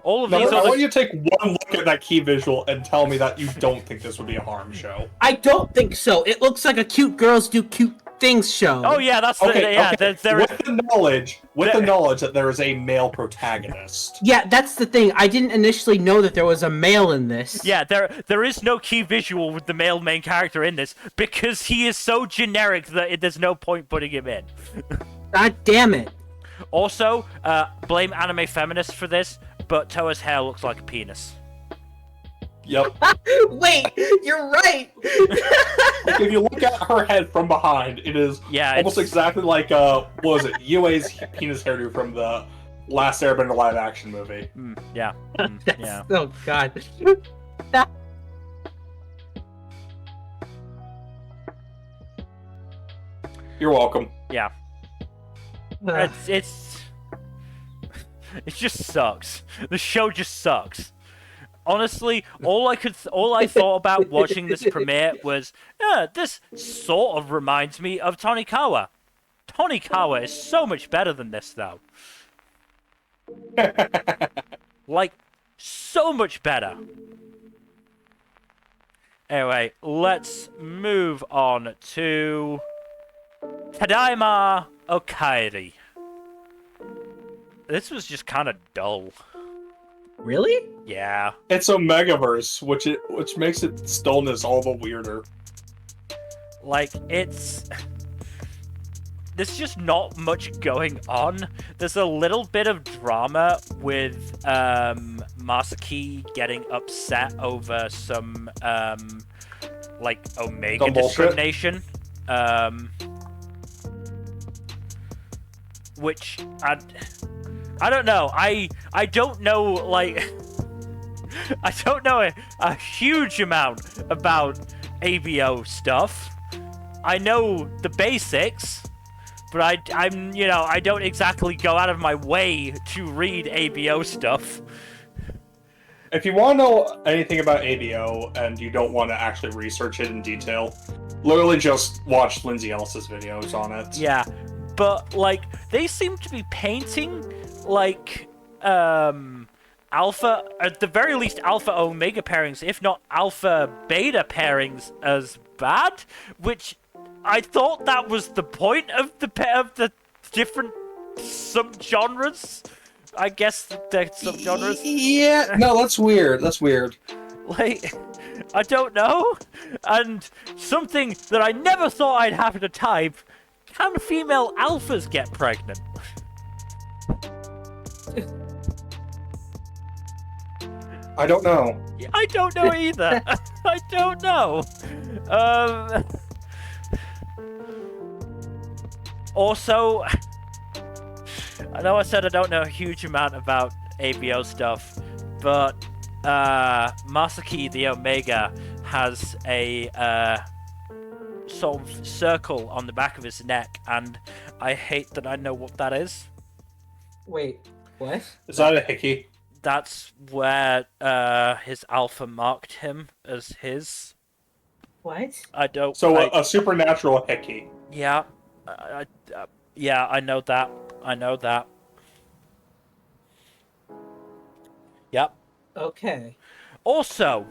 A: All of
C: No,
A: these
C: I
A: other...
C: want you to take one look at that key visual and tell me that you don't think this would be a harem show.
B: I don't think so. It looks like a cute girls do cute things show.
A: Oh yeah, that's
C: okay.
A: There
C: with the knowledge that there is a male protagonist.
B: Yeah, that's the thing. I didn't initially know that there was a male in this.
A: Yeah, there is no key visual with the male main character in this because he is so generic that there's no point putting him in.
B: God damn it.
A: Also, blame anime feminists for this, but Toa's hair looks like a penis.
C: Yep.
B: Wait, you're right.
C: If you look at her head from behind, it is almost exactly like what was it? Yue's penis hairdo from the last Airbender live action movie.
A: Yeah. Yeah.
B: Oh god.
C: You're welcome.
A: Yeah. It just sucks. The show just sucks. Honestly, all I thought about watching this premiere was, this sort of reminds me of Tonikawa. Tonikawa is so much better than this, though. Like, so much better. Anyway, let's move on to Tadaima Okaeri. This was just kind of dull.
B: Really?
A: Yeah.
C: It's a Megaverse, which makes its dullness all the weirder.
A: Like, there's just not much going on. There's a little bit of drama with Masaki getting upset over some like Omega
C: Some bullshit.
A: discrimination, which I don't know. I don't know, like I don't know a huge amount about ABO stuff. I know the basics, but I'm you know, I don't exactly go out of my way to read ABO stuff.
C: If you want to know anything about ABO and you don't want to actually research it in detail, literally just watch Lindsay Ellis's videos on it.
A: Yeah, but like they seem to be painting like alpha, at the very least alpha omega pairings, if not alpha beta pairings, as bad, which I thought that was the point of the different subgenres. I guess the subgenres.
C: Yeah, no, that's weird. That's weird.
A: Like, I don't know. And something that I never thought I'd have to type: can female alphas get pregnant?
C: I don't know.
A: I don't know either. I don't know. Also, I know I said I don't know a huge amount about ABO stuff, but Masaki the Omega has a sort of circle on the back of his neck, and I hate that I know what that is.
B: Wait, what?
C: Is that a hickey?
A: That's where his alpha marked him as his.
B: What?
A: I don't.
C: So a supernatural hickey.
A: Yeah, yeah, I know that. I know that. Yep.
B: Okay.
A: Also,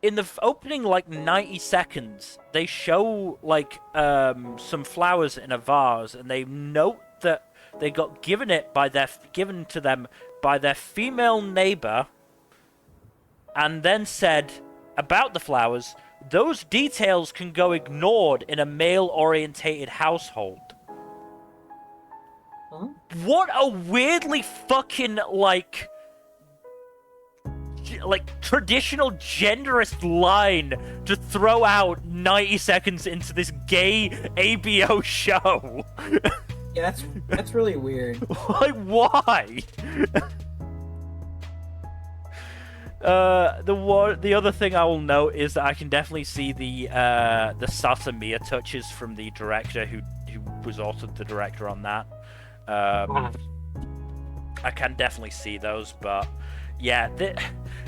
A: in the opening like 90 seconds, they show like some flowers in a vase, and they note that they got given to them by their female neighbor, and then said about the flowers, those details can go ignored in a male-orientated household.
B: Huh?
A: What a weirdly fucking like traditional genderist line to throw out 90 seconds into this gay ABO show.
B: Yeah, that's really weird.
A: Like, why? The other thing I will note is that I can definitely see the Satamiya touches from the director who was also the director on that. I can definitely see those, but yeah,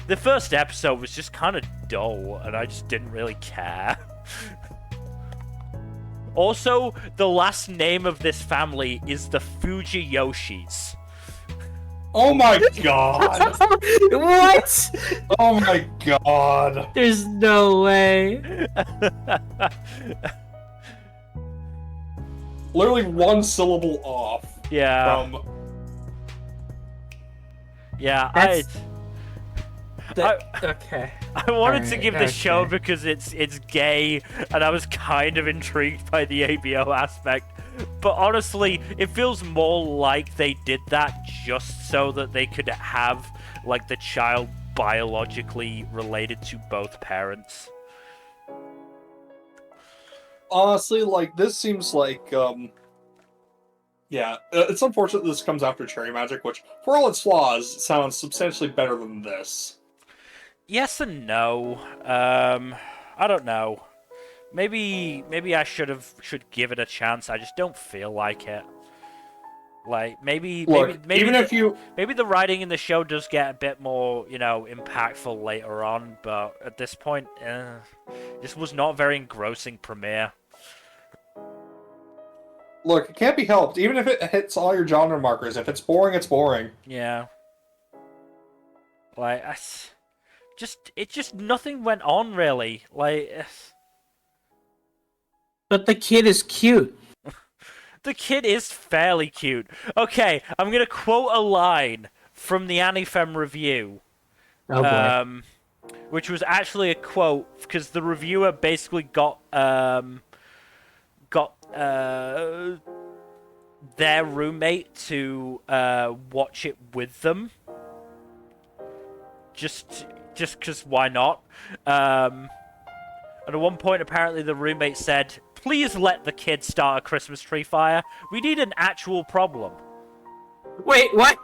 A: the first episode was just kind of dull, and I just didn't really care. Also, the last name of this family is the Fujiyoshis.
C: Oh my god!
B: What?
C: Oh my god!
B: There's no way.
C: Literally one syllable off.
A: Yeah.
C: From...
A: Yeah,
B: okay.
A: I wanted to give this show because it's gay, and I was kind of intrigued by the ABO aspect. But honestly, it feels more like they did that just so that they could have like the child biologically related to both parents.
C: Honestly, like, this seems like, yeah, it's unfortunate this comes after Cherry Magic, which, for all its flaws, sounds substantially better than this.
A: Yes and no. I don't know. Maybe I should give it a chance. I just don't feel like it. Like, maybe
C: even if you...
A: Maybe the writing in the show does get a bit more, impactful later on, but at this point, this was not a very engrossing premiere.
C: Look, it can't be helped. Even if it hits all your genre markers, if it's boring, it's boring.
A: Yeah. Like, just nothing went on, really. Like...
B: But the kid is cute.
A: The kid is fairly cute. Okay, I'm gonna quote a line from the Anifem review.
B: Oh boy.
A: Which was actually a quote, because the reviewer basically got their roommate to watch it with them. just because why not? And at one point, apparently, the roommate said, "Please let the kid start a Christmas tree fire. We need an actual problem."
B: Wait, what?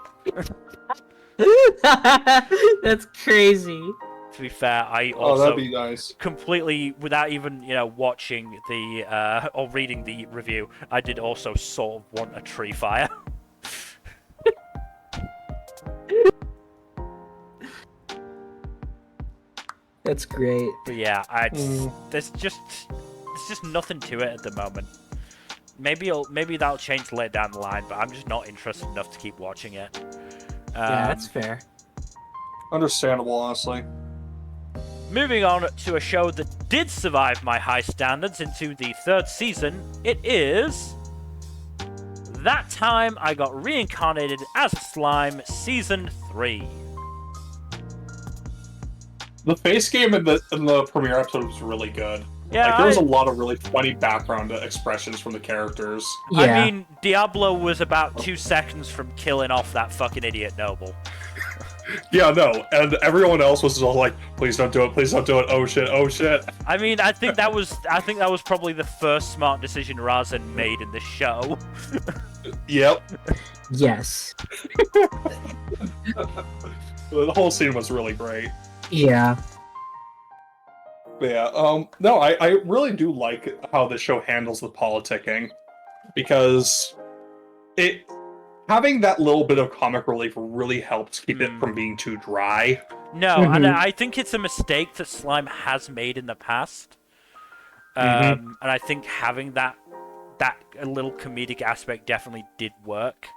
B: That's crazy.
A: To be fair, I
C: Oh,
A: also
C: that'd be nice.
A: completely, without even watching the or reading the review, I did also sort of want a tree fire.
B: That's great.
A: But yeah, there's just nothing to it at the moment. Maybe that'll change later down the line, but I'm just not interested enough to keep watching it.
B: Yeah, that's fair.
C: Understandable, honestly.
A: Moving on to a show that did survive my high standards into the 3rd season, it is That Time I Got Reincarnated as a Slime Season 3.
C: The face game in the premiere episode was really good.
A: Yeah,
C: like, there was a lot of really funny background expressions from the characters.
B: Yeah.
A: I mean, Diablo was about 2 seconds from killing off that fucking idiot noble.
C: Yeah, no, and everyone else was all like, "Please don't do it! Please don't do it! Oh shit! Oh shit!"
A: I mean, I think that was probably the first smart decision Razan made in the show.
C: Yep.
B: Yes.
C: The whole scene was really great.
B: Yeah.
C: But yeah, no, I really do like how the show handles the politicking, because having that little bit of comic relief really helps keep it from being too dry.
A: No, and I think it's a mistake that Slime has made in the past. And I think having that little comedic aspect definitely did work.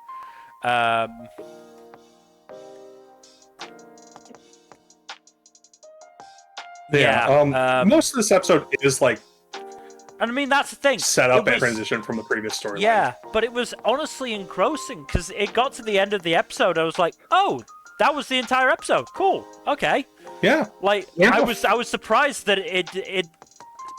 C: Most of this episode is like,
A: and I mean, that's the thing.
C: Set up and transition from the previous storyline.
A: Yeah, but it was honestly engrossing, because it got to the end of the episode, I was like, oh, that was the entire episode. Cool. Okay.
C: Yeah.
A: Like,
B: Yeah.
A: I was surprised that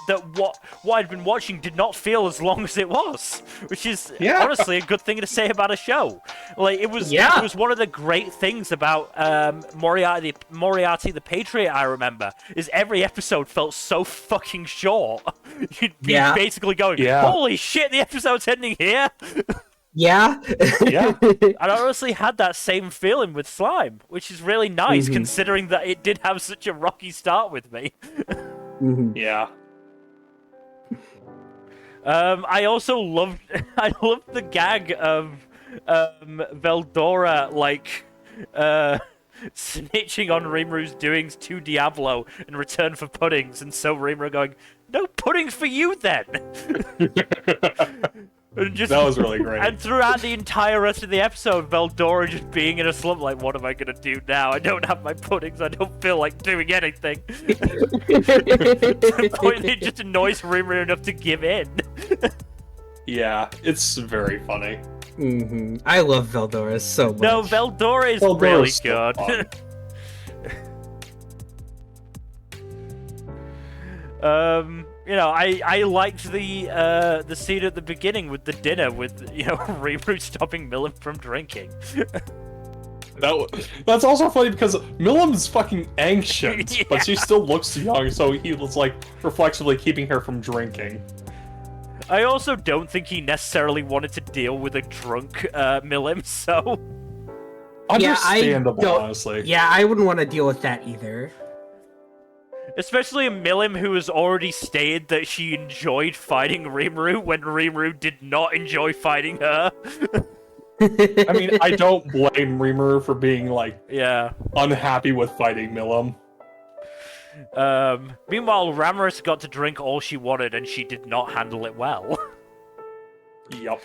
A: that what I'd been watching did not feel as long as it was, which is honestly a good thing to say about a show. Like, it was one of the great things about Moriarty the Patriot, I remember, is every episode felt so fucking short. You'd be basically going, holy shit, the episode's ending here.
B: Yeah.
C: Yeah.
A: I honestly had that same feeling with Slime, which is really nice, considering that it did have such a rocky start with me.
C: Yeah.
A: I also loved the gag of Veldora snitching on Rimuru's doings to Diablo in return for puddings, and so Rimuru going, "No puddings for you then."
C: That was really great.
A: And throughout the entire rest of the episode, Veldora just being in a slump, like, what am I gonna do now? I don't have my puddings. I don't feel like doing anything. To the point that it just annoys Rimuru enough to give in.
C: Yeah, it's very funny.
B: I love Veldora so much.
A: No, Veldora is really good. I liked the scene at the beginning with the dinner with Rimuru stopping Milim from drinking.
C: That's also funny because Milim's fucking ancient, but she still looks young, so he was like reflexively keeping her from drinking.
A: I also don't think he necessarily wanted to deal with a drunk Milim, so
C: understandable, honestly.
B: Yeah, I wouldn't want to deal with that either.
A: Especially a Milim who has already stated that she enjoyed fighting Rimuru when Rimuru did not enjoy fighting her.
C: I mean, I don't blame Rimuru for being, unhappy with fighting Milim.
A: Meanwhile, Ramaris got to drink all she wanted and she did not handle it well.
C: Yup.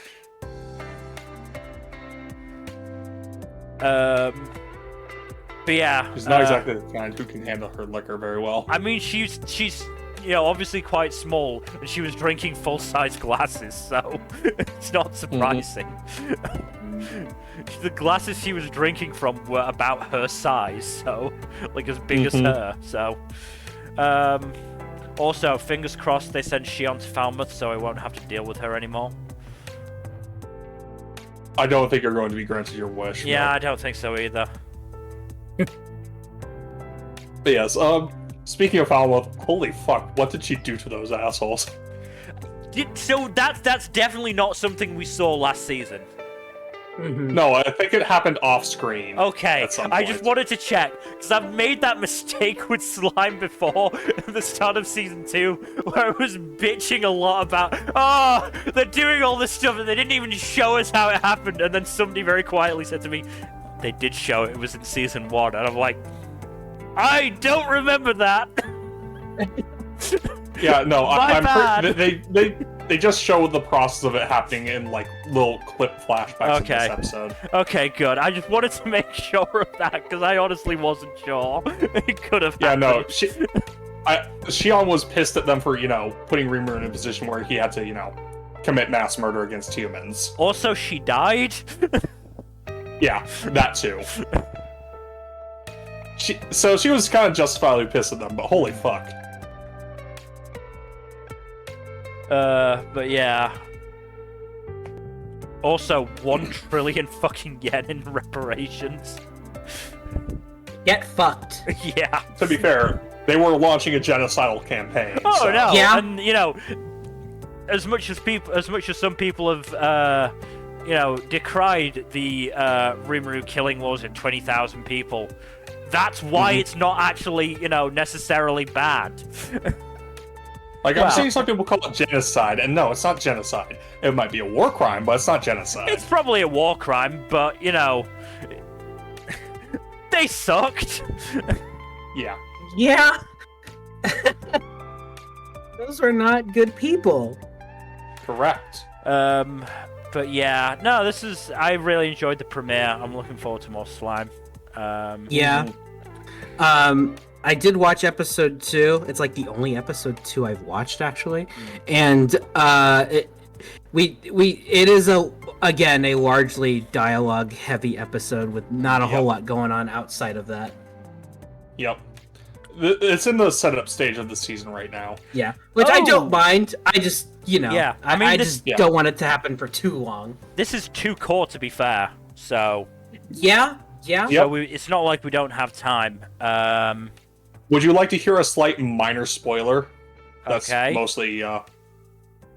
A: But yeah,
C: she's not exactly the kind who can handle her liquor very well.
A: I mean, she's obviously quite small, and she was drinking full-size glasses, so it's not surprising. The glasses she was drinking from were about her size, so as big as her. So, also, fingers crossed they send Shion to Falmouth, so I won't have to deal with her anymore.
C: I don't think you're going to be granted your wish.
A: Yeah, I don't think so either.
C: But yes, speaking of Falmouth, holy fuck, what did she do to those assholes?
A: So that's definitely not something we saw last season.
C: No, I think it happened off screen.
A: Okay,
C: at some
A: I
C: point.
A: just wanted to check, because I've made that mistake with Slime before, at the start of Season 2, where I was bitching a lot about, oh, they're doing all this stuff, and they didn't even show us how it happened, and then somebody very quietly said to me, they did show it was in Season 1, and I'm like, I don't remember that!
C: Yeah, no,
A: My bad.
C: they just show the process of it happening in like little clip flashbacks in this
A: Okay.
C: episode.
A: Okay, good. I just wanted to make sure of that, because I honestly wasn't sure. It could have
C: Yeah,
A: happened.
C: no, Shion was pissed at them for, putting Rimuru in a position where he had to, commit mass murder against humans.
A: Also, she died.
C: Yeah, that too. So she was kind of justifiably pissed at them, but holy fuck.
A: But yeah. Also, 1 trillion fucking yen in reparations.
B: Get fucked.
A: Yeah.
C: To be fair, they were launching a genocidal campaign.
A: Oh
C: so.
A: no.
B: Yeah.
A: And as much as some people have decried the Rimuru killing laws at 20,000 people, that's why it's not actually, necessarily bad.
C: Like, I'm seeing some people call it genocide, and no, it's not genocide. It might be a war crime, but it's not genocide.
A: It's probably a war crime, but, they sucked.
C: Yeah.
B: Yeah. Those were not good people.
C: Correct.
A: But yeah, no, I really enjoyed the premiere. I'm looking forward to more Slime.
B: Yeah. I did watch episode 2. It's like the only episode 2 I've watched actually, and it is again a largely dialogue heavy episode with not a whole lot going on outside of that.
C: Yep. It's in the setup stage of the season right now.
B: Yeah, which I don't mind. I just
A: Yeah,
B: I just don't want it to happen for too long.
A: This is too core to be fair, so
B: Yeah.
A: so it's not like we don't have time.
C: Would you like to hear a slight minor spoiler? That's
A: Okay.
C: mostly,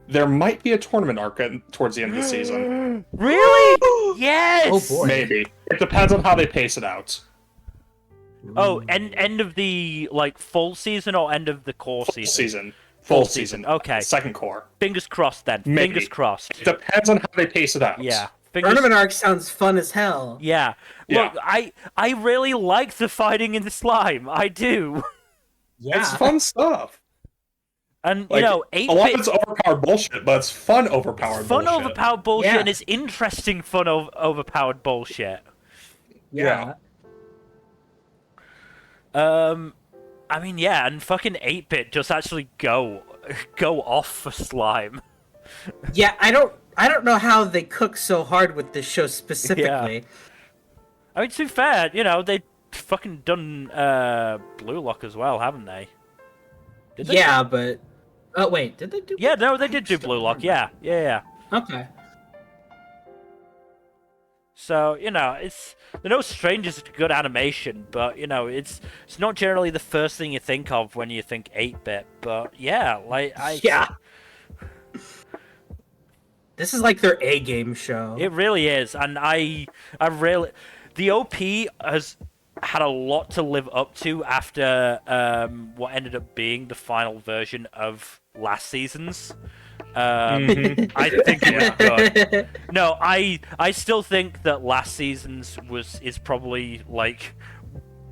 C: there might be a tournament arc towards the end of the season.
A: Really? Yes!
B: Oh boy.
C: Maybe. It depends on how they pace it out.
A: Oh, end of the, full season or end of the core season?
C: Full season.
A: Okay.
C: Second core.
A: Fingers crossed then.
C: Maybe.
A: Fingers crossed.
C: It depends on how they pace it out.
A: Yeah.
B: Tournament arc sounds fun as hell.
A: Yeah.
C: Yeah.
A: Look, I really like the fighting in the slime. I do.
B: Yeah.
C: It's fun stuff.
A: And,
C: 8-bit... A lot of
A: 8-bit...
C: it's overpowered bullshit, but it's fun overpowered
A: Fun
C: bullshit.
A: overpowered bullshit,
B: Yeah.
A: and it's interesting fun overpowered bullshit.
C: Yeah.
A: I mean, yeah, and fucking 8-bit just actually go off for slime.
B: Yeah, I don't know how they cook so hard with this show specifically.
A: I mean, to be fair, they've fucking done Blue Lock as well, haven't they? Did they?
B: Yeah, but oh wait, did they do?
A: Yeah, no, they did do Blue Lock. Yeah.
B: Okay.
A: So they're no strangers to good animation, but it's not generally the first thing you think of when you think 8-bit. But yeah,
B: Yeah. This is like their A game show.
A: It really is, and I really, the OP has had a lot to live up to after what ended up being the final version of last season's. I think it was good. No, I still think that last season's is probably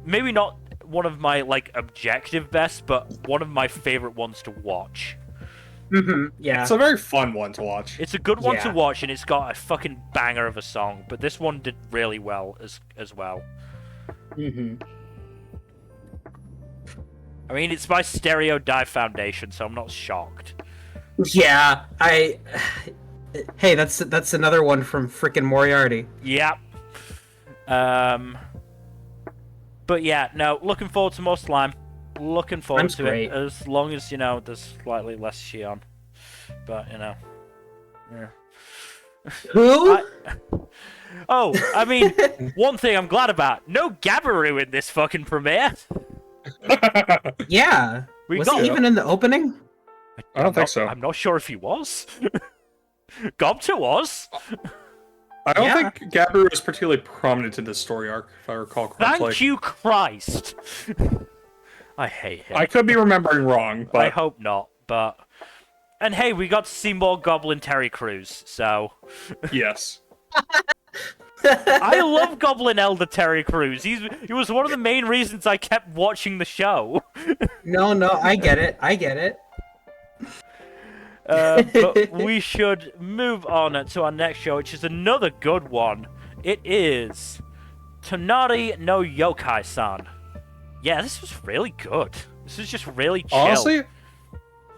A: maybe not one of my objective best, but one of my favorite ones to watch.
B: Yeah.
C: It's a very fun one to watch.
A: It's a good one to
B: Yeah.
A: watch, and it's got a fucking banger of a song. But this one did really well as well. I mean, it's by Stereo Dive Foundation, so I'm not shocked.
B: Yeah. Hey, that's another one from frickin' Moriarty.
A: Yep. But yeah, no, looking forward to more slime. Looking forward
B: Slime's
A: to
B: great.
A: it, as long as, there's slightly less Shion. But, yeah.
B: Who?
A: Oh, I mean, one thing I'm glad about, no Gabaru in this fucking premiere.
B: Yeah.
A: We
B: Was
A: got
B: he even in the opening?
C: I don't think so.
A: I'm not sure if he was. Gobta was.
C: I don't
B: Yeah.
C: think Gabiru is particularly prominent in this story arc, if I recall correctly.
A: Thank you, Christ. I hate him.
C: I could be remembering wrong, but
A: I hope not, but... And hey, we got to see more Goblin Terry Crews, so...
C: yes.
A: I love Goblin Elder Terry Crews. He was one of the main reasons I kept watching the show.
B: No, I get it. I get it.
A: But we should move on to our next show, which is another good one. It is Tonari no Youkai-san. Yeah, this was really good. This is just really chill.
C: Honestly,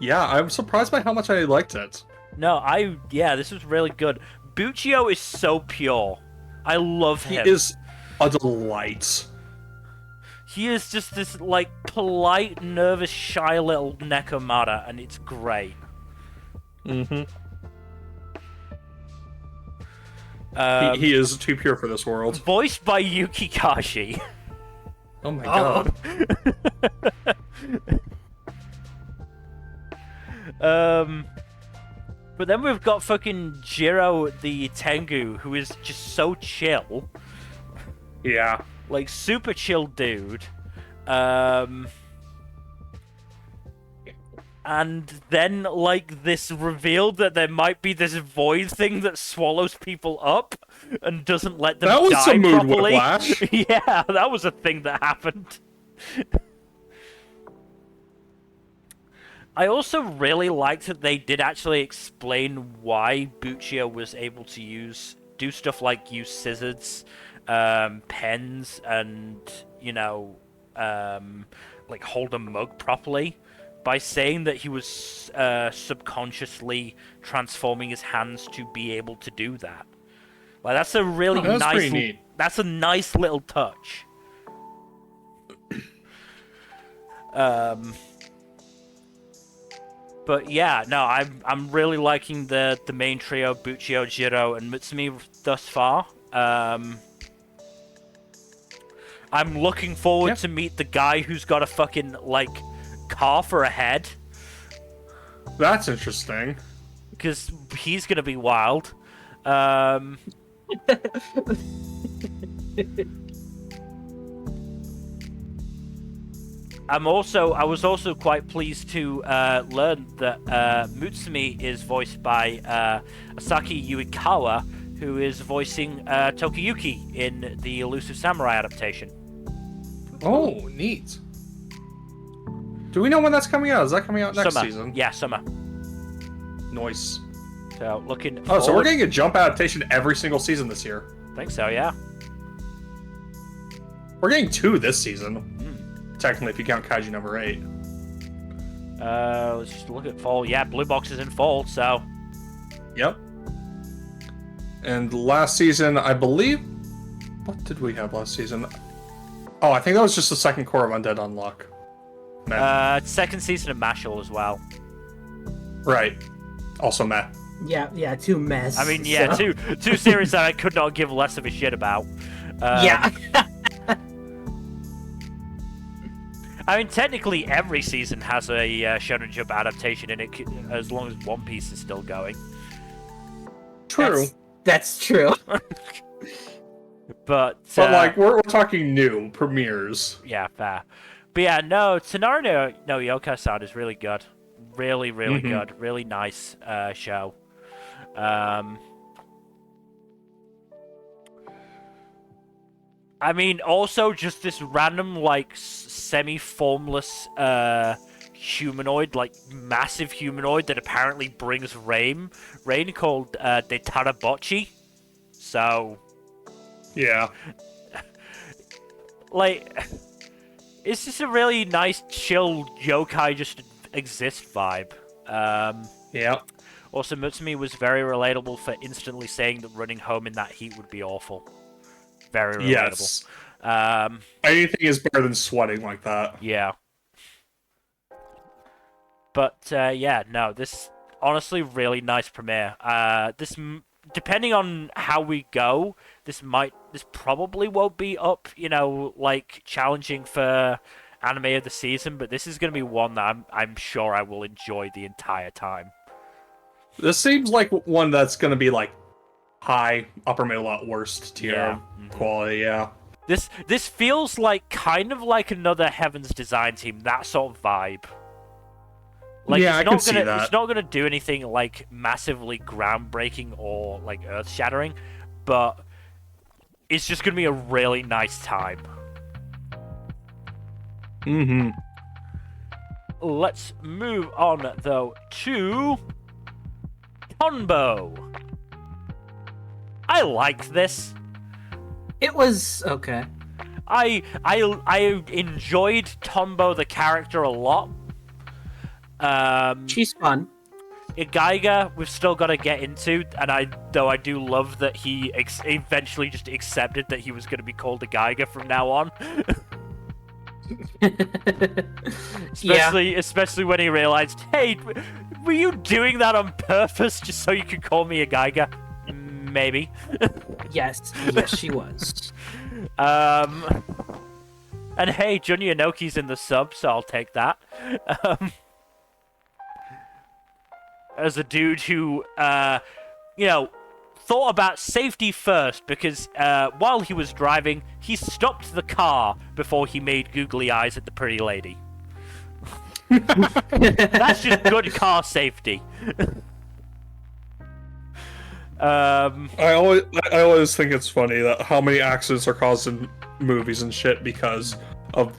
C: yeah, I'm surprised by how much I liked it.
A: No, this was really good. Buccio is so pure. I love him.
C: He is a delight.
A: He is just this, like, polite, nervous, shy little Nekomata, and it's great.
C: Mm-hmm. He is too pure for this world.
A: Voiced by Yuki Kashi.
C: Oh my god.
A: But then we've got fucking Jiro the Tengu, who is just so chill.
C: Yeah.
A: Like, super chill dude. And then, like, this revealed that there might be this void thing that swallows people up and doesn't let them die properly.
C: That was some mood whiplash.
A: Yeah, that was a thing that happened. I also really liked that they did actually explain why Buccio was able to do stuff like use scissors, pens, and, you know, like hold a mug properly, by saying that he was subconsciously transforming his hands to be able to do that. Like, that's a really
C: pretty neat.
A: That's a nice little touch. But yeah, no, I'm really liking the main trio, Buccio, Jiro, and Mutsumi thus far. I'm looking forward to meet the guy who's got a fucking, like, car for a head.
C: That's interesting.
A: Because he's gonna be wild. I was also quite pleased to learn that Mutsumi is voiced by Asaki Yuikawa, who is voicing Tokiyuki in the Elusive Samurai adaptation.
C: Oh, neat. Do we know when that's coming out? Is that coming out next
A: Summer.
C: season?
A: Yeah, summer.
C: Nice.
A: So, looking
C: Oh,
A: forward...
C: so we're getting a Jump adaptation every single season this year.
A: I think so, yeah.
C: We're getting 2 this season. Technically, if you count Kaiju No.8.
A: Let's just look at fall. Yeah, Blue Box is in fall, so...
C: Yep. And last season, I believe... What did we have last season? Oh, I think that was just the second core of Undead Unlock.
A: Second season of Mashal as well.
C: Right. Also meh.
B: Yeah, 2 mess.
A: I mean, yeah,
B: so.
A: two series that I could not give less of a shit about.
B: Yeah.
A: I mean, technically every season has a Shonen Jump adaptation in it, as long as One Piece is still going.
C: True.
B: That's true.
A: But
C: like, we're talking new premieres.
A: Yeah, fair. But yeah, no, Tonari no Youkai-san is really good. Really, really good. Really nice show. I mean, also just this random, like, semi-formless humanoid, like, massive humanoid that apparently brings rain called Detarabochi. So...
C: Yeah.
A: Like, it's just a really nice, chill yokai just exist vibe.
C: Yeah.
A: Also, Mutsumi was very relatable for instantly saying that running home in that heat would be awful. Very relatable.
C: Yes. Anything is better than sweating like that.
A: Yeah. But, yeah, no, this, honestly, really nice premiere. Depending on how we go, this probably won't be up, you know, like, challenging for anime of the season, but this is going to be one that I'm sure I will enjoy the entire time.
C: This seems like one that's going to be like high, upper middle at worst tier quality. Yeah.
A: This feels like kind of like another Heaven's Design Team, that sort of vibe. Like,
C: yeah, I can see that.
A: It's not gonna do anything like massively groundbreaking or like earth-shattering, but it's just gonna be a really nice time.
C: Mm-hmm.
A: Let's move on though to Tonbo. I liked this.
B: It was okay.
A: I enjoyed Tonbo the character a lot.
B: She's fun.
A: Igaiga, we've still got to get into, and I do love that he eventually just accepted that he was going to be called Igaiga from now on. Especially when he realized, hey, were you doing that on purpose just so you could call me Igaiga? Maybe.
B: Yes, she was.
A: And hey, Junya Inoki's in the sub, so I'll take that. As a dude who, thought about safety first, because while he was driving, he stopped the car before he made googly eyes at the pretty lady. That's just good car safety.
C: I always think it's funny that how many accidents are caused in movies and shit because of,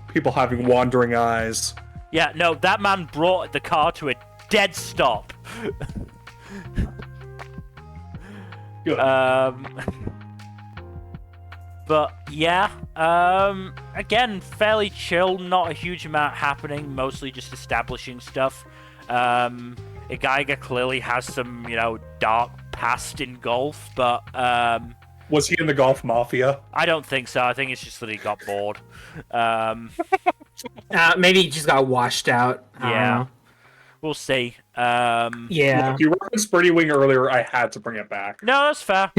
C: people having wandering eyes.
A: Yeah, no, that man brought the car to a dead stop.
C: Good.
A: But yeah, again, fairly chill, not a huge amount happening, mostly just establishing stuff. Igaiga clearly has some, dark past in golf, but
C: was he in the golf mafia?
A: I don't think so. I think it's just that he got bored.
B: Maybe he just got washed out. I don't know.
A: We'll see.
B: Yeah.
C: Look, you referenced Birdie Wing earlier. I had to bring it back.
A: No, that's fair.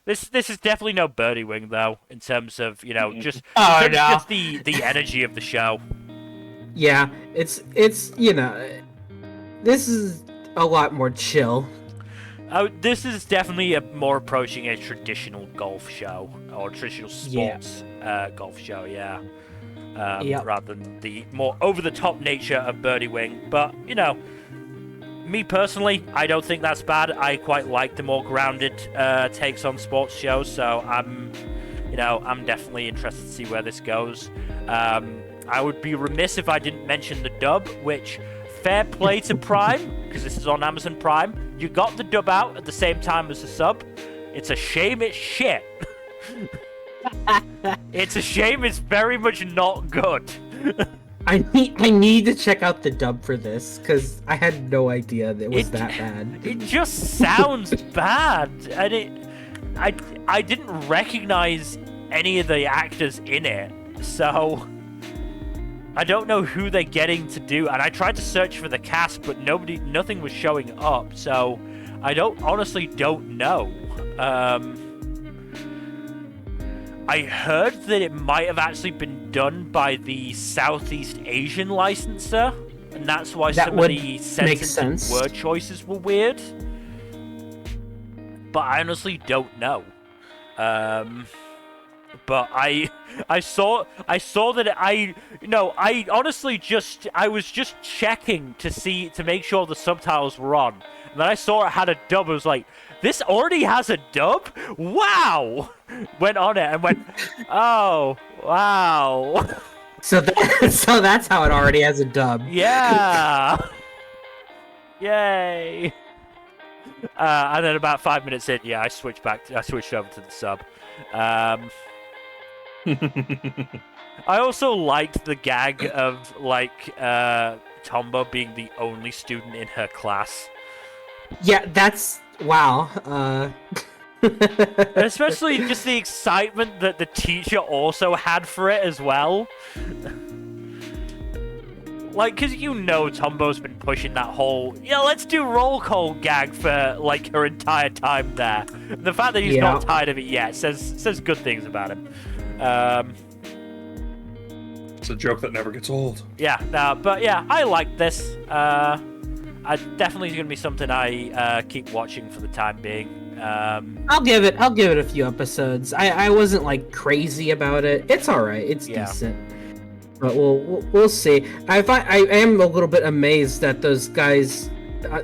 A: This is definitely no Birdie Wing though, in terms of just just the energy of the show.
B: Yeah, it's this is a lot more chill.
A: This is definitely more approaching a traditional golf show or traditional sports golf show. Yeah. Rather than the more over-the-top nature of Birdie Wing. But, me personally, I don't think that's bad. I quite like the more grounded takes on sports shows, so I'm definitely interested to see where this goes. I would be remiss if I didn't mention the dub, which, fair play to Prime, because this is on Amazon Prime. You got the dub out at the same time as the sub. It's a shame it's shit. It's a shame it's very much not good.
B: I need to check out the dub for this, because I had no idea that it was that bad.
A: It just sounds bad, and I didn't recognize any of the actors in it, so I don't know who they're getting to do, and I tried to search for the cast, but nothing was showing up, so I honestly don't know. I heard that it might have actually been done by the Southeast Asian licensor, and that's why some of the sentence and word choices were weird. But I honestly don't know. But I saw that I was just checking to make sure the subtitles were on. And then I saw it had a dub. I was like, this already has a dub? Wow! Went on it and went, oh, wow.
B: So that's how it already has a dub.
A: Yeah. Yay. And then about 5 minutes in, I switched over to the sub. I also liked the gag of Tombo being the only student in her class.
B: Yeah, that's wow.
A: Especially just the excitement that the teacher also had for it as well. Because Tombo's been pushing that whole, let's do roll call gag for, her entire time there. The fact that he's not tired of it yet says good things about him.
C: It's a joke that never gets old.
A: Yeah, but yeah, I like this. I definitely going to be something I keep watching for the time being.
B: I'll give it a few episodes. I wasn't like crazy about it. It's all right. It's decent. But we'll see. I am a little bit amazed that those guys,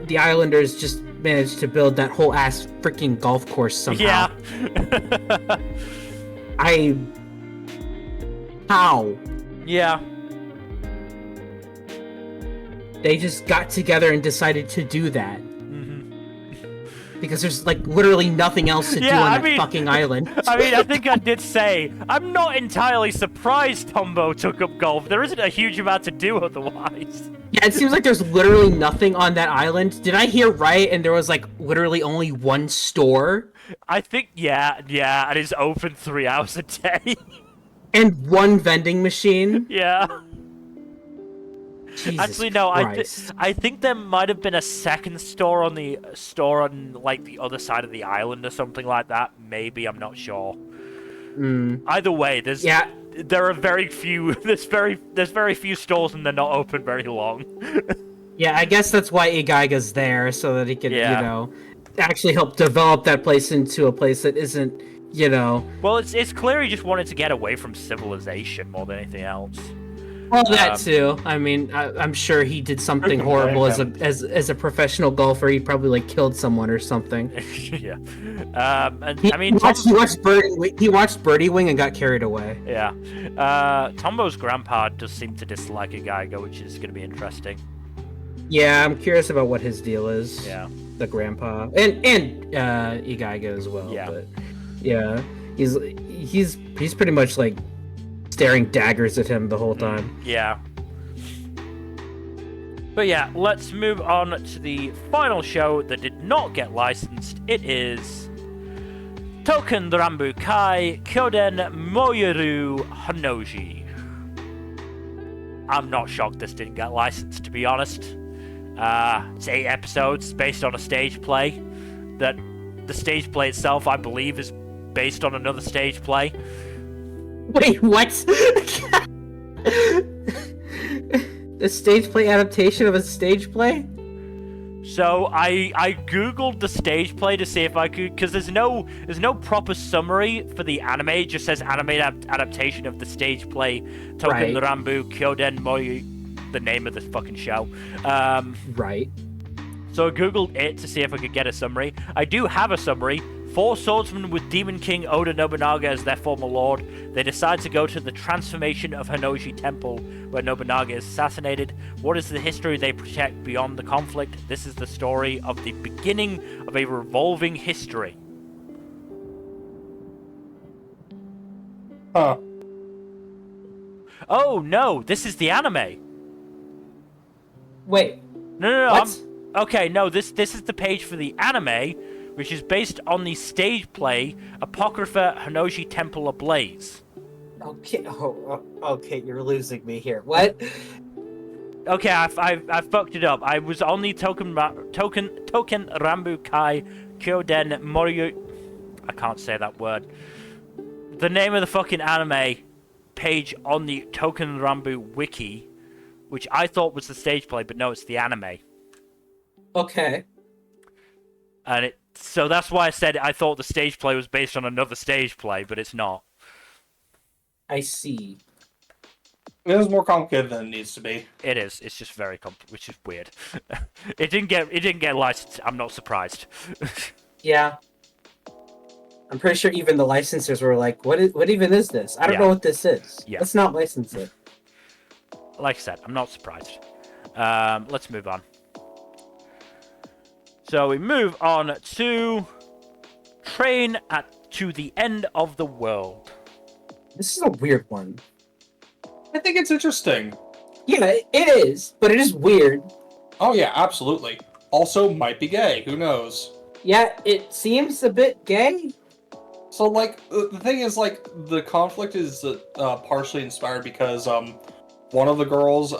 B: the Islanders, just managed to build that whole ass freaking golf course somehow.
A: Yeah.
B: How?
A: Yeah.
B: They just got together and decided to do that.
A: Mm-hmm.
B: Because there's like literally nothing else to do on that fucking island.
A: I think I did say, I'm not entirely surprised Tombo took up golf. There isn't a huge amount to do otherwise.
B: Yeah, it seems like there's literally nothing on that island. Did I hear right? And there was like literally only one store?
A: I think, yeah, and it's open 3 hours a day.
B: And one vending machine?
A: Yeah.
B: Jesus
A: Actually, no.
B: Christ.
A: I think there might have been a second store on like the other side of the island or something like that. Maybe, I'm not sure. Either way, there are very few. There's very few stores and they're not open very long.
B: Yeah, I guess that's why Igaiga's there, so that he can actually help develop that place into a place that isn't
A: Well, it's clear he just wanted to get away from civilization more than anything else.
B: Well, that too. I mean, I'm sure he did something horrible as a professional golfer. He probably like killed someone or something.
A: Yeah.
B: He watched Birdie Wing and got carried away.
A: Yeah. Tombo's grandpa does seem to dislike Igaiga, which is going to be interesting.
B: Yeah, I'm curious about what his deal is.
A: Yeah.
B: The grandpa and Igaiga as well.
A: Yeah.
B: But yeah, he's pretty much like staring daggers at him the whole time.
A: Yeah. But yeah, let's move on to the final show that did not get licensed. It is Touken Rambu Kai Kyoden Moyoru Hanoji. I'm not shocked this didn't get licensed, to be honest. It's 8 episodes based on a stage play. That the stage play itself, I believe, is based on another stage play.
B: Wait, what? The stage play adaptation of a stage play?
A: So I googled the stage play to see if I could, because there's no proper summary for the anime. It just says anime adaptation of the stage play Touken Rambu Kyoden Moyu, the name of the fucking show.
B: Right.
A: So I googled it to see if I could get a summary. I do have a summary. 4 swordsmen with Demon King Oda Nobunaga as their former lord. They decide to go to the transformation of Hanoji Temple, where Nobunaga is assassinated. What is the history they protect beyond the conflict? This is the story of the beginning of a revolving history.
C: Huh.
A: Oh no, this is the anime.
B: Wait.
A: No.
B: What?
A: Okay, no, this is the page for the anime, which is based on the stage play Apocrypha Hanoji Temple Ablaze.
B: Okay, okay, you're losing me here. What?
A: Okay, I fucked it up. I was only Touken Rambu Kai Kyoden Moryu. I can't say that word. The name of the fucking anime page on the Touken Rambu wiki, which I thought was the stage play, but no, it's the anime.
B: Okay.
A: And so that's why I said I thought the stage play was based on another stage play, but it's not.
B: I see.
C: It is more complicated than it needs to be.
A: It is. It's just very complicated, which is weird. It didn't get licensed. I'm not surprised.
B: Yeah. I'm pretty sure even the licensors were like, what even is this? I don't know what this is.
A: Yeah.
B: Let's not license it.
A: Like I said, I'm not surprised. Let's move on. So we move on to Train to the End of the World.
B: This is a weird one.
C: I think it's interesting.
B: Yeah, it is, but it is weird.
C: Oh yeah, absolutely. Also, might be gay. Who knows?
B: Yeah, it seems a bit gay.
C: So, like, the thing is, like, the conflict is partially inspired because one of the girls,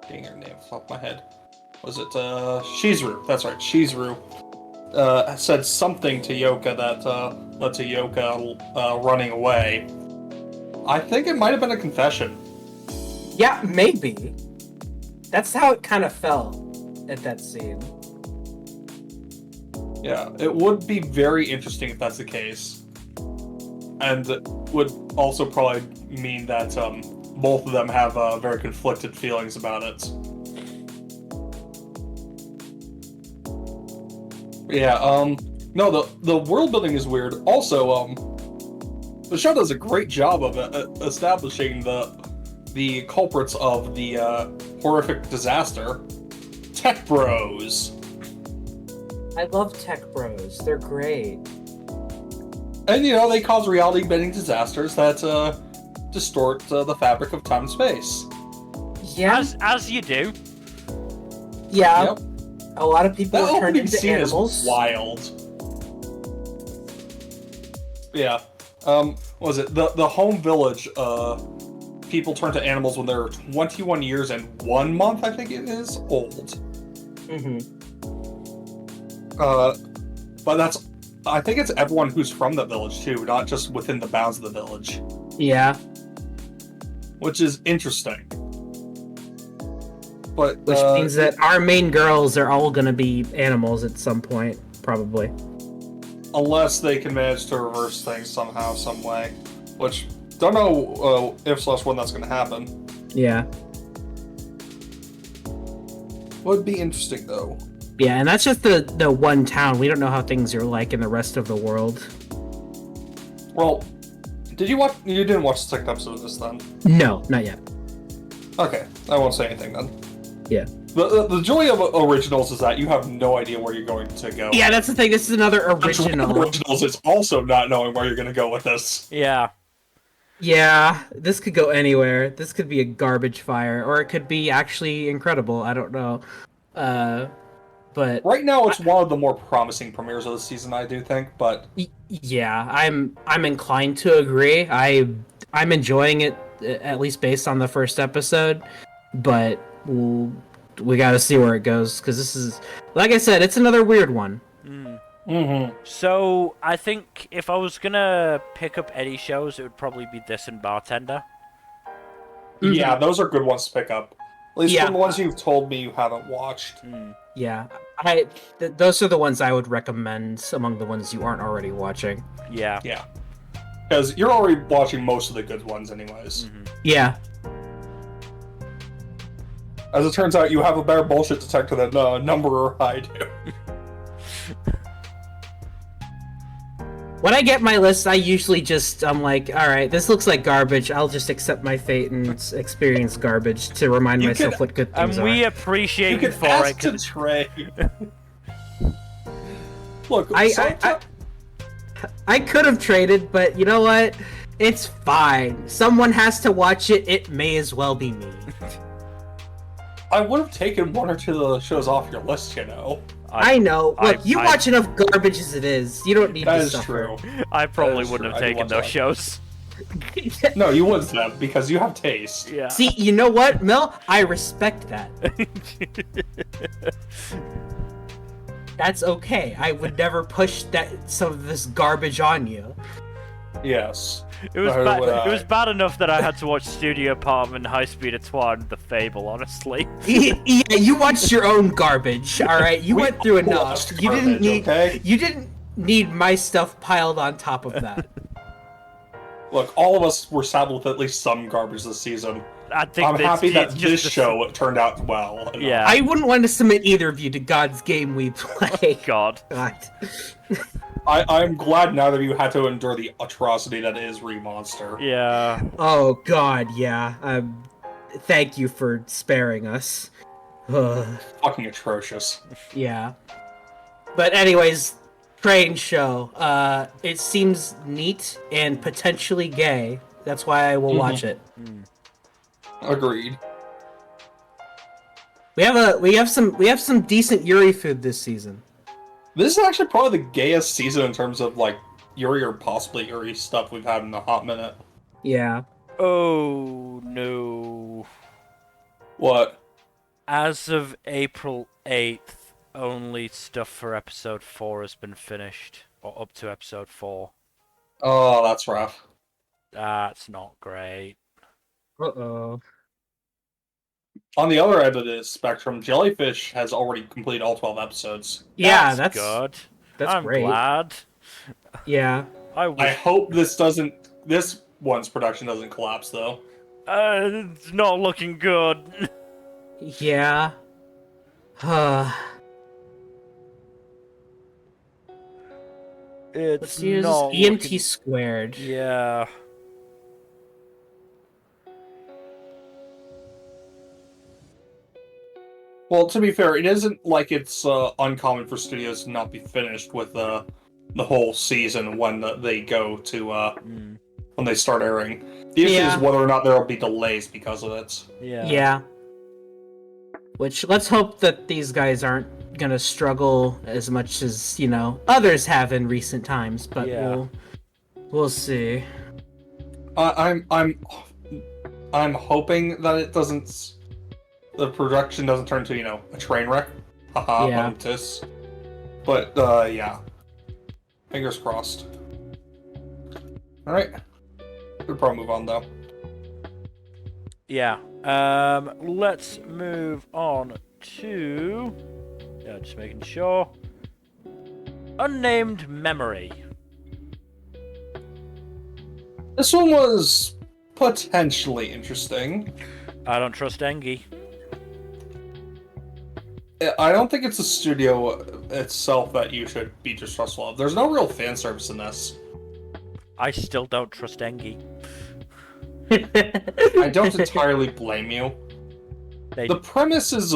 C: getting her name off the top of my head. Was it Shizuru? That's right, Shizuru said something to Yoka that led to Yoka running away. I think it might have been a confession.
B: Yeah, maybe. That's how it kind of felt at that scene.
C: Yeah, it would be very interesting if that's the case. And it would also probably mean that both of them have very conflicted feelings about it. Yeah, no, the world building is weird. Also, the show does a great job of establishing the culprits of the horrific disaster. Tech bros.
B: I love tech bros. They're great.
C: And, they cause reality-bending disasters that distort the fabric of time and space.
B: Yeah.
A: As you do.
B: Yeah.
C: Yep.
B: A lot of people
C: That
B: are turned
C: opening
B: into
C: scene
B: animals.
C: is wild. Yeah. Was it the home village? People turn to animals when they're 21 years and 1 month, I think it is, old.
B: Mm-hmm.
C: But I think it's everyone who's from the village too, not just within the bounds of the village.
B: Yeah.
C: Which is interesting. But
B: Which means that our main girls are all gonna be animals at some point, probably.
C: Unless they can manage to reverse things somehow, some way. Which, don't know if/when that's gonna happen.
B: Yeah.
C: Would be interesting, though.
B: Yeah, and that's just the one town. We don't know how things are like in the rest of the world.
C: Well, did you watch? You didn't watch the second episode of this, then?
B: No, not yet.
C: Okay, I won't say anything then.
B: Yeah.
C: The joy of originals is that you have no idea where you're going to go.
B: Yeah, that's the thing. This is another
C: The joy of
B: original.
C: originals is also not knowing where you're going to go with this.
A: Yeah.
B: Yeah, this could go anywhere. This could be a garbage fire, or it could be actually incredible. I don't know. But
C: Right now, it's one of the more promising premieres of the season, I do think. But
B: yeah, I'm inclined to agree. I'm enjoying it, at least based on the first episode. But we got to see where it goes, because this is, like I said, it's another weird one.
C: Mm-hmm.
A: So I think if I was gonna pick up any shows, it would probably be this and Bartender.
C: Yeah, those are good ones to pick up. At least
B: Yeah.
C: from the ones you've told me you haven't watched.
B: Yeah, those are the ones I would recommend among the ones you aren't already watching.
A: Yeah.
C: Yeah. Because you're already watching most of the good ones anyways.
B: Yeah.
C: As it turns out, you have a better bullshit detector than Nmbr or I do.
B: When I get my list, I usually I'm like, all right, this looks like garbage. I'll just accept my fate and experience garbage to remind
C: You
B: myself
C: could-
B: what good things
A: And we
B: are.
A: appreciate
C: You
A: you
C: can
A: for it.
C: ask to
A: 'Cause
C: trade. Look,
B: I could have traded, but you know what? It's fine. Someone has to watch it. It may as well be me.
C: I would have taken one or two of the shows off your list, you know.
B: I know. Look, you
A: I-
B: watch enough garbage as it is. You don't need
C: That
B: to
C: is
B: suffer.
C: true.
A: I probably
C: That is
A: wouldn't
C: true.
A: have
C: I do
A: taken
C: watch
A: those
C: that.
A: shows.
C: No, you wouldn't have, because you have taste.
A: Yeah.
B: See, you know what, Mel? I respect that. That's okay. I would never push some of this garbage on you.
C: Yes.
A: It was
C: Neither would
A: it was
C: I.
A: bad enough that I had to watch Studio Apartment, Highspeed Etoile, and The Fable. Honestly.
B: Yeah, you watched your own garbage. All right, you
C: We
B: went through
C: all
B: enough.
C: watched
B: You didn't
C: garbage,
B: need.
C: okay?
B: You didn't need my stuff piled on top of that.
C: Look, all of us were saddled with at least some garbage this season.
A: I think
C: I'm happy that
A: it's
C: this
A: just
C: show turned out well.
A: Yeah.
B: I wouldn't want to submit either of you to God's game we play.
A: God.
B: God.
C: I'm glad neither of you had to endure the atrocity that is Remonster.
A: Yeah.
B: Oh God, yeah. Thank you for sparing us. Ugh.
C: Fucking atrocious.
B: Yeah. But anyways, train show. It seems neat and potentially gay. That's why I will watch it.
C: Agreed.
B: We have some decent Yuri food this season.
C: This is actually probably the gayest season in terms of, like, Yuri or possibly Yuri stuff we've had in a hot minute.
B: Yeah.
A: Oh no.
C: What?
A: As of April 8th, only stuff for episode 4 has been finished, or up to episode 4.
C: Oh, that's rough.
A: That's not great.
B: Uh-oh.
C: On the other end of the spectrum, Jellyfish has already completed all 12 episodes.
B: Yeah,
A: that's
B: that's
A: good.
B: That's
A: I'm
B: great.
A: glad.
B: Yeah.
C: I hope this one's production doesn't collapse, though.
A: It's not looking good.
B: Yeah.
A: It's
B: Let's use
A: not
B: EMT
A: looking...
B: squared.
A: Yeah.
C: Well, to be fair, it isn't like it's uncommon for studios to not be finished with the whole season when they go to when they start airing. The issue is whether or not there will be delays because of it.
B: Yeah. Which, let's hope that these guys aren't gonna struggle as much as, others have in recent times, but we'll see.
C: I'm hoping that it doesn't. The production doesn't turn to, a train wreck. Haha, bonus. But, yeah. Fingers crossed. Alright. We'll probably move on, though.
A: Yeah. Let's move on to... Yeah, just making sure. Unnamed Memory.
C: This one was potentially interesting.
A: I don't trust Engi.
C: I don't think it's the studio itself that you should be distrustful of. There's no real fan service in this.
A: I still don't trust Engi.
C: I don't entirely blame you. The premise is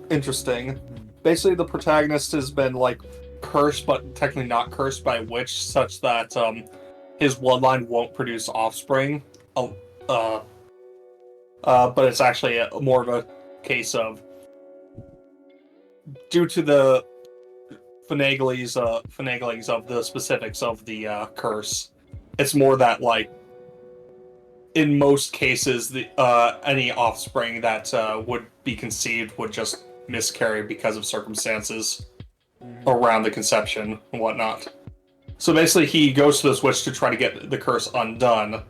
C: interesting. Basically, the protagonist has been cursed, but technically not cursed by a witch, such that his bloodline won't produce offspring. But it's actually more of a case of, due to the finaglings of the specifics of the curse, it's more that in most cases the any offspring that would be conceived would just miscarry because of circumstances around the conception and whatnot. So basically, he goes to this witch to try to get the curse undone,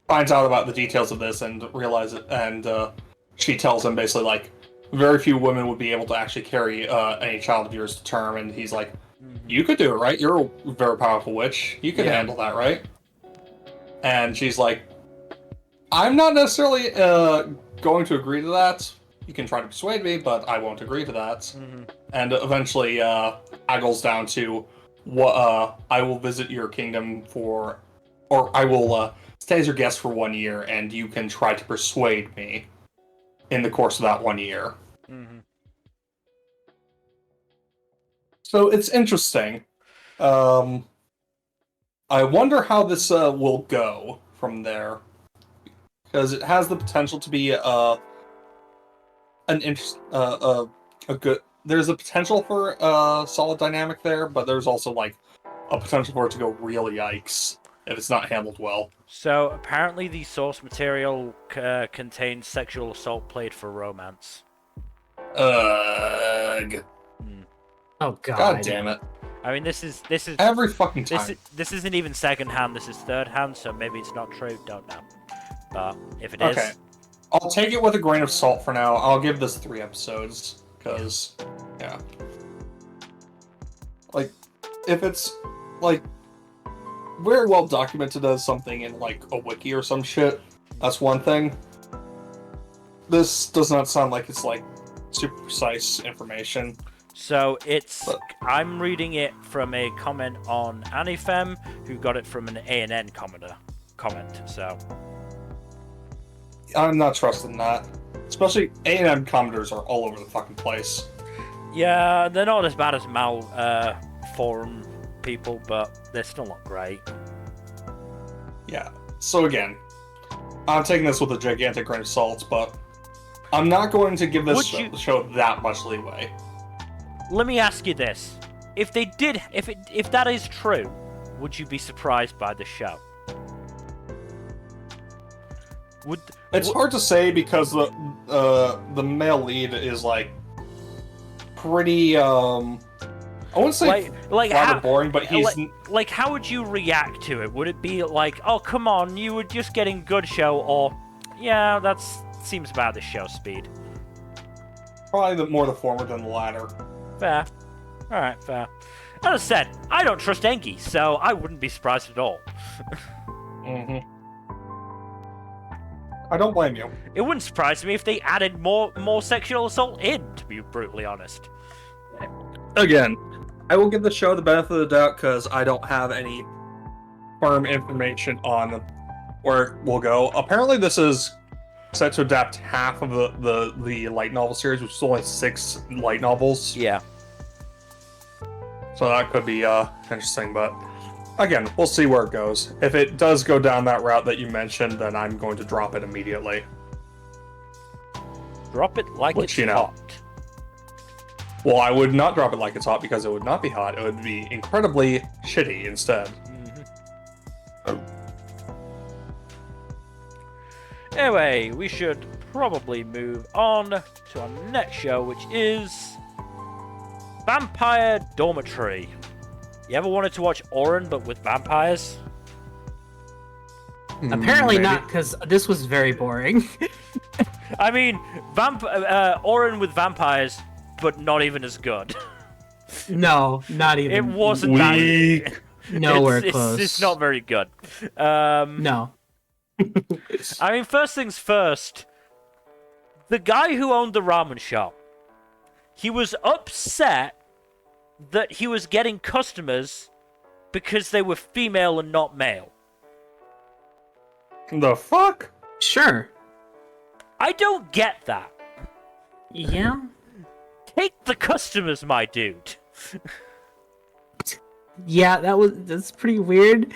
C: finds out about the details of this, and realizes, and she tells him basically very few women would be able to actually carry any child of yours to term, and he's like, you could do it, right? You're a very powerful witch. You can handle that, right? And she's like, I'm not necessarily going to agree to that. You can try to persuade me, but I won't agree to that. And eventually haggles down to, I will visit your kingdom or I will stay as your guest for 1 year, and you can try to persuade me in the course of that 1 year. So it's interesting. I wonder how this will go from there, because it has the potential to be a good. There's a potential for a solid dynamic there, but there's also a potential for it to go really yikes if it's not handled well.
A: So apparently the source material contains sexual assault played for romance.
C: Ugh.
B: Oh god.
C: God damn it.
A: I mean, this is
C: every fucking time.
A: This isn't even second hand. This is third hand. So maybe it's not true. Don't know. But if it is,
C: I'll take it with a grain of salt for now. I'll give this 3 episodes because, yeah. If it's very well documented as something in a wiki or some shit, that's one thing. This does not sound like it's super precise information.
A: So I'm reading it from a comment on Anifem, who got it from an ANN comment. So
C: I'm not trusting that. Especially A&M commenters are all over the fucking place.
A: Yeah, they're not as bad as Mal forum people, but they're still not great.
C: Yeah. So again, I'm taking this with a gigantic grain of salt, but I'm not going to give this show that much leeway.
A: Let me ask you this: if that is true, would you be surprised by the show?
C: It's hard to say because the male lead is pretty I wouldn't say rather boring, but he's
A: how would you react to it? Would it be oh come on, you were just getting good show, or yeah, that seems about the show speed?
C: probably more the former than the latter.
A: Fair. Alright, fair. As I said, I don't trust Enki, so I wouldn't be surprised at all.
C: Mm-hmm. I don't blame you.
A: It wouldn't surprise me if they added more sexual assault in, to be brutally honest.
C: Again, I will give the show the benefit of the doubt because I don't have any firm information on where it will go. Apparently, this is set to adapt half of the light novel series, which is only 6 light novels.
A: Yeah.
C: So that could be interesting, but again, we'll see where it goes. If it does go down that route that you mentioned, then I'm going to drop it immediately.
A: Drop it like it's hot.
C: Well, I would not drop it like it's hot because it would not be hot. It would be incredibly shitty instead.
A: Anyway, we should probably move on to our next show, which is Vampire Dormitory. You ever wanted to watch Oren but with vampires?
B: Apparently not, because this was very boring.
A: I mean, Oren with vampires, but not even as good.
B: No, not even.
A: It wasn't
C: weak.
B: Nowhere close.
A: It's not very good.
B: No.
A: I mean, first things first. The guy who owned the ramen shop, he was upset that he was getting customers because they were female and not male.
C: The fuck?
B: Sure.
A: I don't get that.
B: Yeah.
A: Take the customers, my dude.
B: Yeah, that's pretty weird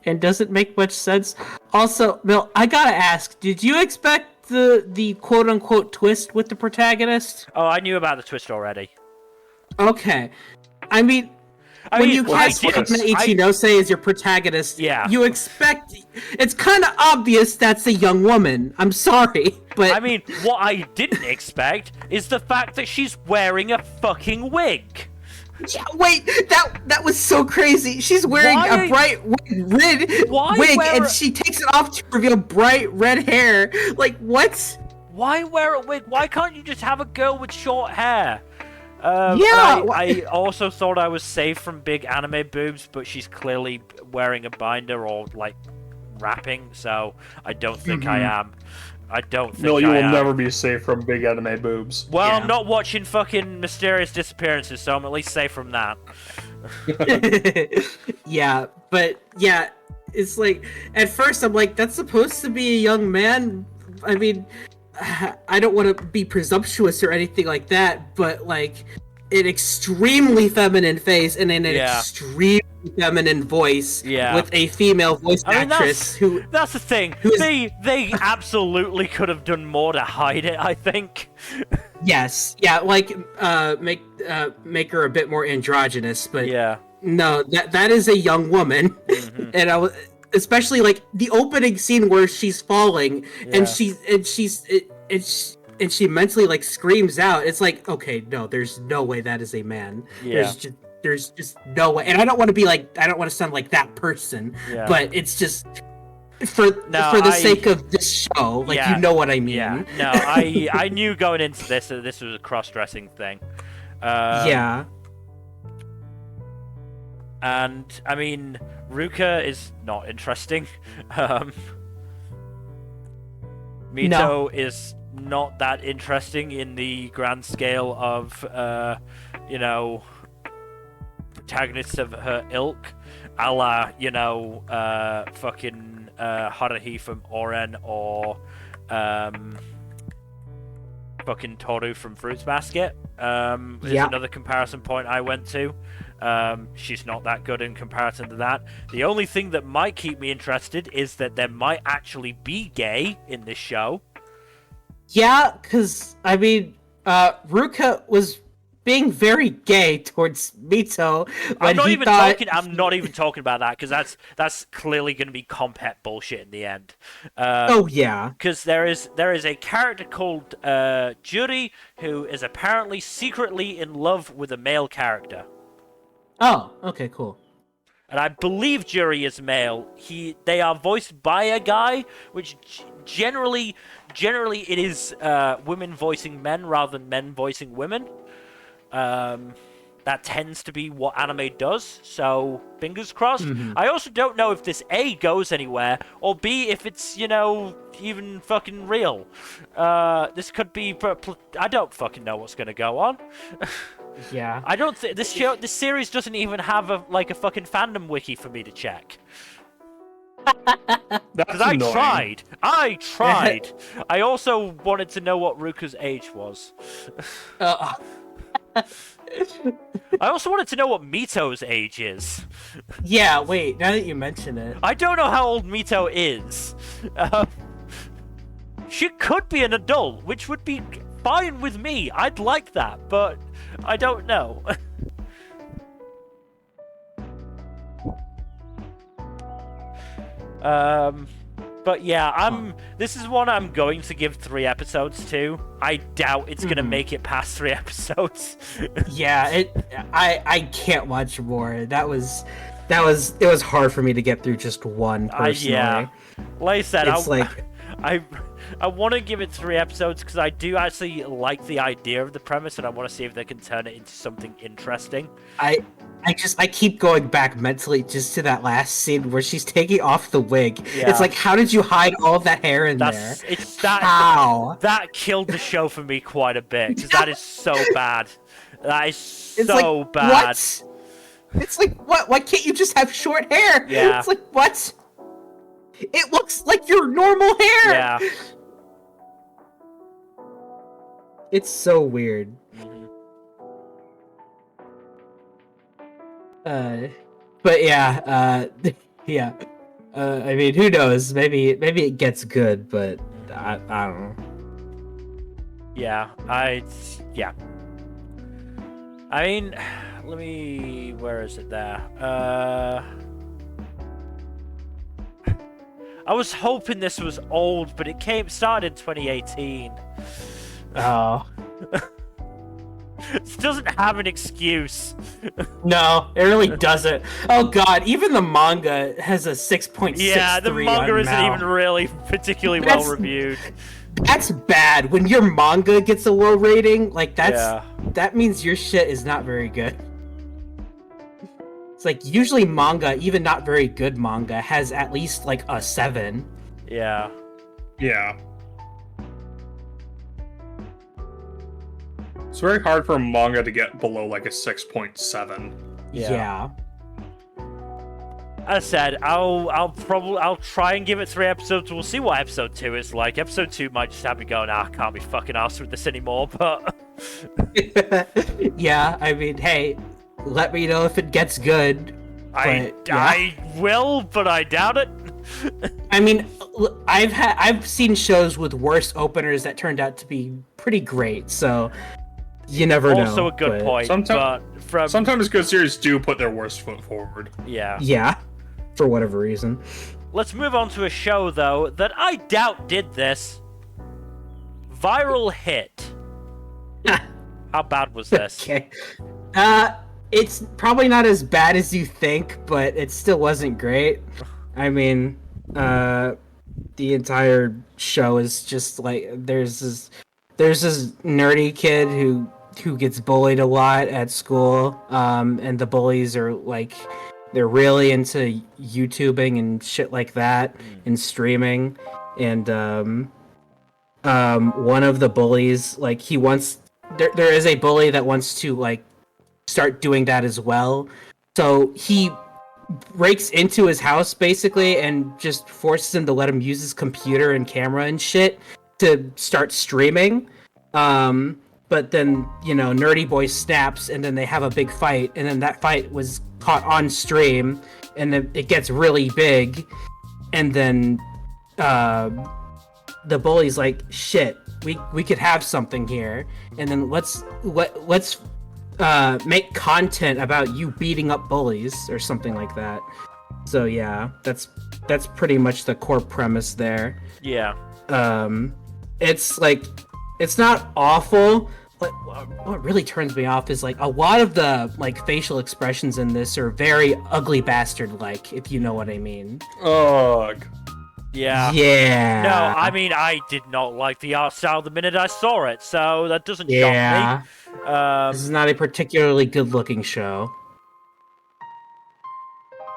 B: and doesn't make much sense. Also, Bill, I gotta ask, did you expect the quote unquote twist with the protagonist?
A: Oh, I knew about the twist already.
B: Okay. I mean, when you cast Ichinose as your protagonist,
A: yeah,
B: you expect... It's kind of obvious that's a young woman. I'm sorry, but...
A: I mean, what I didn't expect is the fact that she's wearing a fucking wig.
B: Yeah, wait, that was so crazy. She's wearing a bright red wig, and she takes it off to reveal bright red hair. Like, what?
A: Why wear a wig? Why can't you just have a girl with short hair?
B: Yeah.
A: I also thought I was safe from big anime boobs, but she's clearly wearing a binder or, like, rapping, so I don't think I am. I don't think
C: No, you will never be safe from big anime boobs.
A: Well, yeah. I'm not watching fucking Mysterious Disappearances, so I'm at least safe from that.
B: Yeah, but, yeah, it's like, at first I'm like, that's supposed to be a young man? I mean... I don't want to be presumptuous or anything like that, but like an extremely feminine face and an extremely feminine voice with a female voice actress who...
A: That's the thing. They absolutely could have done more to hide it, I think.
B: Yes. Yeah, like make her a bit more androgynous, but no, that is a young woman. Mm-hmm. And I was... Especially like the opening scene where she's falling and she mentally like screams out. It's like, okay, no, there's no way that is a man. Yeah. There's just no way. And I don't want to be like, I don't want to sound like that person, but it's just for the sake of this show, like you know what I mean.
A: Yeah. No, I knew going into this that this was a cross-dressing thing.
B: Yeah.
A: And I mean, Ruka is not interesting. Mito is not that interesting in the grand scale of, protagonists of her ilk, a la, fucking Haruhi from Oren or fucking Toru from Fruits Basket. Is another comparison point I went to. She's not that good in comparison to that. The only thing that might keep me interested is that there might actually be gay in this show.
B: Yeah, because, I mean, Ruka was being very gay towards Mito when
A: I'm not even talking about that, because that's clearly going to be compet bullshit in the end. Because there is a character called Juri who is apparently secretly in love with a male character.
B: Oh, okay, cool.
A: And I believe Juri is male. They are voiced by a guy, which generally generally it is women voicing men rather than men voicing women. That tends to be what anime does, so fingers crossed. I also don't know if this A goes anywhere, or B, if it's, even fucking real. This could be... I don't fucking know what's gonna go on.
B: Yeah.
A: I don't think... This series doesn't even have a fucking fandom wiki for me to check. Because I tried. I also wanted to know what Ruka's age was. I also wanted to know what Mito's age is.
B: Yeah, wait, now that you mention it.
A: I don't know how old Mito is. She could be an adult, which would be fine with me. I'd like that, but I don't know. But yeah, this is one I'm going to give 3 episodes to. I doubt it's gonna make it past 3 episodes.
B: Yeah, I can't watch more. It was hard for me to get through just one personally.
A: Yeah. Like I said,
B: it's
A: I want to give it 3 episodes because I do actually like the idea of the premise, and I want to see if they can turn it into something interesting.
B: I keep going back mentally just to that last scene where she's taking off the wig.
A: Yeah.
B: It's like, how did you hide all of that hair in there? How?
A: That killed the show for me quite a bit, because that is so bad. That is so bad.
B: What? It's like, what? Why can't you just have short hair?
A: Yeah.
B: It's like, what? It looks like your normal hair!
A: Yeah.
B: It's so weird. But yeah, yeah. I mean, who knows? Maybe it gets good, but I don't know.
A: Yeah, yeah. I mean, where is it there? I was hoping this was old, but it started in 2018.
B: Oh.
A: This doesn't have an excuse.
B: No, it really doesn't. Oh god, even the manga has a 6.63.
A: Yeah, the manga
B: on
A: isn't
B: Mal.
A: even really particularly well reviewed.
B: That's bad. When your manga gets a low rating, like that means your shit is not very good. It's like usually manga, even not very good manga, has at least like a 7.
A: Yeah.
C: Yeah. It's very hard for manga to get below like a 6.7.
B: Yeah.
A: As I said, I'll try and give it 3 episodes. We'll see what episode 2 is like. Episode 2 might just have me going, I can't be fucking arsed with this anymore, but...
B: Yeah, I mean, hey, let me know if it gets good.
A: I will, but I doubt it.
B: I mean, I've seen shows with worse openers that turned out to be pretty great, so you never know.
A: Also a good point.
C: Sometimes good series do put their worst foot forward.
A: Yeah.
B: Yeah, for whatever reason.
A: Let's move on to a show, though, that I doubt did this. Viral Hit. How bad was this?
B: Okay. It's probably not as bad as you think, but it still wasn't great. I mean, the entire show is just like there's this nerdy kid who gets bullied a lot at school, and the bullies are like they're really into YouTubing and shit like that and streaming, and one of the bullies like there is a bully that wants to like start doing that as well, so he breaks into his house basically and just forces him to let him use his computer and camera and shit to start streaming. But then, Nerdy Boy snaps and then they have a big fight, and then that fight was caught on stream and then it gets really big, and then the bully's like, shit, we could have something here, and then let's make content about you beating up bullies or something like that. So yeah, that's pretty much the core premise there.
A: Yeah.
B: It's not awful, but what really turns me off is like a lot of the like facial expressions in this are very ugly bastard like, if you know what I mean.
C: Ugh.
A: Yeah.
B: Yeah.
A: No, I mean, I did not like the art style the minute I saw it, so that doesn't
B: Yeah.
A: shock me.
B: This is not a particularly good-looking show.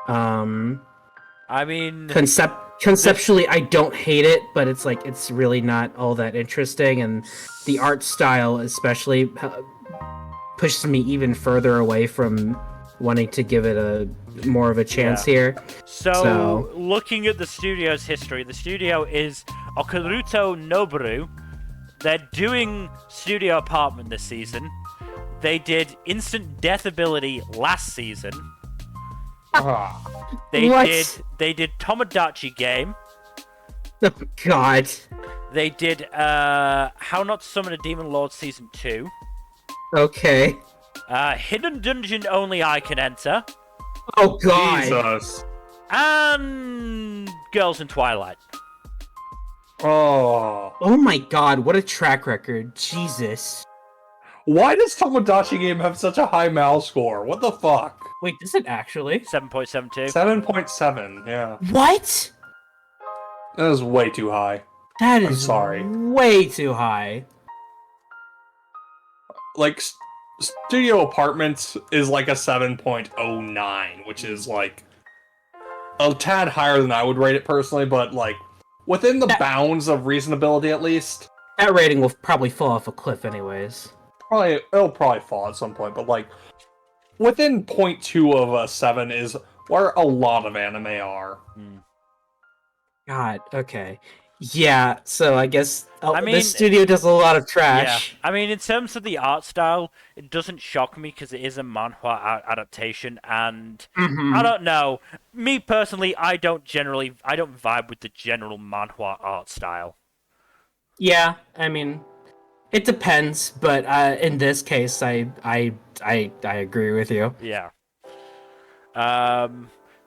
A: I mean,
B: Conceptually, I don't hate it, but it's like it's really not all that interesting, and the art style especially pushes me even further away from wanting to give it a more of a chance here.
A: So, looking at the studio's history, the studio is Okaruto Noboru. They're doing Studio Apartment this season. They did Instant Death Ability last season. They did Tomodachi Game.
B: Oh God.
A: They did How Not to Summon a Demon Lord Season 2.
B: Okay.
A: Hidden Dungeon Only I Can Enter.
B: Oh God.
C: Jesus.
A: And Girls in Twilight.
C: Oh.
B: Oh my God, what a track record. Jesus.
C: Why does Tomodachi Game have such a high Mal score? What the fuck?
B: Wait, does it actually?
A: 7.72.
C: 7.7, yeah.
B: What?
C: That is way too high.
B: That
C: I'm
B: is
C: sorry.
B: way too high.
C: Like, Studio Apartments is like a 7.09, which is like a tad higher than I would rate it personally, but like within the bounds of reasonability at least.
B: That rating will probably fall off a cliff anyways.
C: It'll probably fall at some point, but like within 0.2 of a 7 is where a lot of anime are.
B: God, okay. Yeah, so I guess
A: I mean,
B: this studio does a lot of trash.
A: Yeah, I mean, in terms of the art style, it doesn't shock me because it is a manhwa adaptation, and I don't know. Me personally, I don't vibe with the general manhwa art style.
B: Yeah, I mean, it depends, but in this case, I agree with you.
A: Yeah. The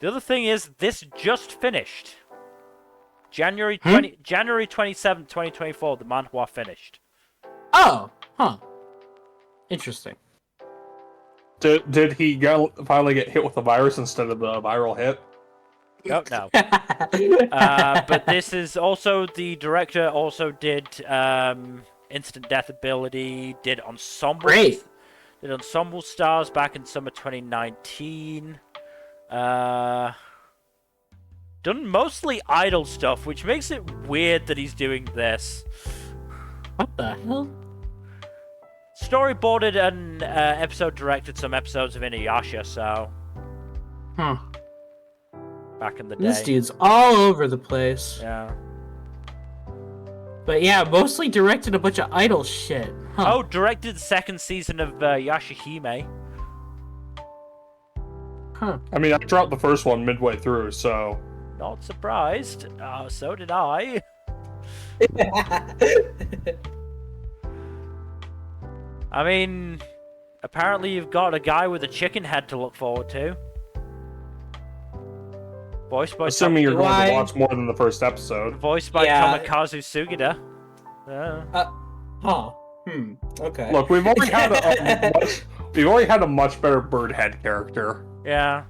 A: other thing is, this just finished. January 27th, 2024, the manhwa finished.
B: Oh, huh. Interesting.
C: Did he finally get hit with a virus instead of the viral hit?
A: Oh, no. But this is also, the director also did Instant Death Ability, did Ensemble.
B: Great.
A: Did Ensemble Stars back in summer 2019. Done mostly idol stuff, which makes it weird that he's doing this.
B: What the hell?
A: Storyboarded and episode directed some episodes of Inuyasha, so...
B: Huh.
A: Back in the day.
B: This dude's all over the place.
A: Yeah.
B: But yeah, mostly directed a bunch of idol shit. Huh.
A: Oh, directed the second season of Yashahime.
B: Huh.
C: I mean, I dropped the first one midway through, so...
A: Not surprised. So did I. I mean, apparently you've got a guy with a chicken head to look forward to. Voiced by
C: Assuming you're going to watch more than the first episode.
A: Voiced by Tomokazu Sugida.
B: Okay.
C: Look, we've already had a much better bird head character.
A: Yeah.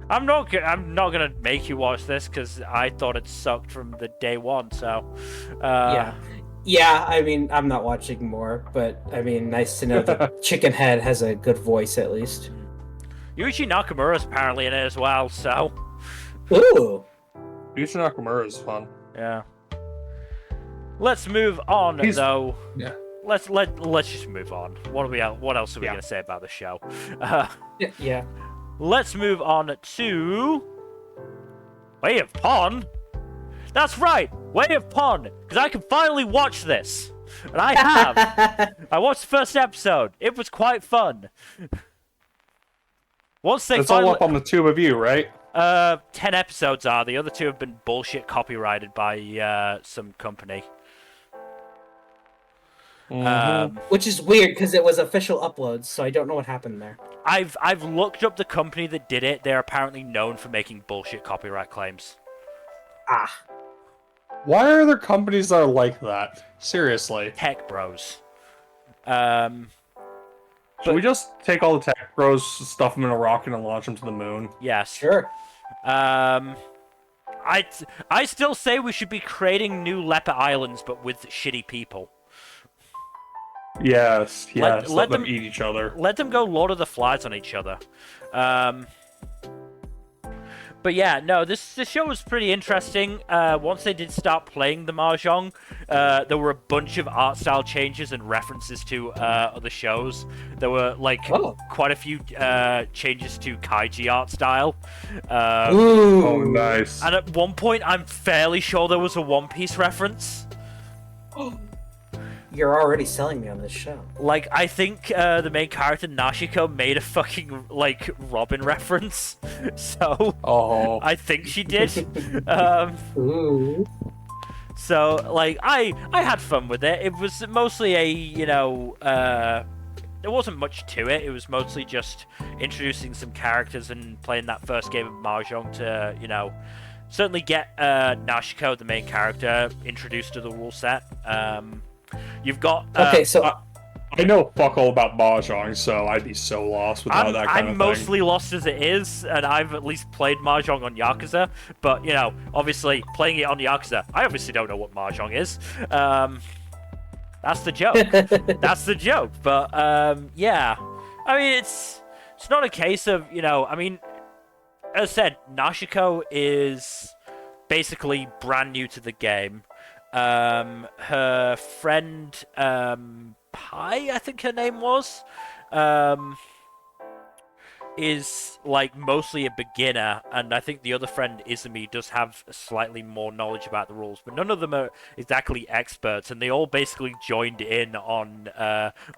A: I'm not gonna make you watch this because I thought it sucked from the day one. So.
B: Yeah. I mean, I'm not watching more, but I mean, nice to know that Chicken Head has a good voice at least.
A: Yuichi Nakamura's apparently in it as well. So.
B: Ooh.
C: Yuichi Nakamura is fun.
A: Yeah. Let's move on though.
C: Yeah.
A: Let's just move on. What else are we gonna say about the show?
B: Yeah.
A: Let's move on to Way of Pon. That's right, Way of Pon, because I can finally watch this, and I have. I watched the first episode. It was quite fun.
C: It's all up on the tube of you, right?
A: 10 episodes are. The other 2 have been bullshit copyrighted by some company.
B: Which is weird because it was official uploads, so I don't know what happened there.
A: I've looked up the company that did it. They're apparently known for making bullshit copyright claims.
C: Why are there companies that are like that? Seriously.
A: Tech bros.
C: Should we just take all the tech bros, stuff them in a rocket, and launch them to the moon?
A: Yes.
B: Sure.
A: I still say we should be creating new leper islands, but with shitty people.
C: Yes,
A: Let
C: let them
A: them
C: eat each other.
A: Let them go Lord of the Flies on each other. But yeah, no, this show was pretty interesting. Once they did start playing the mahjong, there were a bunch of art style changes and references to other shows. There were like quite a few changes to Kaiji art style.
B: Ooh.
C: Oh, nice.
A: And at one point, I'm fairly sure there was a One Piece reference.
B: You're already selling me on this show.
A: Like, I think the main character, Nashiko, made a fucking, like, Robin reference. So, I think she did.
B: Ooh.
A: So, like, I had fun with it. It was mostly a, you know, there wasn't much to it. It was mostly just introducing some characters and playing that first game of Mahjong to, you know, certainly get Nashiko, the main character, introduced to the rule set. You've got...
B: okay, so...
C: I know fuck all about Mahjong, so I'd be so lost without that kind of thing.
A: I'm mostly lost as it is, and I've at least played Mahjong on Yakuza, but, you know, obviously, playing it on Yakuza, I obviously don't know what Mahjong is. That's the joke. That's the joke, but, yeah. I mean, it's not a case of, you know, I mean, as I said, Nashiko is basically brand new to the game. Her friend, Pai, I think her name was, is, like, mostly a beginner, and I think the other friend, Izumi, does have slightly more knowledge about the rules, but none of them are exactly experts, and they all basically joined in on,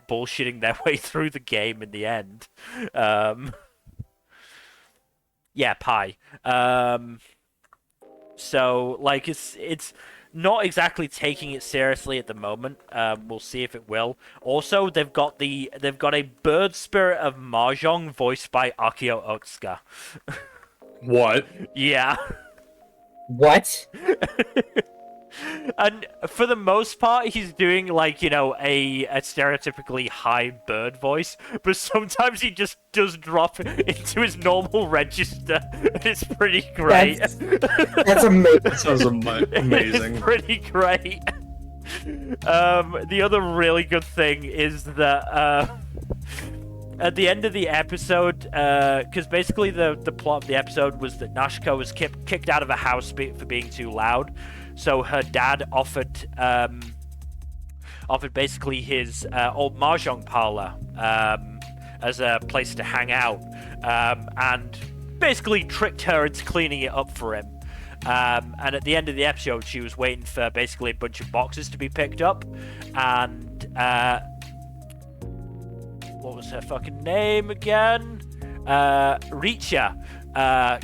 A: bullshitting their way through the game in the end. Yeah, Pai. So, like, it's not exactly taking it seriously at the moment. We'll see if it will. Also, they've got a bird spirit of Mahjong voiced by Akio Otsuka.
C: What?
A: Yeah.
B: What?
A: And for the most part, he's doing, like, you know, a stereotypically high bird voice, but sometimes he just does drop into his normal register, and it's pretty great.
B: That's amazing.
C: That sounds amazing.
A: It's pretty great. The other really good thing is that at the end of the episode, because basically the plot of the episode was that Nashiko was kicked out of a house for being too loud. So her dad offered basically his old mahjong parlor as a place to hang out, and basically tricked her into cleaning it up for him. And at the end of the episode, she was waiting for basically a bunch of boxes to be picked up, and what was her fucking name again? Richa.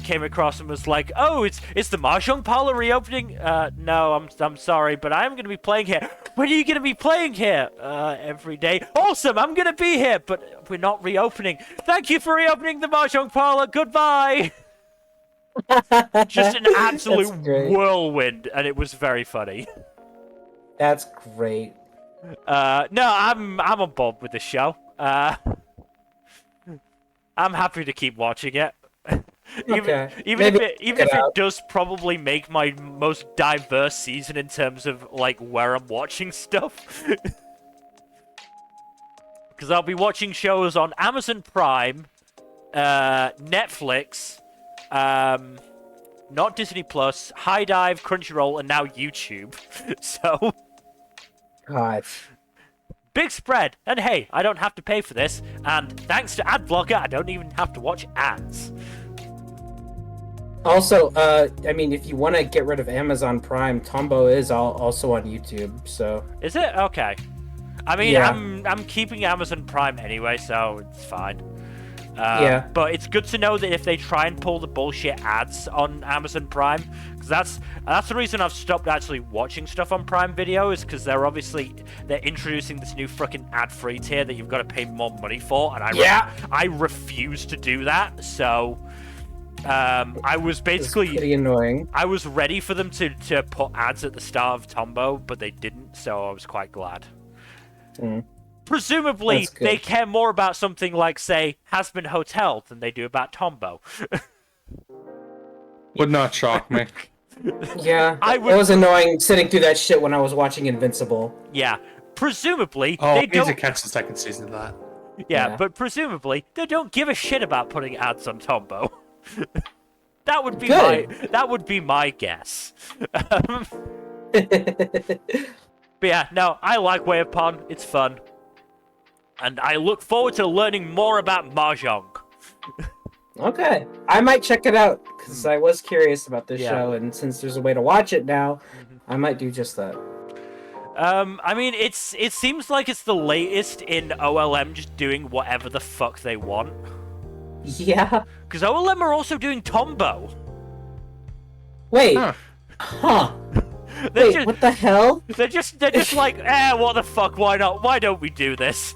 A: Came across and was like, "Oh, it's the mahjong parlor reopening." No, I'm sorry, but I'm gonna be playing here. When are you gonna be playing here? Every day. Awesome, I'm gonna be here, but we're not reopening. Thank you for reopening the mahjong parlor. Goodbye. Just an absolute whirlwind, and it was very funny.
B: That's great.
A: No, I'm on board with the show. I'm happy to keep watching it. Even if it does probably make my most diverse season in terms of, like, where I'm watching stuff. Because I'll be watching shows on Amazon Prime, Netflix, not Disney Plus, High Dive, Crunchyroll, and now YouTube. So,
B: God.
A: big spread. And hey, I don't have to pay for this. And thanks to Adblocker, I don't even have to watch ads.
B: Also, I mean, if you want to get rid of Amazon Prime, Tombo is also on YouTube, so...
A: Is it? Okay. I mean, yeah. I'm keeping Amazon Prime anyway, so it's fine.
B: Yeah.
A: But it's good to know that if they try and pull the bullshit ads on Amazon Prime, because that's the reason I've stopped actually watching stuff on Prime Video, is because they're introducing this new freaking ad-free tier that you've got to pay more money for, and I refuse to do that, so... I was basically
B: pretty annoying.
A: I was ready for them to put ads at the start of Tombo, but they didn't, so I was quite glad. Presumably, they care more about something like, say, Has Been Hotel than they do about Tombo.
C: Would not shock me.
B: Yeah,
A: I
B: it
A: would-
B: was annoying sitting through that shit when I was watching Invincible.
A: Yeah, presumably
C: Oh,
A: they
C: I need to
A: don't.
C: catch the second season of that.
A: Yeah,
B: Yeah.
A: but presumably they don't give a shit about putting ads on Tombo. That would be
B: Good.
A: my guess. But yeah, no, I like Way of Pon. It's fun. And I look forward to learning more about Mahjong.
B: Okay, I might check it out because I was curious about this
A: Yeah.
B: show, and since there's a way to watch it now, I might do just that.
A: I mean, it seems like it's the latest in OLM just doing whatever the fuck they want.
B: Yeah.
A: Because OLM are also doing Tombo.
B: Wait.
C: Huh.
B: Huh.
A: They're
B: Wait,
A: just,
B: what the hell?
A: they're just like, what the fuck? Why not? Why don't we do this?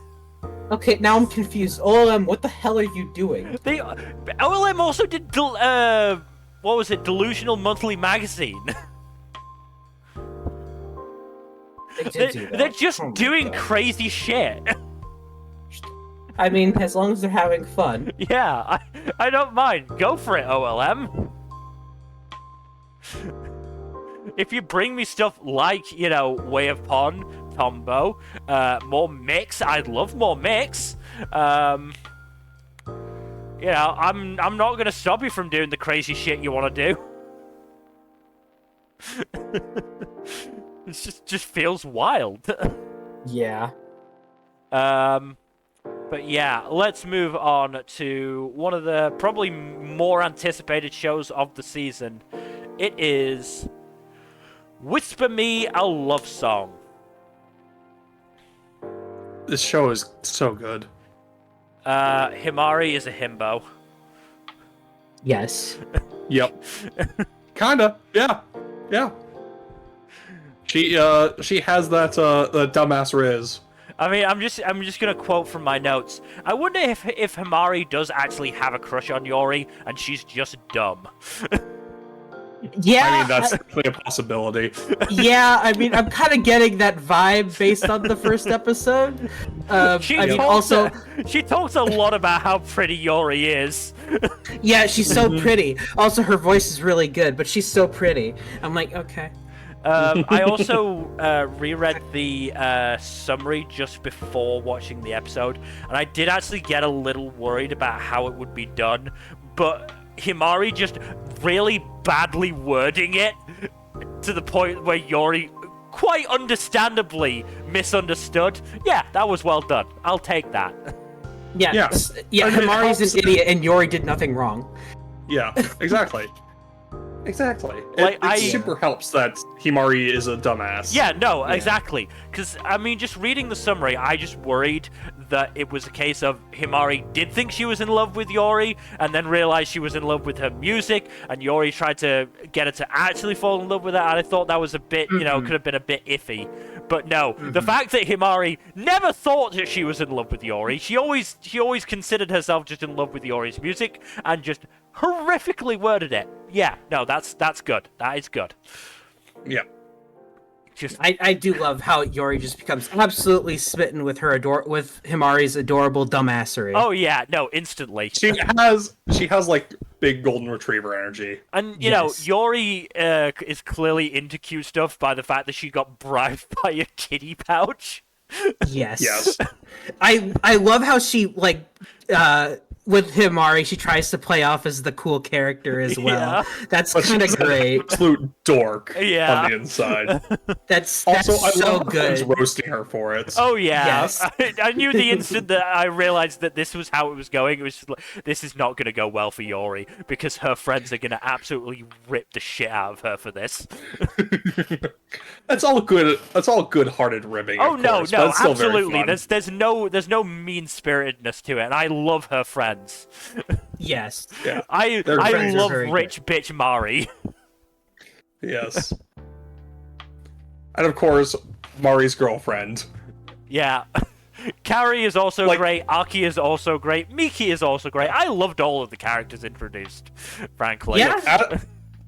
B: Okay, now I'm confused. OLM, what the hell are you doing?
A: OLM also did what was it? Delusional Monthly Magazine.
B: They did do that.
A: They're just
B: Oh my
A: doing
B: God.
A: crazy shit.
B: I mean, as long as they're having fun.
A: Yeah, I don't mind. Go for it, OLM. If you bring me stuff like, Way of Pon, Tombo, more mix, I'd love more mix. I'm not gonna stop you from doing the crazy shit you want to do. It just feels wild.
B: Yeah.
A: But yeah, let's move on to one of the probably more anticipated shows of the season. It is Whisper Me a Love Song.
C: This show is so good.
A: Himari is a himbo.
B: Yes.
C: Yep. Kinda. Yeah. Yeah. She has that dumbass Riz.
A: I mean, I'm just gonna quote from my notes. I wonder if Himari does actually have a crush on Yori and she's just dumb.
B: Yeah.
C: I mean, that's definitely a possibility.
B: Yeah, I mean, I'm kind of getting that vibe based on the first episode.
A: She talks a lot about how pretty Yori is.
B: Yeah, she's so pretty. Also, her voice is really good, but she's so pretty. I'm like, okay.
A: I also reread the summary just before watching the episode, and I did actually get a little worried about how it would be done, but Himari just really badly wording it to the point where Yori quite understandably misunderstood. Yeah, that was well done. I'll take that.
B: Yeah,
C: Yeah. And it
B: Himari's
C: helps-
B: an idiot, and Yori did nothing wrong.
C: Yeah, exactly. Exactly.
A: Like,
C: It super helps that Himari is a dumbass.
A: Yeah, no, exactly. Because, I mean, just reading the summary, I just worried that it was a case of Himari did think she was in love with Yori, and then realized she was in love with her music, and Yori tried to get her to actually fall in love with her, and I thought that was a bit, could have been a bit iffy. But no, the fact that Himari never thought that she was in love with Yori, she always considered herself just in love with Yori's music, and just horrifically worded it. Yeah, no, that's good. That is good.
C: Yeah.
A: Just
B: I do love how Yori just becomes absolutely smitten with with Himari's adorable dumbassery.
A: oh yeah, no, instantly.
C: She has like big golden retriever energy.
A: And
B: Yes.
A: Yori is clearly into cute stuff by the fact that she got bribed by a kitty pouch.
B: Yes.
C: Yes.
B: I love how she with Himari, she tries to play off as the cool character as well.
A: Yeah.
B: That's
C: But
B: kind of
C: she's an
B: great.
C: absolute dork
A: Yeah.
C: on the inside.
B: That's
C: Also, I
B: so
C: love her friends
B: good.
C: roasting her for it.
A: Oh yeah,
B: Yes.
A: I knew the instant that I realized that this was how it was going. It was just like, this is not going to go well for Yori because her friends are going to absolutely rip the shit out of her for this.
C: That's all good. That's all good-hearted ribbing.
A: Oh
C: of
A: no,
C: course,
A: no,
C: but it's still very
A: absolutely.
C: fun.
A: There's no mean-spiritedness to it, and I love her friends.
B: Yes.
C: Yeah.
A: I
C: Their friends are
A: love
B: very
A: rich bitch Mari.
C: Yes. And of course, Mari's girlfriend.
A: Yeah. Carrie is also
C: Like-
A: great. Aki is also great. Miki is also great. I loved all of the characters introduced, frankly.
B: Yeah.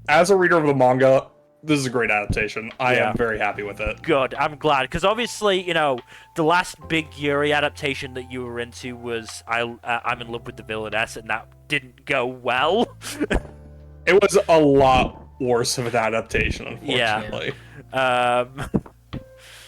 C: As a reader of the manga, this is a great adaptation. I
A: Yeah.
C: am very happy with it.
A: Good. I'm glad because obviously, the last big Yuri adaptation that you were into was I'm in love with the villainess, and that didn't go well.
C: It was a lot worse of an adaptation, unfortunately.
A: Yeah.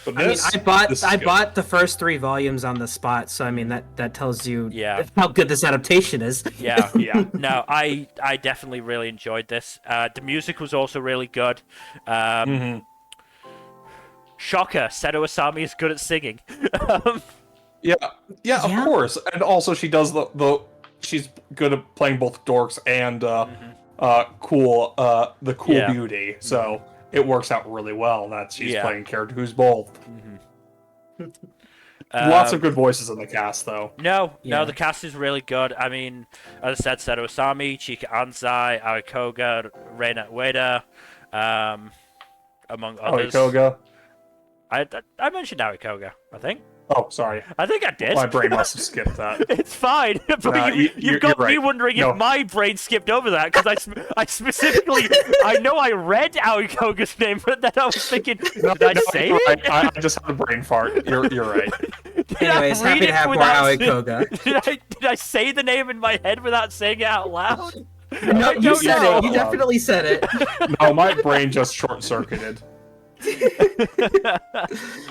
C: But
B: I mean,
C: this,
B: I bought the first 3 volumes on the spot, so I mean that tells you how good this adaptation is.
A: Yeah.
C: Yeah.
A: No, I definitely really enjoyed this. The music was also really good. Shocker, Seto Asami is good at singing.
C: Yeah, of course. And also she does she's good at playing both dorks and cool beauty. So it works out really well that she's playing a character who's both. Lots of good voices in the cast, though.
A: No, the cast is really good. I mean, as I said, Seto Asami, Chika Ansai, Aoikoga, Reina Ueda, among others.
C: Aoikoga.
A: I mentioned Aoikoga, I think.
C: Oh, sorry.
A: I think I did.
C: My brain must have skipped that.
A: It's fine, but you've got me wondering if my brain skipped over that, because I specifically, I know I read Aoikoga's name, but then I was thinking, did I say it?
C: I just had a brain fart. You're right.
B: Anyways, happy to have more Aoikoga.
A: Did I say the name in my head without saying it out loud?
B: No, you said it. You definitely said it.
C: No, my brain just short-circuited.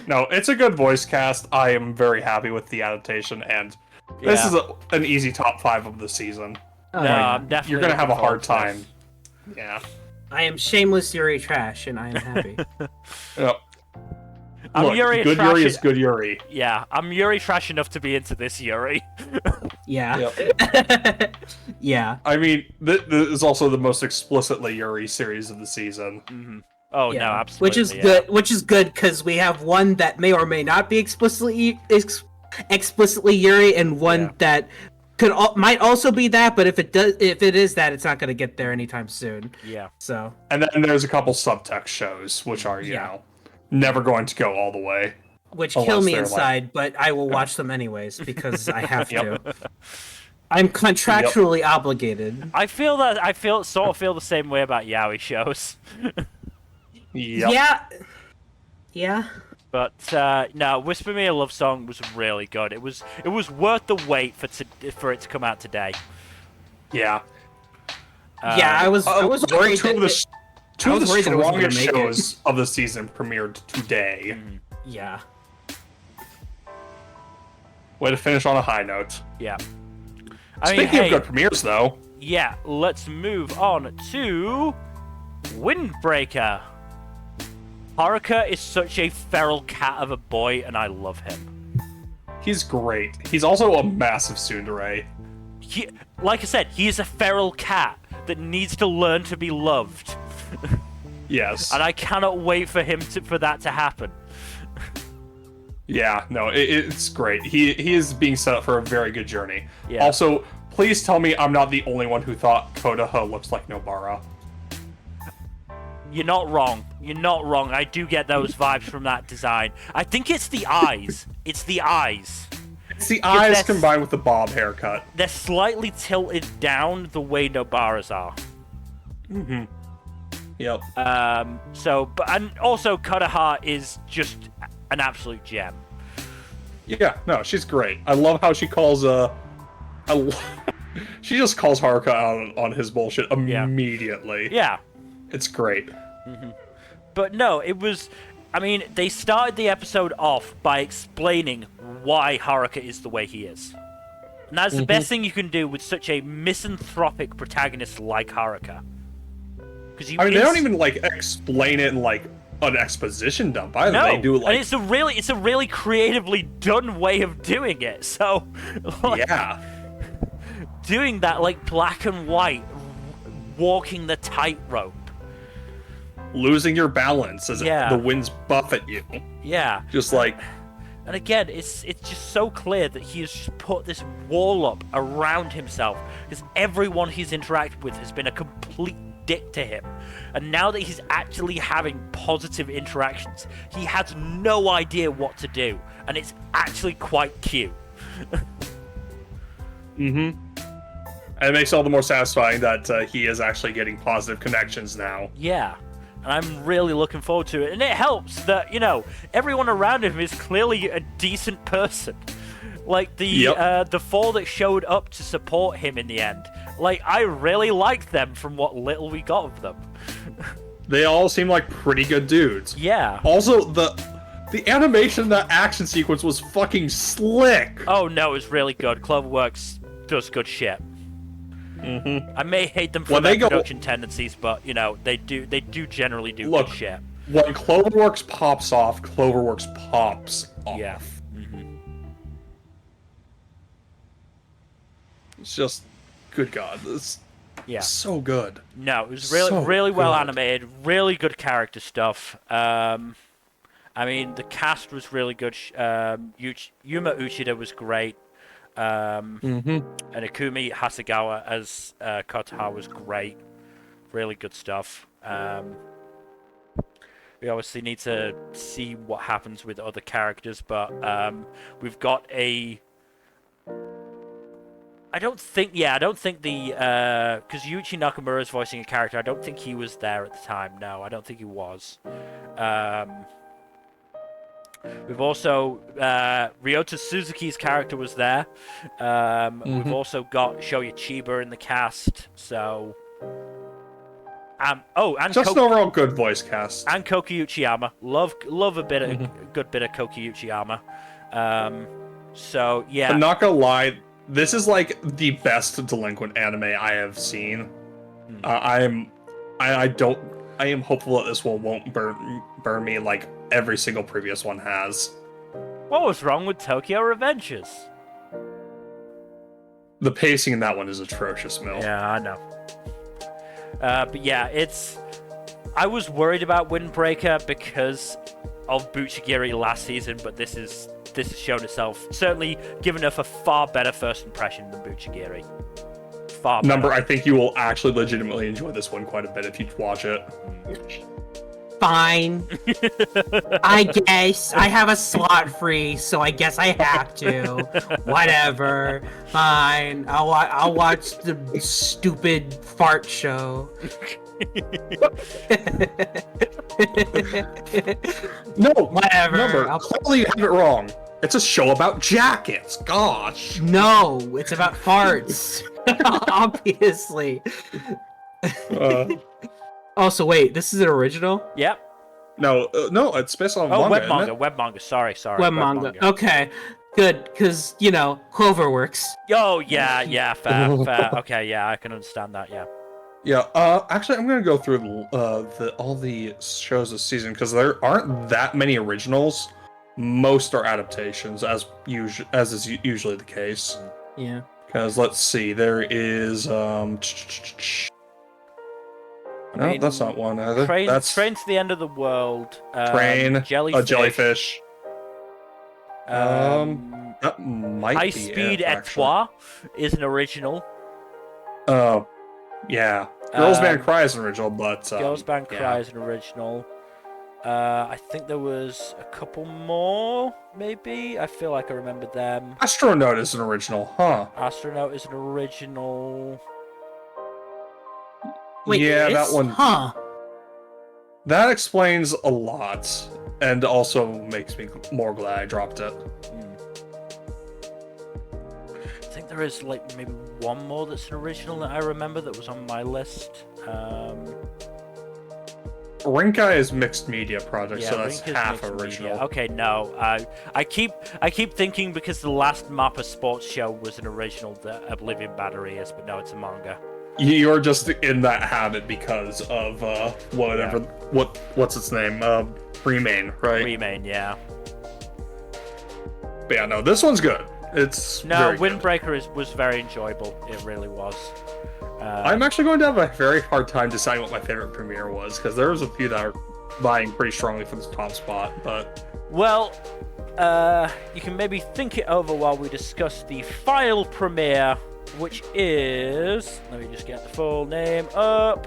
C: No, it's a good voice cast. I am very happy with the adaptation, and this is an easy top 5 of the season.
A: I'm definitely.
C: You're gonna have a hard time. Yeah.
B: I am shameless Yuri trash, and I am happy.
C: Yep.
A: Good
C: Yuri is good Yuri.
A: Yeah, I'm Yuri trash enough to be into this Yuri.
B: Yeah.
C: Yep.
B: Yeah.
C: I mean, this is also the most explicitly Yuri series of the season.
A: Oh no, absolutely.
B: Which is good. Which is good because we have one that may or may not be explicitly Yuri, and one that might also be that. But if it is that, it's not going to get there anytime soon.
A: Yeah.
B: So.
C: And then there's a couple subtext shows which are you know never going to go all the way.
B: Which kill me inside, but I will watch them anyways because I have to. I'm contractually obligated.
A: I feel the same way about yaoi shows.
C: Yep.
B: Yeah.
A: But no, Whisper Me a Love Song was really good. It was worth the wait for it to come out today.
C: Yeah.
B: I was worried
C: two of the strongest shows of the season premiered today.
B: Yeah.
C: Way to finish on a high note.
A: Yeah.
C: Speaking of good premieres, though.
A: Yeah, let's move on to Windbreaker. Haruka is such a feral cat of a boy, and I love him.
C: He's great. He's also a massive tsundere.
A: Like I said, he is a feral cat that needs to learn to be loved.
C: Yes.
A: And I cannot wait for that to happen.
C: Yeah, no, it's great. He is being set up for a very good journey.
A: Yeah.
C: Also, please tell me I'm not the only one who thought Kodaha looks like Nmbr.
A: You're not wrong. You're not wrong. I do get those vibes from that design. I think it's the eyes. It's the eyes.
C: It's the eyes combined with the bob haircut.
A: They're slightly tilted down the way Nmbrs are.
C: Yep.
A: And also Kodaha is just an absolute gem.
C: Yeah, no, she's great. I love how she calls she just calls Haruka out on his bullshit immediately.
A: Yeah.
C: It's great.
A: But no, it was... I mean, they started the episode off by explaining why Haruka is the way he is. And that's the best thing you can do with such a misanthropic protagonist like Haruka. Because
C: they don't even, explain it in, an exposition dump either.
A: No,
C: they do,
A: and it's a really creatively done way of doing it. So,
C: yeah.
A: Doing that, black and white, walking the tightrope.
C: Losing your balance as the winds buffet you.
A: Yeah.
C: Just
A: And again, it's just so clear that he has just put this wall up around himself because everyone he's interacted with has been a complete dick to him. And now that he's actually having positive interactions, he has no idea what to do. And it's actually quite cute.
C: And it makes it all the more satisfying that he is actually getting positive connections now.
A: Yeah. And I'm really looking forward to it. And it helps that, everyone around him is clearly a decent person. The four that showed up to support him in the end. I really liked them from what little we got of them.
C: They all seem like pretty good dudes.
A: Yeah.
C: Also, the animation in that action sequence was fucking slick.
A: Oh no, it's really good. Cloverworks does good shit. I may hate them for their production tendencies, but you know they do generally do good shit.
C: When Cloverworks pops off, Cloverworks pops off.
A: Yeah.
C: It's just, good God, this so good.
A: No, it was really well animated, really good character stuff. I mean, the cast was really good. Yuma Uchida was great. And Ikumi Hasegawa as Kotaha was great. Really good stuff. We obviously need to see what happens with other characters, but we've got a... I don't think the... Because Yuichi Nakamura is voicing a character, I don't think he was there at the time. No, I don't think he was. We've also... Ryota Suzuki's character was there. We've also got Shoya Chiba in the cast, so... and
C: just an overall good voice cast.
A: And Koki Uchiyama. Love a bit of good bit of Koki Uchiyama. So yeah.
C: I'm not gonna lie, this is like the best delinquent anime I have seen. I am hopeful that this one won't burn me like every single previous one has.
A: What was wrong with Tokyo Revengers?
C: The pacing in that one is atrocious, Mill.
A: Yeah, I know. But yeah, I was worried about Windbreaker because of Buchigiri last season, but this has shown itself, certainly given us a far better first impression than Buchigiri. Far better.
C: Nmbr, I think you will actually legitimately enjoy this one quite a bit if you watch it.
B: Fine. I guess. I have a slot free, so I guess I have to. Whatever. Fine. I'll watch the stupid fart show.
C: No,
B: whatever.
C: Nmbr, clearly you have it wrong. It's a show about jackets. Gosh.
B: No, it's about farts. Obviously. Also, wait, this is an original?
A: Yep.
C: No, it's based on manga.
A: Web manga. Sorry.
B: Web manga. Okay, good, because, you know, Cloverworks.
A: Oh, yeah, fair. Okay, yeah, I can understand that, yeah.
C: Yeah, actually, I'm going to go through all the shows this season, because there aren't that many originals. Most are adaptations, as is usually the case.
B: Yeah.
C: Because, let's see, there is, No, that's not one either.
A: Train to the End of the World.
C: Jellyfish. That might be
A: Highspeed Etoile is an original.
C: Oh, yeah. Girls Band Cry is an original, but...
A: Girls Band Cry is an original. I think there was a couple more, maybe? I feel like I remembered them.
C: Astro Note is an original, huh?
A: Astro Note is an original...
B: Wait,
C: yeah, that one.
B: Huh.
C: That explains a lot, and also makes me more glad I dropped it.
A: I think there is like maybe one more that's an original that I remember that was on my list.
C: Rinkai is mixed media project,
A: yeah,
C: so that's
A: Rinkai is
C: half
A: mixed
C: original.
A: Media. Okay, no, I keep thinking because the last Mappa Sports show was an original that Oblivion Battery is, but no, it's a manga.
C: You're just in that habit because of whatever. Yeah. What's its name? Remain, right?
A: Remain, yeah.
C: But yeah, no, this one's good. It's
A: Windbreaker was very enjoyable. It really was.
C: I'm actually going to have a very hard time deciding what my favorite premiere was, because there was a few that are vying pretty strongly for this top spot. But
A: well, you can maybe think it over while we discuss the final premiere, which is, let me just get the full name up.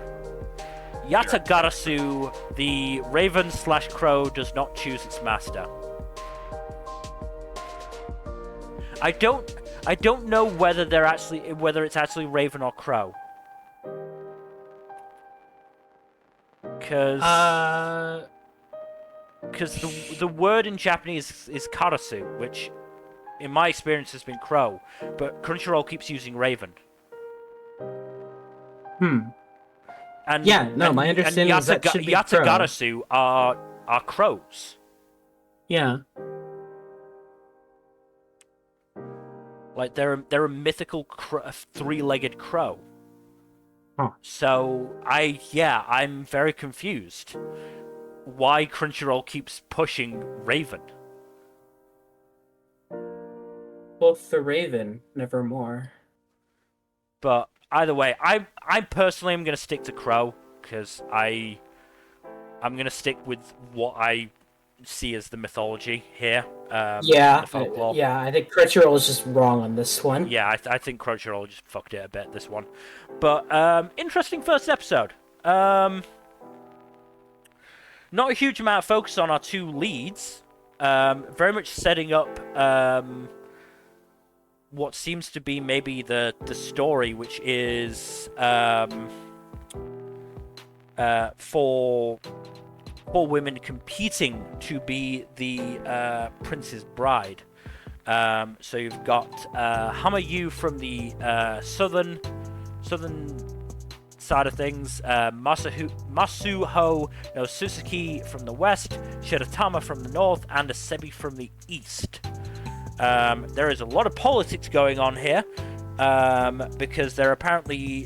A: Yatagarasu, the Raven/Crow does not choose its master. I don't know whether it's actually Raven or Crow. Because the word in Japanese is karasu, which in my experience has been Crow, but Crunchyroll keeps using Raven. And
B: Yeah, no,
A: and,
B: my understanding is that should be crow.
A: Yatagarasu are crows.
B: Yeah.
A: Like they're a mythical three-legged crow.
B: Huh.
A: So I'm very confused. Why Crunchyroll keeps pushing Raven?
B: Both the Raven, nevermore.
A: But either way, I personally am gonna stick to Crow because I'm gonna stick with what I see as the mythology here.
B: Yeah,
A: the folklore.
B: I think Crunchyroll is just wrong on this one.
A: Yeah, I think Crunchyroll just fucked it a bit this one. But interesting first episode. Not a huge amount of focus on our two leads. Very much setting up what seems to be maybe the story, which is for women competing to be the prince's bride. So you've got Hamayu from the southern side of things, Masuho no Suzuki from the west, Shiratama from the north, and Asebi from the east. There is a lot of politics going on here, because there are apparently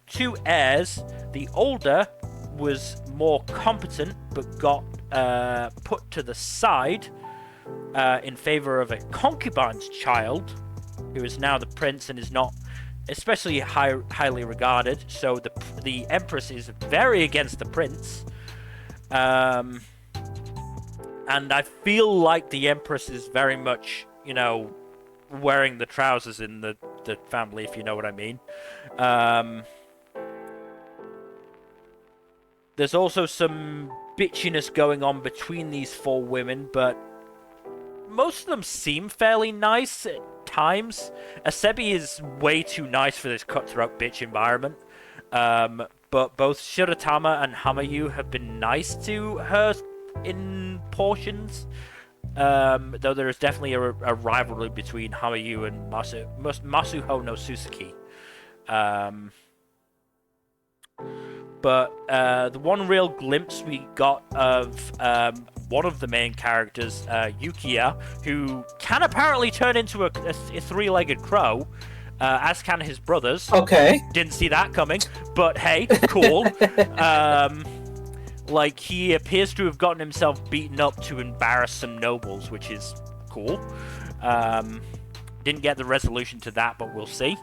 A: two heirs. The older was more competent, but got put to the side in favor of a concubine's child, who is now the prince and is not especially highly regarded. So the empress is very against the prince, and I feel like the empress is very much, wearing the trousers in the family, if you know what I mean. There's also some bitchiness going on between these four women, but most of them seem fairly nice at times. Asebi is way too nice for this cutthroat bitch environment. But both Shiratama and Hamayu have been nice to her in portions. Though there is definitely a rivalry between Hamayu and Masuho no Suzuki. But the one real glimpse we got of one of the main characters, Yukiya, who can apparently turn into a three-legged crow, as can his brothers.
B: Okay.
A: Didn't see that coming, but hey, cool. Like, he appears to have gotten himself beaten up to embarrass some nobles, which is cool. Didn't get the resolution to that, but we'll see.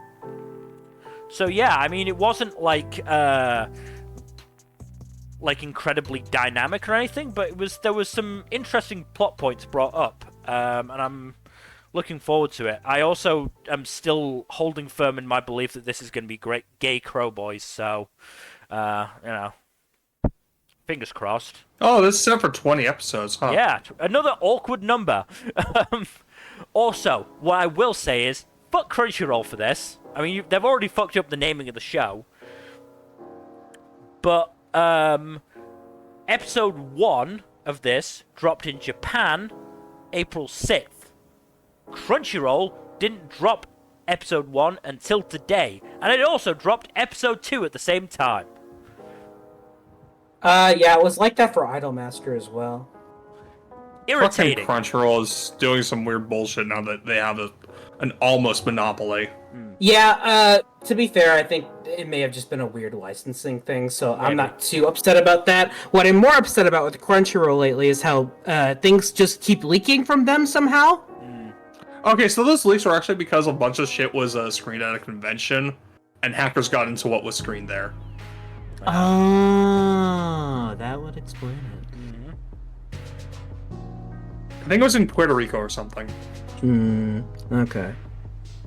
A: So yeah, I mean, it wasn't like incredibly dynamic or anything, but there was some interesting plot points brought up, and I'm looking forward to it. I also am still holding firm in my belief that this is going to be great gay crow boys, so fingers crossed.
C: Oh, this is set for 20 episodes, huh?
A: Yeah, another awkward number. Also, what I will say is, fuck Crunchyroll for this. I mean, they've already fucked up the naming of the show. But, episode 1 of this dropped in Japan April 6th. Crunchyroll didn't drop episode 1 until today. And it also dropped episode 2 at the same time.
B: Yeah, it was like that for Idolmaster as well.
A: Irritating.
C: Crunchyroll is doing some weird bullshit now that they have an almost monopoly.
B: Yeah, to be fair, I think it may have just been a weird licensing thing, so I'm not too upset about that. What I'm more upset about with Crunchyroll lately is how things just keep leaking from them somehow.
C: Okay, so those leaks are actually because a bunch of shit was screened at a convention, and hackers got into what was screened there.
B: Oh, that would explain it.
C: I think it was in Puerto Rico or something.
B: Okay.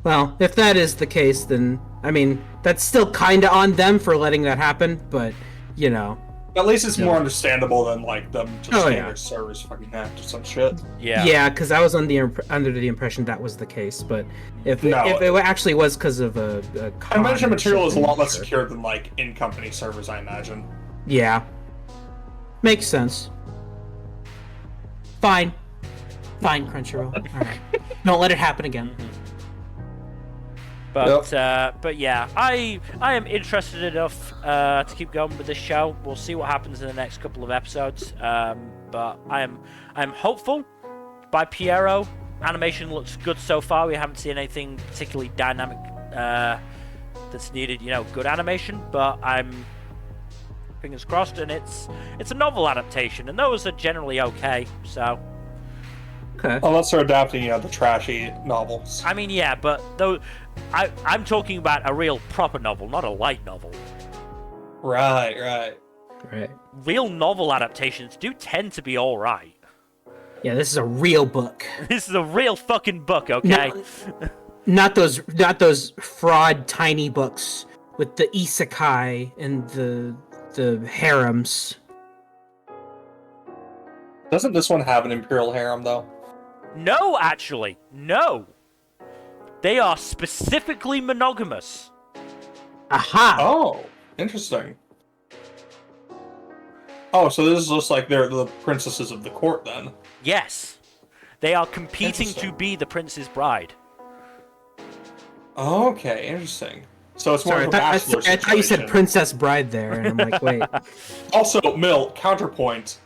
B: Well, if that is the case, then, I mean, that's still kinda on them for letting that happen, but,
C: At least it's more understandable than, them just saying their servers fucking hacked or some shit.
A: Yeah.
B: Yeah, because I was under the impression that was the case, but if it actually was because of a
C: I imagine material is a lot less secure than, in-company servers, I imagine.
B: Yeah. Makes sense. Fine, Crunchyroll. Alright. Don't let it happen again.
A: But yeah, I am interested enough to keep going with this show. We'll see what happens in the next couple of episodes. But I'm hopeful. By Piero, animation looks good so far. We haven't seen anything particularly dynamic that's needed, good animation. But I'm fingers crossed, and it's a novel adaptation, and those are generally okay. So.
B: Okay.
C: Unless they're adapting, the trashy novels.
A: I mean, yeah, but though I'm talking about a real proper novel, not a light novel.
C: Right.
A: Real novel adaptations do tend to be all right.
B: Yeah, this is a real book.
A: This is a real fucking book, okay?
B: Not those fraud tiny books with the isekai and the harems.
C: Doesn't this one have an imperial harem though?
A: No, actually, no. They are specifically monogamous.
B: Aha!
C: Oh, interesting. Oh, so this is just like they're the princesses of the court then?
A: Yes. They are competing to be the prince's bride.
C: Okay, interesting. So it's more of a
B: I
C: bachelor
B: thought you said
C: situation.
B: Princess Bride there, and I'm like, wait.
C: Also, Mill, counterpoint,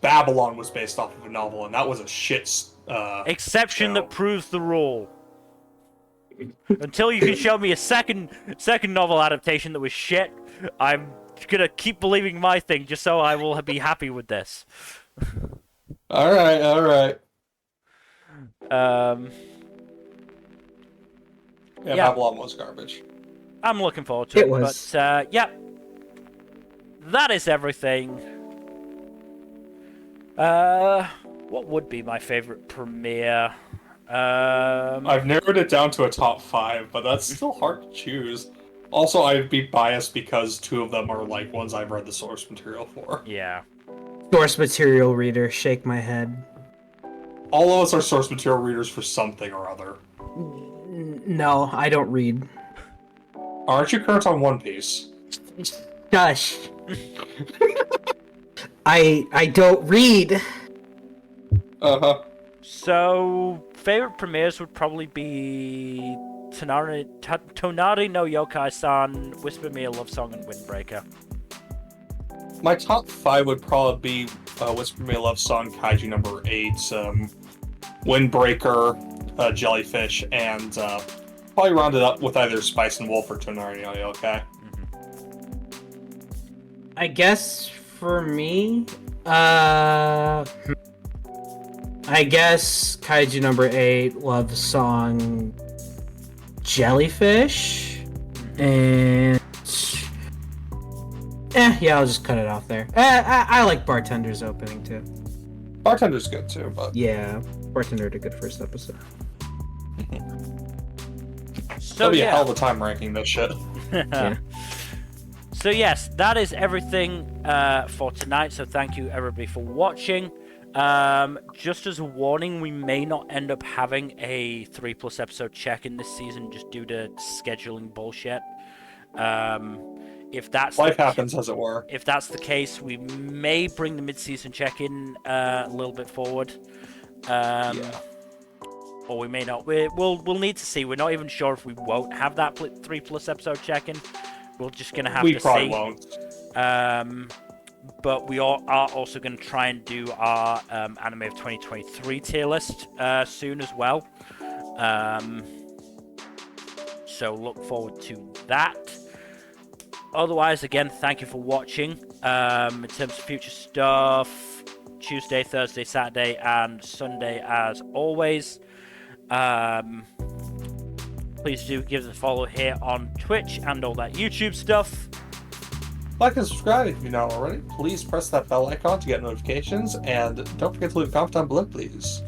C: Babylon was based off of a novel, and that was a shit
A: Exception
C: show.
A: that proves the rule. Until you can show me a second novel adaptation that was shit, I'm gonna keep believing my thing just so I will be happy with this.
C: All right. Yeah, Babylon was garbage.
A: I'm looking forward to it. But yeah, that is everything. What would be my favorite premiere?
C: I've narrowed it down to a top 5, but that's still hard to choose. Also, I'd be biased because 2 of them are like ones I've read the source material for.
A: Yeah.
B: Source material reader, shake my head.
C: All of us are source material readers for something or other.
B: No, I don't read.
C: Aren't you current on One Piece?
B: Shush. I don't read.
C: Uh-huh.
A: So, favorite premieres would probably be Tonari no Youkai-san, Whisper Me a Love Song, and Windbreaker.
C: My top 5 would probably be Whisper Me a Love Song, Kaiju No.8, Windbreaker, Jellyfish, and probably round it up with either Spice and Wolf or Tonari no Yokai.
B: I guess for me, I guess Kaiju No.8, Love Song, Jellyfish, and yeah, I'll just cut it off there. I like Bartender's opening too.
C: Bartender's good too, but
B: Yeah, Bartender had a good first episode.
A: So
C: that'll be a
A: yeah.
C: hell of a time ranking this shit.
B: Yeah.
A: So yes, that is everything for tonight. So thank you everybody for watching. Just as a warning, we may not end up having a 3+ episode check-in this season just due to scheduling bullshit. If that's
C: Life happens, as it were.
A: If that's the case, we may bring the mid-season check-in a little bit forward. Or we may not. We'll need to see. We're not even sure if we won't have that 3+ episode check-in. We're just gonna have to see.
C: We probably won't.
A: But we are also going to try and do our Anime of 2023 tier list soon as well. So look forward to that. Otherwise, again, thank you for watching. In terms of future stuff, Tuesday, Thursday, Saturday, and Sunday as always. Please do give us a follow here on Twitch and all that YouTube stuff.
C: Like and subscribe if you're not already. Please press that bell icon to get notifications, and don't forget to leave a comment down below, please.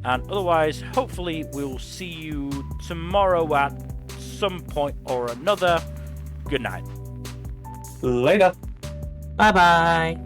A: And otherwise, hopefully, we'll see you tomorrow at some point or another. Good night.
C: Later.
B: Bye-bye.